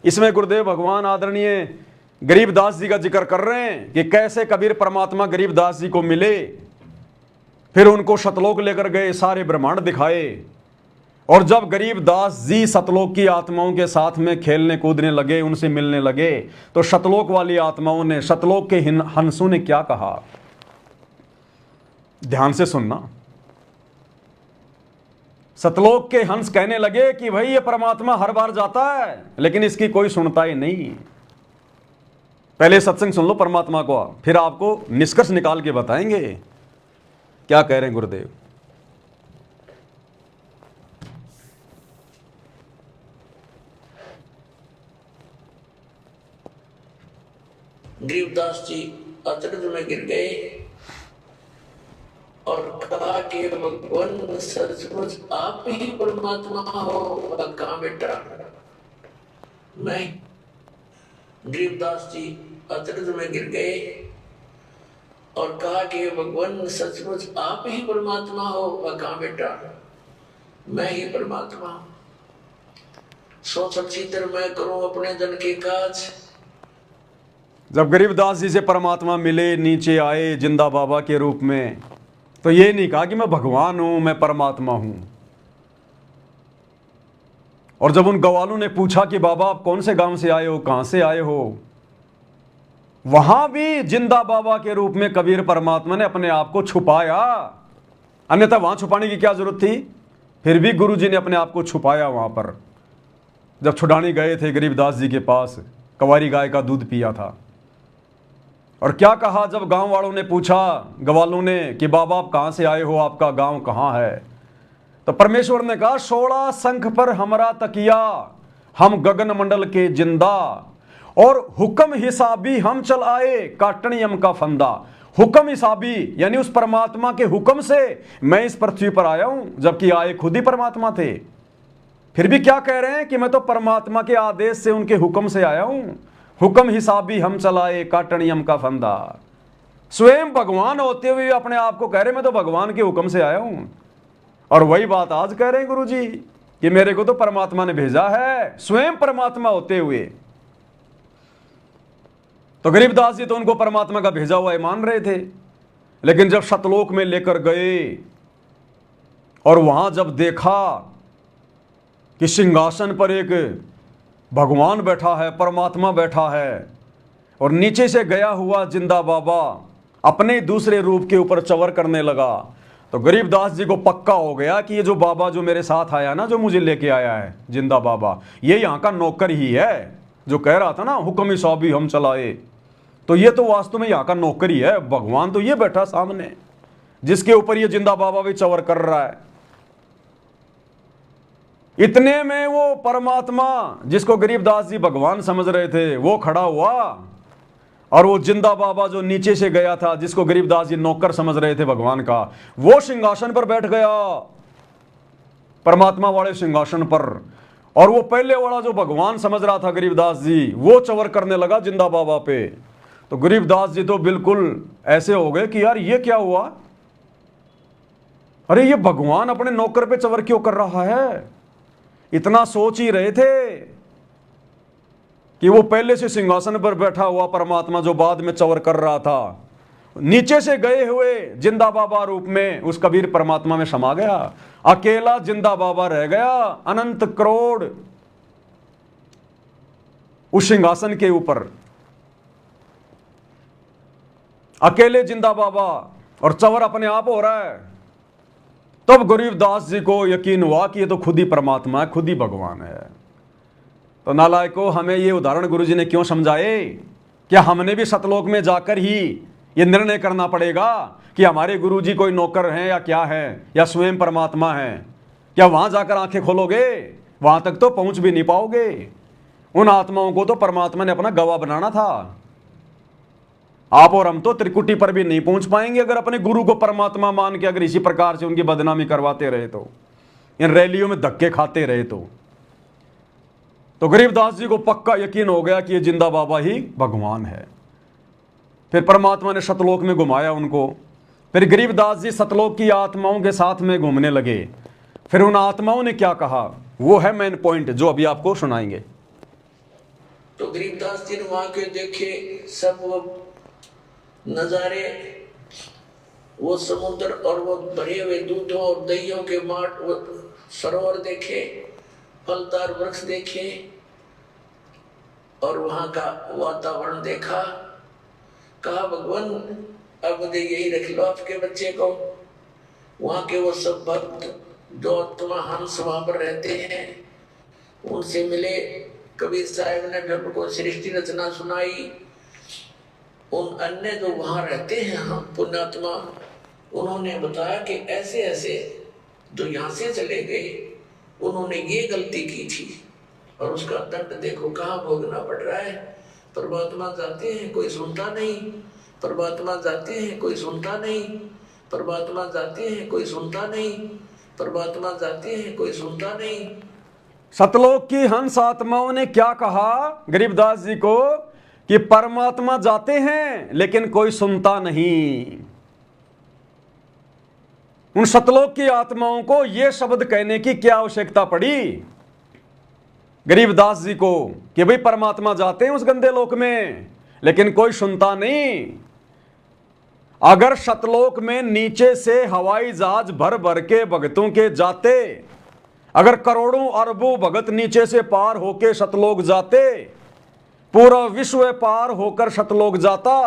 Speaker 1: इसमें गुरुदेव भगवान आदरणीय गरीबदास जी का जिक्र कर रहे हैं कि कैसे कबीर परमात्मा गरीबदास जी को मिले, फिर उनको सतलोक लेकर गए, सारे ब्रह्मांड दिखाए। और जब गरीबदास जी सतलोक की आत्माओं के साथ में खेलने कूदने लगे, उनसे मिलने लगे, तो सतलोक वाली आत्माओं ने, सतलोक के हंसों ने क्या कहा? ध्यान से सुनना। सतलोक के हंस कहने लगे कि भाई ये परमात्मा हर बार जाता है, लेकिन इसकी कोई सुनता ही नहीं। पहले सत्संग सुन लो परमात्मा को, फिर आपको निष्कर्ष निकाल के बताएंगे क्या कह रहे हैं गुरुदेव।
Speaker 4: गरीबदास जी अतरज में गिर गए और कहा कि भगवान सचमुच आप ही परमात्मा हो। कहा बेटा मैं। गरीबदास जी अतरज में गिर गए और कहा कि भगवान सचमुच आप ही परमात्मा हो। कहा बेटा मैं ही परमात्मा। सो सचित्र मैं करूं अपने धन के काज।
Speaker 1: जब गरीबदास जी से परमात्मा मिले, नीचे आए जिंदा बाबा के रूप में, तो ये नहीं कहा कि मैं भगवान हूं, मैं परमात्मा हूं। और जब उन ग्वालों ने पूछा कि बाबा आप कौन से गांव से आए हो, कहां से आए हो, वहां भी जिंदा बाबा के रूप में कबीर परमात्मा ने अपने आप को छुपाया। अन्यथा वहां छुपाने की क्या जरूरत थी? फिर भी गुरु जी ने अपने आप को छुपाया वहां पर। जब छुड़ाने गए थे गरीबदास जी के पास, कंवारी गाय का दूध पिया था। और क्या कहा जब गांव वालों ने पूछा, ग्वालों ने, कि बाबा आप कहां से आए हो, आपका गांव कहां है? तो परमेश्वर ने कहा 16 शंख पर हमारा तकिया, हम गगन मंडल के जिंदा, और हुक्म हिसाबी हम चल आए, काटन यम का फंदा। हुक्म हिसाबी यानी उस परमात्मा के हुक्म से मैं इस पृथ्वी पर आया हूं, जबकि आए खुद ही परमात्मा थे। फिर भी क्या कह रहे हैं कि मैं तो परमात्मा के आदेश से, उनके हुक्म से आया हूं। हुक्म हिसाबी हम चलाए, काटन यम का फंदा। स्वयं भगवान होते हुए अपने आप को कह रहे मैं तो भगवान के हुक्म से आया हूं। और वही बात आज कह रहे हैं गुरु जी कि मेरे को तो परमात्मा ने भेजा है, स्वयं परमात्मा होते हुए। तो गरीबदास जी तो उनको परमात्मा का भेजा हुआ मान रहे थे। लेकिन जब सतलोक में लेकर गए और वहां जब देखा कि सिंहासन पर एक भगवान बैठा है, परमात्मा बैठा है, और नीचे से गया हुआ जिंदा बाबा अपने दूसरे रूप के ऊपर चवर करने लगा, तो गरीबदास जी को पक्का हो गया कि ये जो बाबा जो मेरे साथ आया ना, जो मुझे लेके आया है जिंदा बाबा, ये यहाँ का नौकर ही है। जो कह रहा था ना हुक्म हिसाबी हम चलाए, तो ये तो वास्तव में यहाँ का नौकर ही है। भगवान तो ये बैठा सामने, जिसके ऊपर ये जिंदा बाबा भी चवर कर रहा है। इतने में वो परमात्मा जिसको गरीबदास जी भगवान समझ रहे थे, वो खड़ा हुआ, और वो जिंदा बाबा जो नीचे से गया था, जिसको गरीबदास जी नौकर समझ रहे थे भगवान का, वो सिंहासन पर बैठ गया, परमात्मा वाले सिंहासन पर। और वो पहले वाला जो भगवान समझ रहा था गरीबदास जी, वो चवर करने लगा जिंदा बाबा पे। तो गरीबदास जी तो बिल्कुल ऐसे हो गए कि यार ये क्या हुआ, अरे ये भगवान अपने नौकर पे चवर क्यों कर रहा है। इतना सोच ही रहे थे कि वो पहले से सिंहासन पर बैठा हुआ परमात्मा जो बाद में चवर कर रहा था, नीचे से गए हुए जिंदा बाबा रूप में उस कबीर परमात्मा में समा गया। अकेला जिंदा बाबा रह गया, अनंत करोड़ उस सिंहासन के ऊपर, अकेले जिंदा बाबा, और चवर अपने आप हो रहा है। तब गरीबदास जी को यकीन हुआ कि ये तो खुद ही परमात्मा है, खुद ही भगवान है। तो नालायको, हमें ये उदाहरण गुरुजी ने क्यों समझाए? क्या हमने भी सतलोक में जाकर ही ये निर्णय करना पड़ेगा कि हमारे गुरुजी कोई नौकर हैं या क्या है, या स्वयं परमात्मा है? क्या वहां जाकर आंखें खोलोगे? वहां तक तो पहुंच भी नहीं पाओगे। उन आत्माओं को तो परमात्मा ने अपना गवाह बनाना था। आप और हम तो त्रिकुटी पर भी नहीं पहुंच पाएंगे अगर अपने गुरु को परमात्मा मान के अगर इसी प्रकार से उनकी बदनामी करवाते रहे तो, इन रैलियों में धक्के खाते रहे तो गरीबदास जी को पक्का यकीन हो गया कि ये जिंदा बाबा ही भगवान है। फिर परमात्मा ने सतलोक में घुमाया उनको। फिर गरीबदास जी सतलोक की आत्माओं के साथ में घूमने लगे। फिर उन आत्माओं ने क्या कहा, वो है मेन पॉइंट जो अभी आपको सुनाएंगे।
Speaker 4: तो गरीबदास जी ने वहां के देखे सब वो नजारे, वो समुद्र और वो भरे हुए दूधों और दहियों के माट, वो सरोवर देखे, फलदार वृक्ष देखे, और वहां का वातावरण देखा। कहा भगवान अब मुझे यही रख लो आपके बच्चे को। वहां के वो सब भक्त जो आत्मा हंस वहां पर रहते हैं, उनसे मिले। कबीर साहब ने फिर उनको सृष्टि रचना सुनाई। उन अन्य जो वहां रहते हैं हम पुण्यात्मा, उन्होंने बताया कि ऐसे ऐसे जो यहाँ से चले गए, उन्होंने ये गलती की थी और उसका दंड देखो कहाँ भोगना पड़ रहा है। परमात्मा जाते हैं कोई सुनता नहीं, परमात्मा जाते हैं कोई सुनता नहीं, परमात्मा जाते हैं कोई सुनता नहीं, परमात्मा जाते हैं कोई सुनता नहीं।
Speaker 1: सतलोक की हंस आत्माओं ने क्या कहा गरीबदास जी को कि परमात्मा जाते हैं लेकिन कोई सुनता नहीं। उन सतलोक की आत्माओं को यह शब्द कहने की क्या आवश्यकता पड़ी गरीबदास जी को कि भाई परमात्मा जाते हैं उस गंदे लोक में लेकिन कोई सुनता नहीं। अगर सतलोक में नीचे से हवाई जहाज भर भर के भक्तों के जाते, अगर करोड़ों अरबों भगत नीचे से पार होके सतलोक जाते, पूरा विश्व पार होकर सतलोक जाता,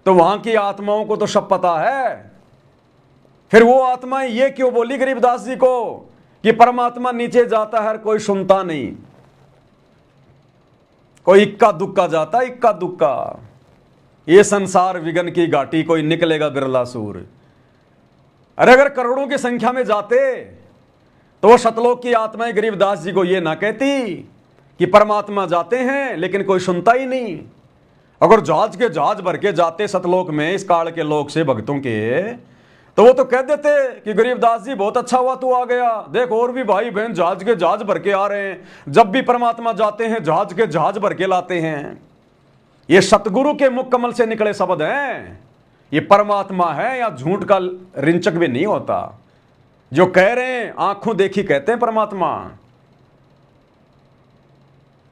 Speaker 1: तो वहां की आत्माओं को तो सब पता है। फिर वो आत्माएं ये क्यों बोली गरीबदास जी को कि परमात्मा नीचे जाता है, कोई सुनता नहीं, कोई इक्का दुक्का जाता, इक्का दुक्का। ये संसार विघन की घाटी, कोई निकलेगा बिरला सूर। अरे अगर करोड़ों की संख्या में जाते तो वो सतलोक की आत्माएं गरीबदास जी को ये ना कहती कि परमात्मा जाते हैं लेकिन कोई सुनता ही नहीं। अगर जहाज के जहाज भर के जाते सतलोक में इस काल के लोग से भक्तों के, तो वो तो कह देते कि गरीबदास जी बहुत अच्छा हुआ तू आ गया, देख और भी भाई बहन जहाज के जहाज भर के आ रहे हैं। जब भी परमात्मा जाते हैं जहाज के जहाज भर के लाते हैं। ये सतगुरु के मुख कमल से निकले शब्द हैं। ये परमात्मा है या झूठ का रिंचक भी नहीं होता। जो कह रहे हैं आंखों देखी कहते हैं परमात्मा।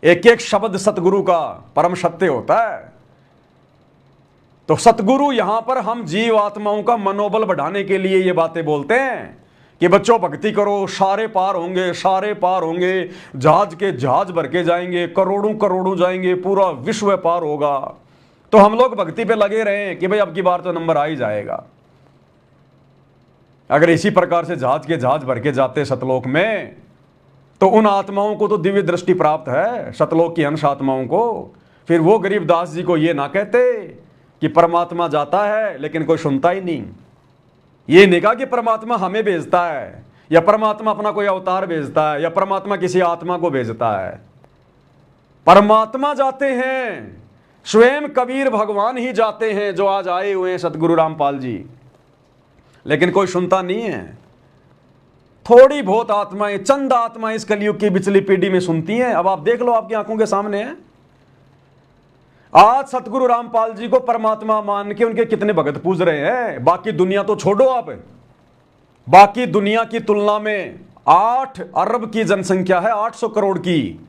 Speaker 1: एक एक शब्द सतगुरु का परम सत्य होता है। तो सतगुरु यहां पर हम जीव आत्माओं का मनोबल बढ़ाने के लिए ये बातें बोलते हैं कि बच्चों भक्ति करो, सारे पार होंगे, सारे पार होंगे, जहाज के जहाज भर के जाएंगे, करोड़ों करोड़ों जाएंगे, पूरा विश्व पार होगा। तो हम लोग भक्ति पे लगे रहे कि भाई अब की बार तो नंबर आ ही जाएगा। अगर इसी प्रकार से जहाज के जहाज भर के जाते सतलोक में, तो उन आत्माओं को तो दिव्य दृष्टि प्राप्त है, सतलोक की अंश आत्माओं को। फिर वो गरीबदास जी को ये ना कहते कि परमात्मा जाता है लेकिन कोई सुनता ही नहीं। ये नहीं कहा कि परमात्मा हमें भेजता है, या परमात्मा अपना कोई अवतार भेजता है, या परमात्मा किसी आत्मा को भेजता है। परमात्मा जाते हैं, स्वयं कबीर भगवान ही जाते हैं, जो आज आए हुए हैं सतगुरु रामपाल जी, लेकिन कोई सुनता नहीं है। थोड़ी बहुत आत्माएं, चंद आत्माएं इस कलयुग की पिछली पीढ़ी में सुनती हैं। अब आप देख लो, आपकी आंखों के सामने है। आज सतगुरु रामपाल जी को परमात्मा मान के उनके कितने भगत पूज रहे हैं। बाकी दुनिया तो छोड़ो आप, बाकी दुनिया की तुलना में 8 अरब की जनसंख्या है, 800 करोड़ की।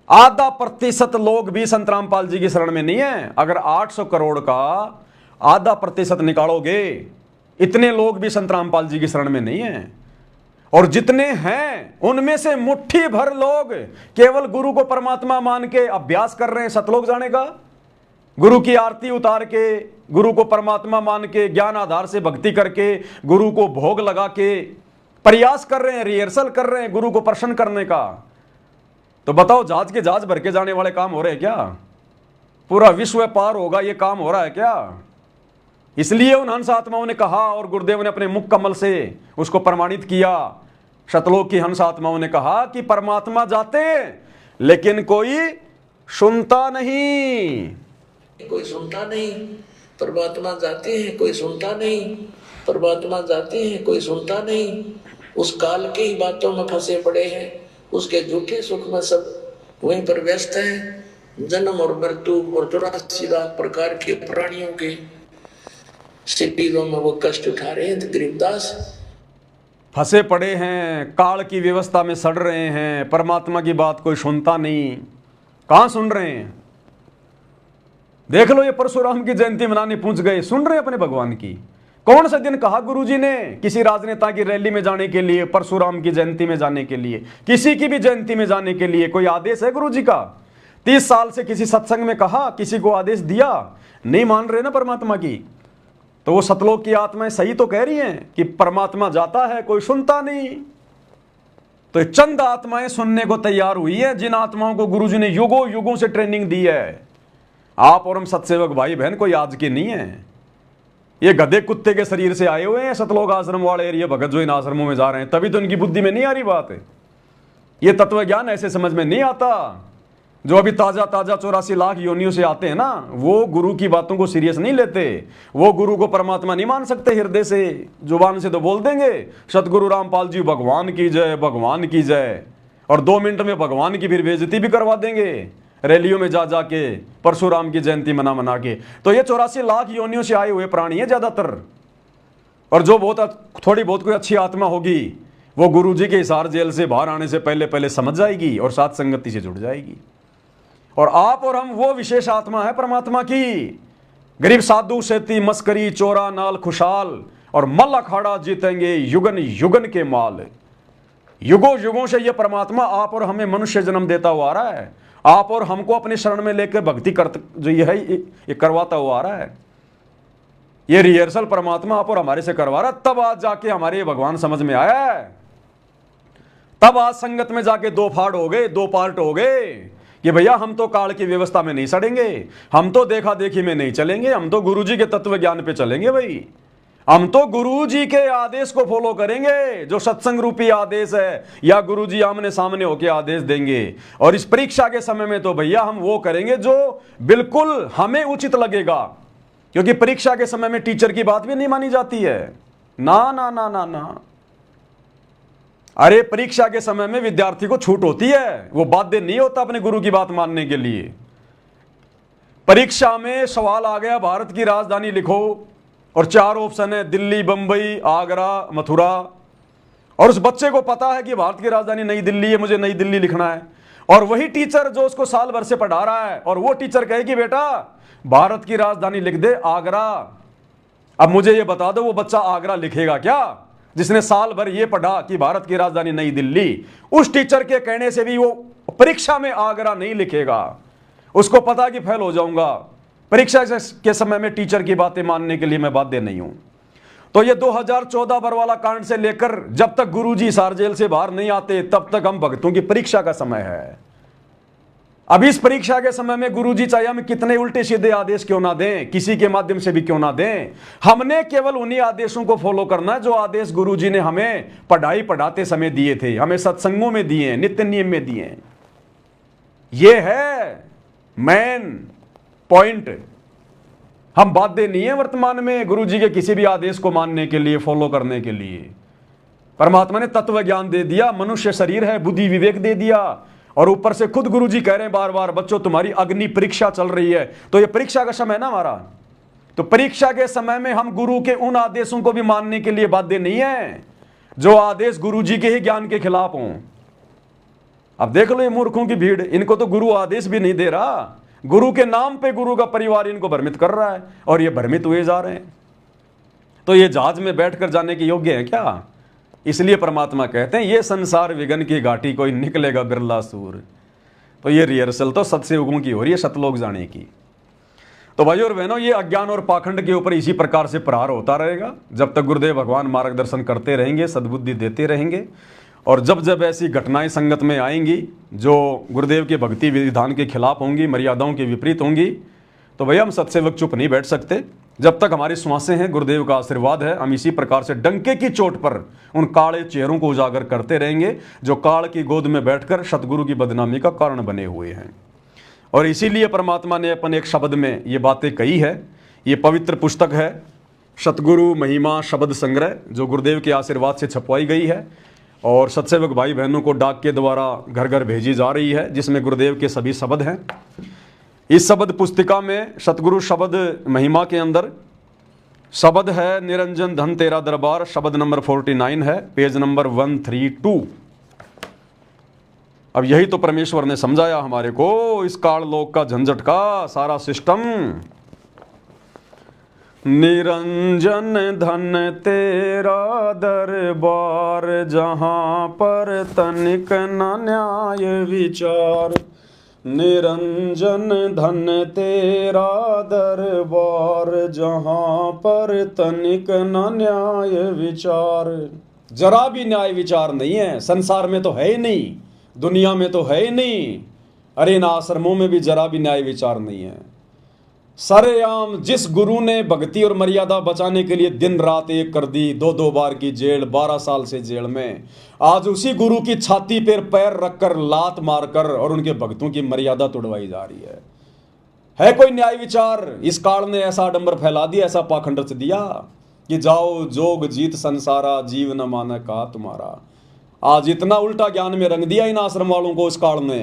Speaker 1: आधा प्रतिशत लोग भी संत रामपाल जी की शरण में नहीं है। अगर 800 करोड़ का आधा प्रतिशत निकालोगे, इतने लोग भी संत रामपाल जी की शरण में नहीं है। और जितने हैं उनमें से मुट्ठी भर लोग केवल गुरु को परमात्मा मान के अभ्यास कर रहे हैं सतलोक जाने का। गुरु की आरती उतार के, गुरु को परमात्मा मान के, ज्ञान आधार से भक्ति करके, गुरु को भोग लगा के प्रयास कर रहे हैं, रिहर्सल कर रहे हैं गुरु को प्रसन्न करने का। तो बताओ, जहाज के जहाज भर के जाने वाले काम हो रहे हैं क्या? पूरा विश्व पार होगा ये काम हो रहा है क्या? इसलिए उन हंस आत्माओं ने कहा, और गुरुदेव ने अपने मुख कमल से उसको प्रमाणित किया। सतलोक की हंस आत्माओं ने कहा कि परमात्मा जाते लेकिन कोई सुनता नहीं।
Speaker 4: कोई सुनता नहीं। परमात्मा जाते हैं, कोई सुनता नहीं। परमात्मा जाते हैं, कोई सुनता नहीं। उस काल की ही बातों में फंसे पड़े हैं, उसके झूठे सुख में सब वहीं पर व्यस्त हैं। जन्म और मृत्यु और 84 लाख प्रकार के प्राणियों के शरीरों में वो कष्ट उठा रहे हैं। तो गरीबदास
Speaker 1: फंसे पड़े हैं, काल की व्यवस्था में सड़ रहे हैं। परमात्मा की बात कोई सुनता नहीं। कहां सुन रहे हैं? देख लो, ये परशुराम की जयंती मनाने पहुंच गए, सुन रहे हैं अपने भगवान की। कौन सा दिन कहा गुरुजी ने किसी राजनेता की रैली में जाने के लिए, परशुराम की जयंती में जाने के लिए, किसी की भी जयंती में जाने के लिए कोई आदेश है गुरुजी का? 30 साल से किसी सत्संग में कहा, किसी को आदेश दिया? नहीं मान रहे ना परमात्मा की। तो वो सतलोक की आत्माएं सही तो कह रही हैं कि परमात्मा जाता है, कोई सुनता नहीं। तो चंद आत्माएं सुनने को तैयार हुई है, जिन आत्माओं को गुरुजी ने युगों युगों से ट्रेनिंग दी है। आप और हम सत्सेवक भाई बहन कोई आज की नहीं है। ये गधे कुत्ते के शरीर से आए हुए हैं सतलोक आश्रम वाले एरिया भगत, जो इन आश्रमों में जा रहे हैं। तभी तो उनकी बुद्धि में नहीं आ रही बात है। ये तत्व ज्ञान ऐसे समझ में नहीं आता। जो अभी ताजा ताजा 84 लाख योनियों से आते हैं ना, वो गुरु की बातों को सीरियस नहीं लेते। वो गुरु को परमात्मा नहीं मान सकते हृदय से। जुबान से तो बोल देंगे सतगुरु रामपाल जी भगवान की जय, भगवान की जय, और 2 मिनट में भगवान की फिर बेइज्जती भी करवा देंगे रैलियों में जा जाके, परशुराम की जयंती मना मना के। तो ये 84 लाख योनियों से आए हुए प्राणी है ज्यादातर। और जो थोड़ी बहुत कोई अच्छी आत्मा होगी, वो गुरु जी के हिसार जेल से बाहर आने से पहले पहले समझ जाएगी और साथ संगति से जुड़ जाएगी। और आप और हम वो विशेष आत्मा है परमात्मा की। गरीब साधु सेती मस्करी चोरा नाल खुशाल, और मल अखाड़ा जीतेंगे युगन युगन के माल। युगों युगों से यह परमात्मा आप और हमें मनुष्य जन्म देता हुआ आ रहा है, आप और हमको अपने शरण में लेकर भक्ति कर जो ये है ये करवाता हुआ आ रहा है। ये रिहर्सल परमात्मा आप और हमारे से करवा रहा, तब आज जाके हमारे ये भगवान समझ में आया है, तब आज संगत में जाके दो फाड़ हो गए, दो पार्ट हो गए कि भैया हम तो काल की व्यवस्था में नहीं सड़ेंगे, हम तो देखा देखी में नहीं चलेंगे, हम तो गुरुजी के तत्व ज्ञान पे चलेंगे भाई, हम तो गुरुजी के आदेश को फॉलो करेंगे जो सत्संग रूपी आदेश है, या गुरुजी आमने सामने होके आदेश देंगे। और इस परीक्षा के समय में तो भैया हम वो करेंगे जो बिल्कुल हमें उचित लगेगा, क्योंकि परीक्षा के समय में टीचर की बात भी नहीं मानी जाती है। ना ना ना ना ना, अरे परीक्षा के समय में विद्यार्थी को छूट होती है, वो बाध्य नहीं होता अपने गुरु की बात मानने के लिए। परीक्षा में सवाल आ गया भारत की राजधानी लिखो, और 4 ऑप्शन है, दिल्ली, बंबई, आगरा, मथुरा, और उस बच्चे को पता है कि भारत की राजधानी नई दिल्ली है, मुझे नई दिल्ली लिखना है। और वही टीचर जो उसको साल भर से पढ़ा रहा है, और वो टीचर कहे कि बेटा भारत की राजधानी लिख दे आगरा। अब मुझे ये बता दो वो बच्चा आगरा लिखेगा क्या, जिसने साल भर ये पढ़ा कि भारत की राजधानी नई दिल्ली? उस टीचर के कहने से भी वो परीक्षा में आगरा नहीं लिखेगा, उसको पता कि फेल हो जाऊंगा। परीक्षा के समय में टीचर की बातें मानने के लिए मैं बाध्य नहीं हूं। तो ये 2014 बरवाला कांड से लेकर जब तक गुरुजी हिसार जेल से बाहर नहीं आते तब तक हम भक्तों की परीक्षा का समय है। अब इस परीक्षा के समय में गुरुजी चाहे हम कितने उल्टे सीधे आदेश क्यों ना दें, किसी के माध्यम से भी क्यों ना दें, हमने केवल उन्हीं आदेशों को फॉलो करना है जो आदेश गुरुजी ने हमें पढ़ाई पढ़ाते समय दिए थे, हमें सत्संगों में दिए, नित्य नियम में दिए। ये है मेन पॉइंट। हम बाध्य नहीं है वर्तमान में गुरुजी के किसी भी आदेश को मानने के लिए, फॉलो करने के लिए। परमात्मा ने तत्व ज्ञान दे दिया, मनुष्य शरीर है, बुद्धि विवेक दे दिया, और ऊपर से खुद गुरुजी कह रहे हैं बार बार, बच्चों तुम्हारी अग्नि परीक्षा चल रही है। तो ये परीक्षा का समय है ना हमारा, तो परीक्षा के समय में हम गुरु के उन आदेशों को भी मानने के लिए बाध्य नहीं है जो आदेश गुरुजी के ही ज्ञान के खिलाफ हों। अब देख लो ये मूर्खों की भीड़, इनको तो गुरु आदेश भी नहीं दे रहा, गुरु के नाम पे गुरु का परिवार इनको भ्रमित कर रहा है, और ये भ्रमित हुए जा रहे हैं। तो ये जहाज में बैठकर जाने के योग्य है क्या? इसलिए परमात्मा कहते हैं ये संसार विघन की घाटी कोई निकलेगा बिरला सूर। तो ये रिहर्सल तो सत्सयुगों की हो रही है, सतलोक जाने की। तो भाई और बहनों, ये अज्ञान और पाखंड के ऊपर इसी प्रकार से प्रहार होता रहेगा जब तक गुरुदेव भगवान मार्गदर्शन करते रहेंगे, सद्बुद्धि देते रहेंगे। और जब जब ऐसी घटनाएं संगत में आएंगी जो गुरुदेव के भक्ति विधान के खिलाफ होंगी, मर्यादाओं के विपरीत होंगी, तो भैया हम सत्सेवक चुप नहीं बैठ सकते। जब तक हमारी श्वासें हैं, गुरुदेव का आशीर्वाद है, हम इसी प्रकार से डंके की चोट पर उन काले चेहरों को उजागर करते रहेंगे जो काल की गोद में बैठकर सतगुरु की बदनामी का कारण बने हुए हैं। और इसीलिए परमात्मा ने अपन एक शब्द में ये बातें कही है। ये पवित्र पुस्तक है सतगुरु महिमा शब्द संग्रह, जो गुरुदेव के आशीर्वाद से छपवाई गई है और सत्सेवक भाई बहनों को डाक के द्वारा घर घर भेजी जा रही है, जिसमें गुरुदेव के सभी शब्द हैं। इस शब्द पुस्तिका में सतगुरु शब्द महिमा के अंदर शब्द है निरंजन धन तेरा दरबार, शब्द नंबर 49 है, पेज नंबर 132। अब यही तो परमेश्वर ने समझाया हमारे को, इस काल लोक का झंझट का सारा सिस्टम। निरंजन धन तेरा दरबार, जहां पर तनिक न न्याय विचार। निरंजन धन तेरा दरबार, जहां पर तनिक न न्याय विचार। जरा भी न्याय विचार नहीं है, संसार में तो है ही नहीं, दुनिया में तो है ही नहीं, अरे इन आश्रमों में भी जरा भी न्याय विचार नहीं है। सरेआम जिस गुरु ने भक्ति और मर्यादा बचाने के लिए दिन रात एक कर दी, 2-2 बार की जेल, 12 साल से जेल में, आज उसी गुरु की छाती पर पैर रखकर लात मारकर और उनके भक्तों की मर्यादा तोड़वाई जा रही है कोई न्याय विचार? इस काल ने ऐसा आडंबर फैला दिया, ऐसा पाखंड रच दिया कि जाओ जोग जीत संसारा, जीव न माने कहा तुम्हारा। आज इतना उल्टा ज्ञान में रंग दिया इन आश्रम वालों को इस काल ने,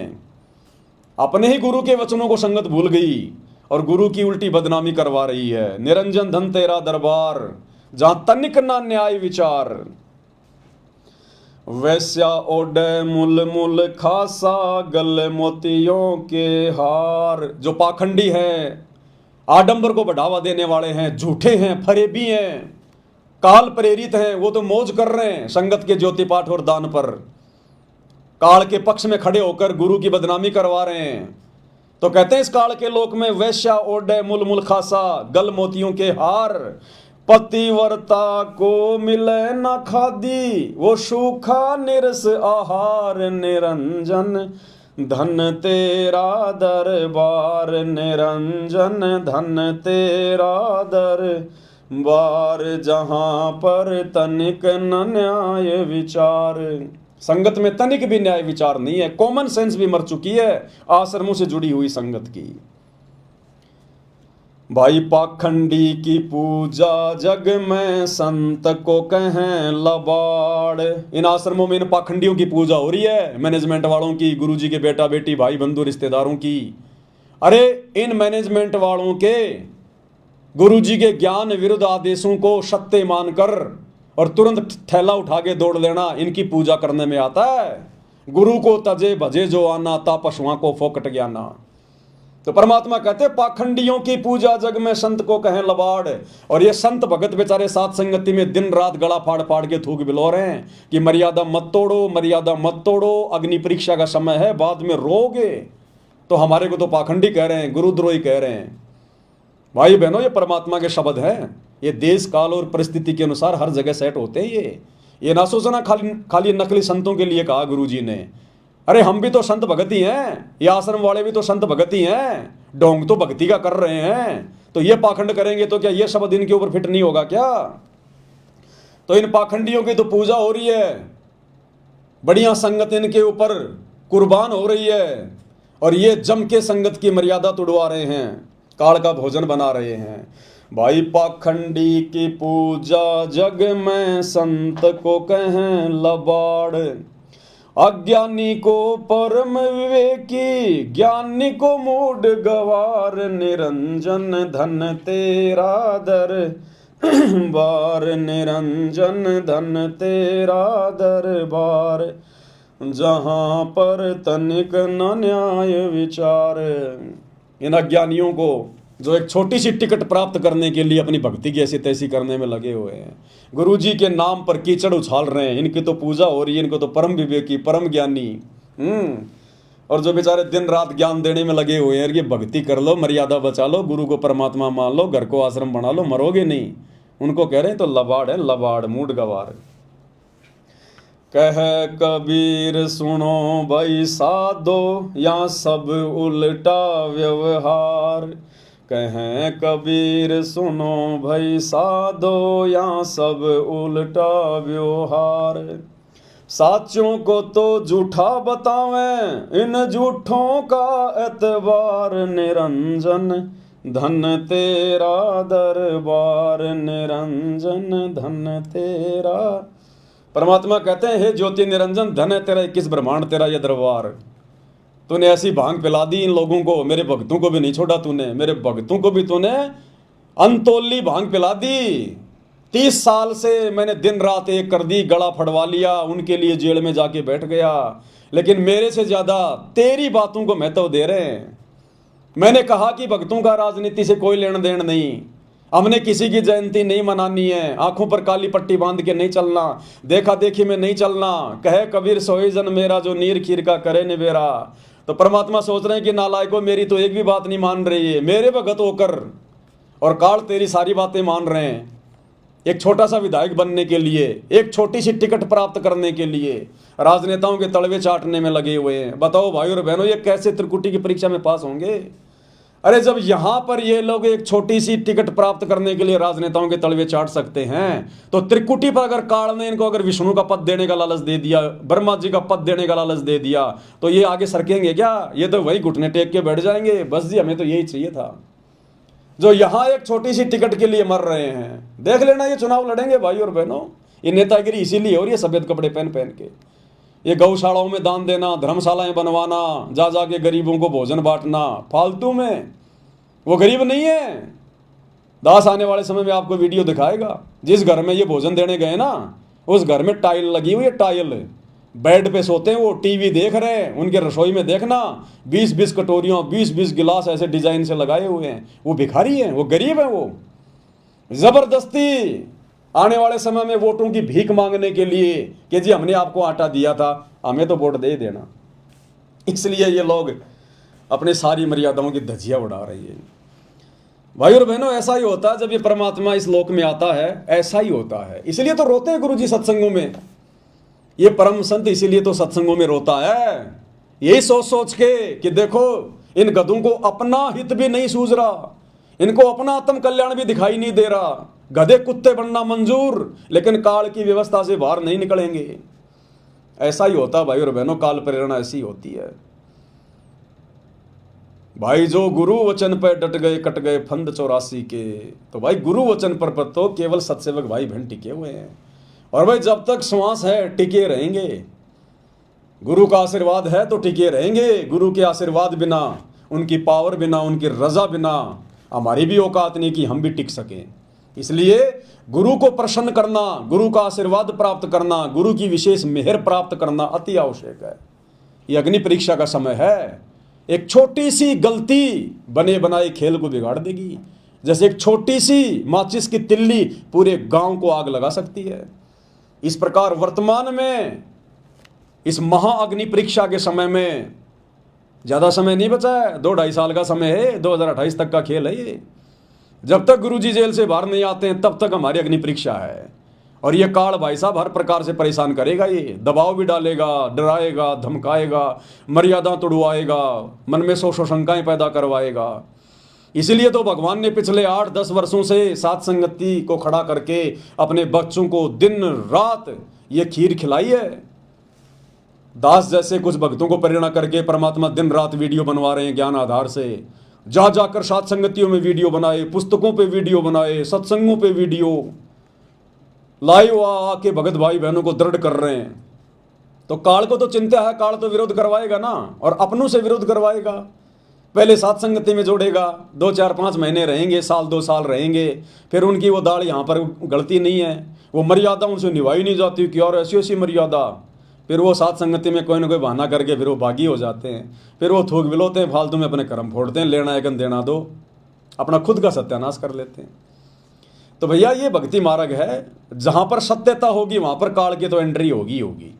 Speaker 1: अपने ही गुरु के वचनों को संगत भूल गई और गुरु की उल्टी बदनामी करवा रही है। निरंजन धन तेरा दरबार, जहां तनिक ना न्याय विचार। वैश्या ओडे मुल मुल खासा, गले मोतियों के हार। जो पाखंडी हैं, आडंबर को बढ़ावा देने वाले हैं, झूठे हैं, फरेबी हैं, काल प्रेरित हैं, वो तो मौज कर रहे हैं संगत के ज्योति पाठ और दान पर। काल के पक्ष में खड़े होकर गुरु की बदनामी करवा रहे हैं। तो कहते हैं इस काल के लोक में वैश्या ओढ़े मूल मूल खासा, गल मोतियों के हार, पतिव्रता को मिले न खादी, वो सूखा निरस आहार, निरंजन धन तेरा दरबार, निरंजन धन तेरा दरबार, जहां पर तनिक न न्याय विचार। संगत में तनिक भी न्याय विचार नहीं है, कॉमन सेंस भी मर चुकी है आश्रमों से जुड़ी हुई संगत की। भाई पाखंडी की पूजा जग में संत को कहें लबाड़। इन आश्रमों में इन पाखंडियों की पूजा हो रही है, मैनेजमेंट वालों की, गुरुजी के बेटा बेटी भाई बंधु रिश्तेदारों की। अरे इन मैनेजमेंट वालों के गुरुजी के ज्ञान विरुद्ध आदेशों को सत्य मानकर और तुरंत थैला उठा के दौड़ लेना इनकी पूजा करने में आता है। गुरु को तजे भजे जो आना, ता पशुओं को फोकट ज्ञाना। तो परमात्मा कहते पाखंडियों की पूजा जग में संत को कहें लबाड़। और ये संत भगत बेचारे साथ संगति में दिन रात गला फाड़ फाड़ के थूक बिलो रहे हैं कि मर्यादा मत तोड़ो, मर्यादा मत तोड़ो, अग्नि परीक्षा का समय है, बाद में रोगे। तो हमारे को तो पाखंडी कह रहे हैं, गुरुद्रोही कह रहे हैं। भाई बहनों, ये परमात्मा के शब्द हैं, ये देश काल और परिस्थिति के अनुसार हर जगह सेट होते हैं। ये ना सोचना खाली नकली संतों के लिए कहा गुरुजी ने। अरे हम भी तो संत भगत ही हैं, ये आश्रम वाले भी तो संत भगत ही हैं, ढोंग तो भक्ति का कर रहे हैं। तो ये पाखंड करेंगे तो क्या ये शब्द इनके ऊपर फिट नहीं होगा क्या? तो इन पाखंडियों की तो पूजा हो रही है, बढ़िया संगत इनके ऊपर कुर्बान हो रही है, और ये जम के संगत की मर्यादा तुड़वा रहे हैं, काल का भोजन बना रहे हैं। भाई पाखंडी की पूजा जग में संत को कहें लबाड़, अज्ञानी को परम विवेकी, ज्ञानी को मूड गवार, निरंजन धन तेरा दरबार, निरंजन धन तेरा दरबार, जहां पर तनिक न न्याय विचार। इन अज्ञानियों को जो एक छोटी सी टिकट प्राप्त करने के लिए अपनी भक्ति की ऐसी तैसी करने में लगे हुए हैं, गुरुजी के नाम पर कीचड़ उछाल रहे हैं, इनकी तो पूजा हो रही है, इनको तो परम विवेकी परम ज्ञानी। और जो बेचारे दिन रात ज्ञान देने में लगे हुए हैं कि भक्ति कर लो, मर्यादा बचा लो, गुरु को परमात्मा मान लो, घर को आश्रम बना लो, मरोगे नहीं, उनको कह रहे हैं तो लबाड़ है, लबाड़, मूड गवार। कह कबीर सुनो भाई साधो, या सब उल्टा व्यवहार, कहें कबीर सुनो भाई साधो, या सब उल्टा व्यवहार। साचों को तो झूठा बतावें, इन झूठों का एतबार, निरंजन धन तेरा दरबार, निरंजन धन तेरा। परमात्मा कहते हैं हे ज्योति निरंजन, धन है तेरा 21 ब्रह्मांड, तेरा ये दरबार। तूने ऐसी भांग पिला दी इन लोगों को, मेरे भक्तों को भी नहीं छोड़ा तूने, मेरे भक्तों को भी तूने अनतोली भांग पिला दी। 30 साल से मैंने दिन रात एक कर दी, गला फड़वा लिया, उनके लिए जेल में जाके बैठ गया, लेकिन मेरे से ज्यादा तेरी बातों को महत्व दे रहे हैं। मैंने कहा कि भक्तों का राजनीति से कोई लेन देन नहीं, हमने किसी की जयंती नहीं मनानी है, आंखों पर काली पट्टी बांध के नहीं चलना, देखा देखी में नहीं चलना। कहे कबीर सोई जन मेरा, जो नीर खीर का करे निबेरा। तो परमात्मा सोच रहे हैं कि नालायकों, मेरी तो एक भी बात नहीं मान रही है, मेरे भगत होकर, और काल तेरी सारी बातें मान रहे हैं। एक छोटा सा विधायक बनने के लिए, एक छोटी सी टिकट प्राप्त करने के लिए राजनेताओं के तलवे चाटने में लगे हुए हैं। बताओ भाई और बहनों, ये कैसे त्रिकुटी की परीक्षा में पास होंगे? अरे जब यहां पर ये लोग एक छोटी सी टिकट प्राप्त करने के लिए राजनेताओं के तलवे चाट सकते हैं, तो त्रिकुटी पर अगर काल ने इनको अगर विष्णु का पद देने का लालच दे दिया, ब्रह्मा जी का पद देने का लालच दे दिया, तो ये आगे सरकेंगे क्या? ये तो वही घुटने टेक के बैठ जाएंगे, बस जी हमें तो यही चाहिए था। जो यहां एक छोटी सी टिकट के लिए मर रहे हैं, देख लेना ये चुनाव लड़ेंगे भाई और बहनों। ये नेतागिरी इसीलिए हो रही है, सफेद कपड़े पहन पहन के। ये गौशालाओं में दान देना, धर्मशालाएं बनवाना, जा जा के गरीबों को भोजन बांटना, फालतू में। वो गरीब नहीं है। दास आने वाले समय में आपको वीडियो दिखाएगा, जिस घर में ये भोजन देने गए ना, उस घर में टाइल लगी हुई है, टाइल। बेड पे सोते हैं वो, टीवी देख रहे हैं, उनके रसोई में देखना 20-20 कटोरियों, 20-20 गिलास ऐसे डिजाइन से लगाए हुए हैं। वो भिखारी है, वो गरीब है। वो जबरदस्ती आने वाले समय में वोटों की भीख मांगने के लिए कि जी हमने आपको आटा दिया था, हमें तो वोट दे ही देना। इसलिए ये लोग अपने सारी मर्यादाओं की धज्जियां उड़ा रही है। भाई और बहनों, ऐसा ही होता है जब ये परमात्मा इस लोक में आता है, ऐसा ही होता है। इसलिए तो रोते हैं गुरु जी सत्संगों में, ये परम संत इसीलिए तो सत्संगों में रोता है, यही सोच सोच के कि देखो इन गधों को अपना हित भी नहीं सूझ रहा, इनको अपना आत्म कल्याण भी दिखाई नहीं दे रहा। गधे कुत्ते बनना मंजूर, लेकिन काल की व्यवस्था से बाहर नहीं निकलेंगे। ऐसा ही होता भाई और बहनों, काल प्रेरणा ऐसी होती है। भाई जो गुरु वचन पर डट गए कट गए फंद 84 के, तो भाई गुरु वचन पर तो केवल सत्सेवक भाई बहन टिके हुए हैं। और भाई जब तक श्वास है टिके रहेंगे, गुरु का आशीर्वाद है तो टिके रहेंगे। गुरु के आशीर्वाद बिना, उनकी पावर बिना, उनकी रजा बिना हमारी भी औकात नहीं कि हम भी टिक सकें। इसलिए गुरु को प्रसन्न करना, गुरु का आशीर्वाद प्राप्त करना, गुरु की विशेष मेहर प्राप्त करना अति आवश्यक है। ये अग्नि परीक्षा का समय है। एक छोटी सी गलती बने बनाए खेल को बिगाड़ देगी। जैसे एक छोटी सी माचिस की तिल्ली पूरे गांव को आग लगा सकती है, इस प्रकार वर्तमान में इस महाअग्नि परीक्षा के समय में ज़्यादा समय नहीं बचा है, 2-2.5 साल का समय है, 2028 तक का खेल है ये। जब तक गुरुजी जेल से बाहर नहीं आते हैं तब तक हमारी अग्नि परीक्षा है। और ये काल भाई साहब हर प्रकार से परेशान करेगा, ये दबाव भी डालेगा, डराएगा, धमकाएगा, मर्यादा तोड़वाएगा, मन में सौ शंकाएं पैदा करवाएगा। इसीलिए तो भगवान ने पिछले 8-10 वर्षों से सात संगति को खड़ा करके अपने बच्चों को दिन रात ये खीर खिलाई है। दास जैसे कुछ भक्तों को प्रेरणा करके परमात्मा दिन रात वीडियो बनवा रहे हैं ज्ञान आधार से। जा जाकर सात संगतियों में वीडियो बनाए, पुस्तकों पे वीडियो बनाए, सत्संगों पे वीडियो लाइव आके भगत भाई बहनों को दृढ़ कर रहे हैं। तो काल को तो चिंता है, काल तो विरोध करवाएगा ना, और अपनों से विरोध करवाएगा। पहले सात संगति में जोड़ेगा, 2-4-5 महीने रहेंगे, 1-2 साल रहेंगे, फिर उनकी वो दाढ़ यहाँ पर गलती नहीं है, वो मर्यादा उनसे निभाई नहीं जाती कि और ऐसी ऐसी मर्यादा। फिर वो सात संगति में कोई ना कोई बहाना करके फिर वो बागी हो जाते हैं, फिर वो थूक बिलोते हैं, फालतू में अपने कर्म फोड़ते हैं, लेना है गन देना दो, अपना खुद का सत्यानाश कर लेते हैं। तो भैया ये भक्ति मार्ग है, जहां पर सत्यता होगी वहां पर काल की तो एंट्री होगी होगी।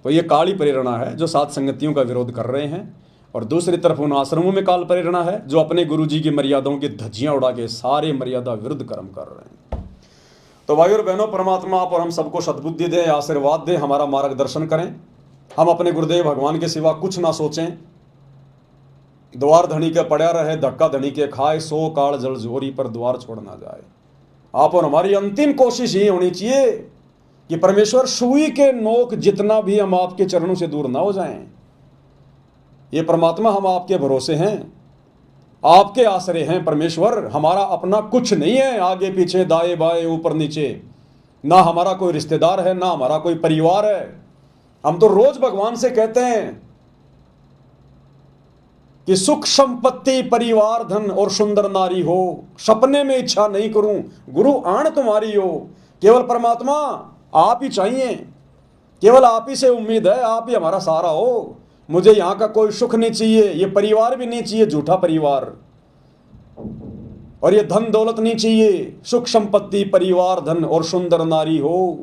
Speaker 1: तो ये काली प्रेरणा है जो सात संगतियों का विरोध कर रहे हैं, और दूसरी तरफ उन आश्रमों में काल प्रेरणा है जो अपने गुरुजी की मर्यादाओं की धज्जियां उड़ा के सारे मर्यादा विरुद्ध कर्म कर रहे हैं। तो भाई और बहनों, परमात्मा आप और हम सबको सद्बुद्धि दें, आशीर्वाद दें, हमारा मार्गदर्शन करें। हम अपने गुरुदेव भगवान के सिवा कुछ ना सोचें। द्वार धनी के पड़ा रहे, धक्का धनी के खाए, 100 काल जल जोरी पर द्वार छोड़ ना जाए। आप और हमारी अंतिम कोशिश ये होनी चाहिए कि परमेश्वर सुई के नोक जितना भी हम आपके चरणों से दूर ना हो जाएं। ये परमात्मा हम आपके भरोसे हैं, आपके आश्रय हैं परमेश्वर। हमारा अपना कुछ नहीं है, आगे पीछे दाएं बाएं ऊपर नीचे, ना हमारा कोई रिश्तेदार है, ना हमारा कोई परिवार है। हम तो रोज भगवान से कहते हैं कि सुख संपत्ति परिवार धन और सुंदर नारी हो, सपने में इच्छा नहीं करूं, गुरु आण तुम्हारी हो। केवल परमात्मा आप ही चाहिए, केवल आप ही से उम्मीद है, आप ही हमारा सहारा हो। मुझे यहां का कोई सुख नहीं चाहिए, ये परिवार भी नहीं चाहिए, झूठा परिवार, और ये धन दौलत नहीं चाहिए। सुख संपत्ति परिवार धन और सुंदर नारी हो,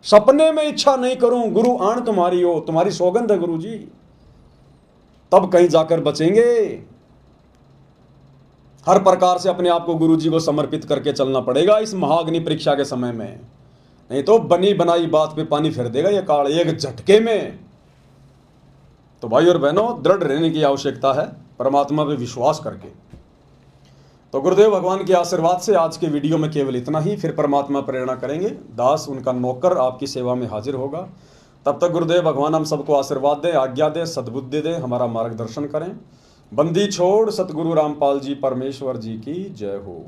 Speaker 1: सपने में इच्छा नहीं करूं, गुरु आण तुम्हारी हो। तुम्हारी सौगंध है गुरु जी, तब कहीं जाकर बचेंगे। हर प्रकार से अपने आप को गुरु जी को समर्पित करके चलना पड़ेगा इस महाअग्नि परीक्षा के समय में, नहीं तो बनी बनाई बात पे पानी फेर देगा ये काल एक झटके में। तो भाई और बहनों, दृढ़ रहने की आवश्यकता है परमात्मा पे विश्वास करके। तो गुरुदेव भगवान के आशीर्वाद से आज के वीडियो में केवल इतना ही, फिर परमात्मा प्रेरणा करेंगे, दास उनका नौकर आपकी सेवा में हाजिर होगा। तब तक गुरुदेव भगवान हम सबको आशीर्वाद दें, आज्ञा दें, सद्बुद्धि दें, हमारा मार्गदर्शन करें। बंदी छोड़ सतगुरु रामपाल जी परमेश्वर जी की जय हो।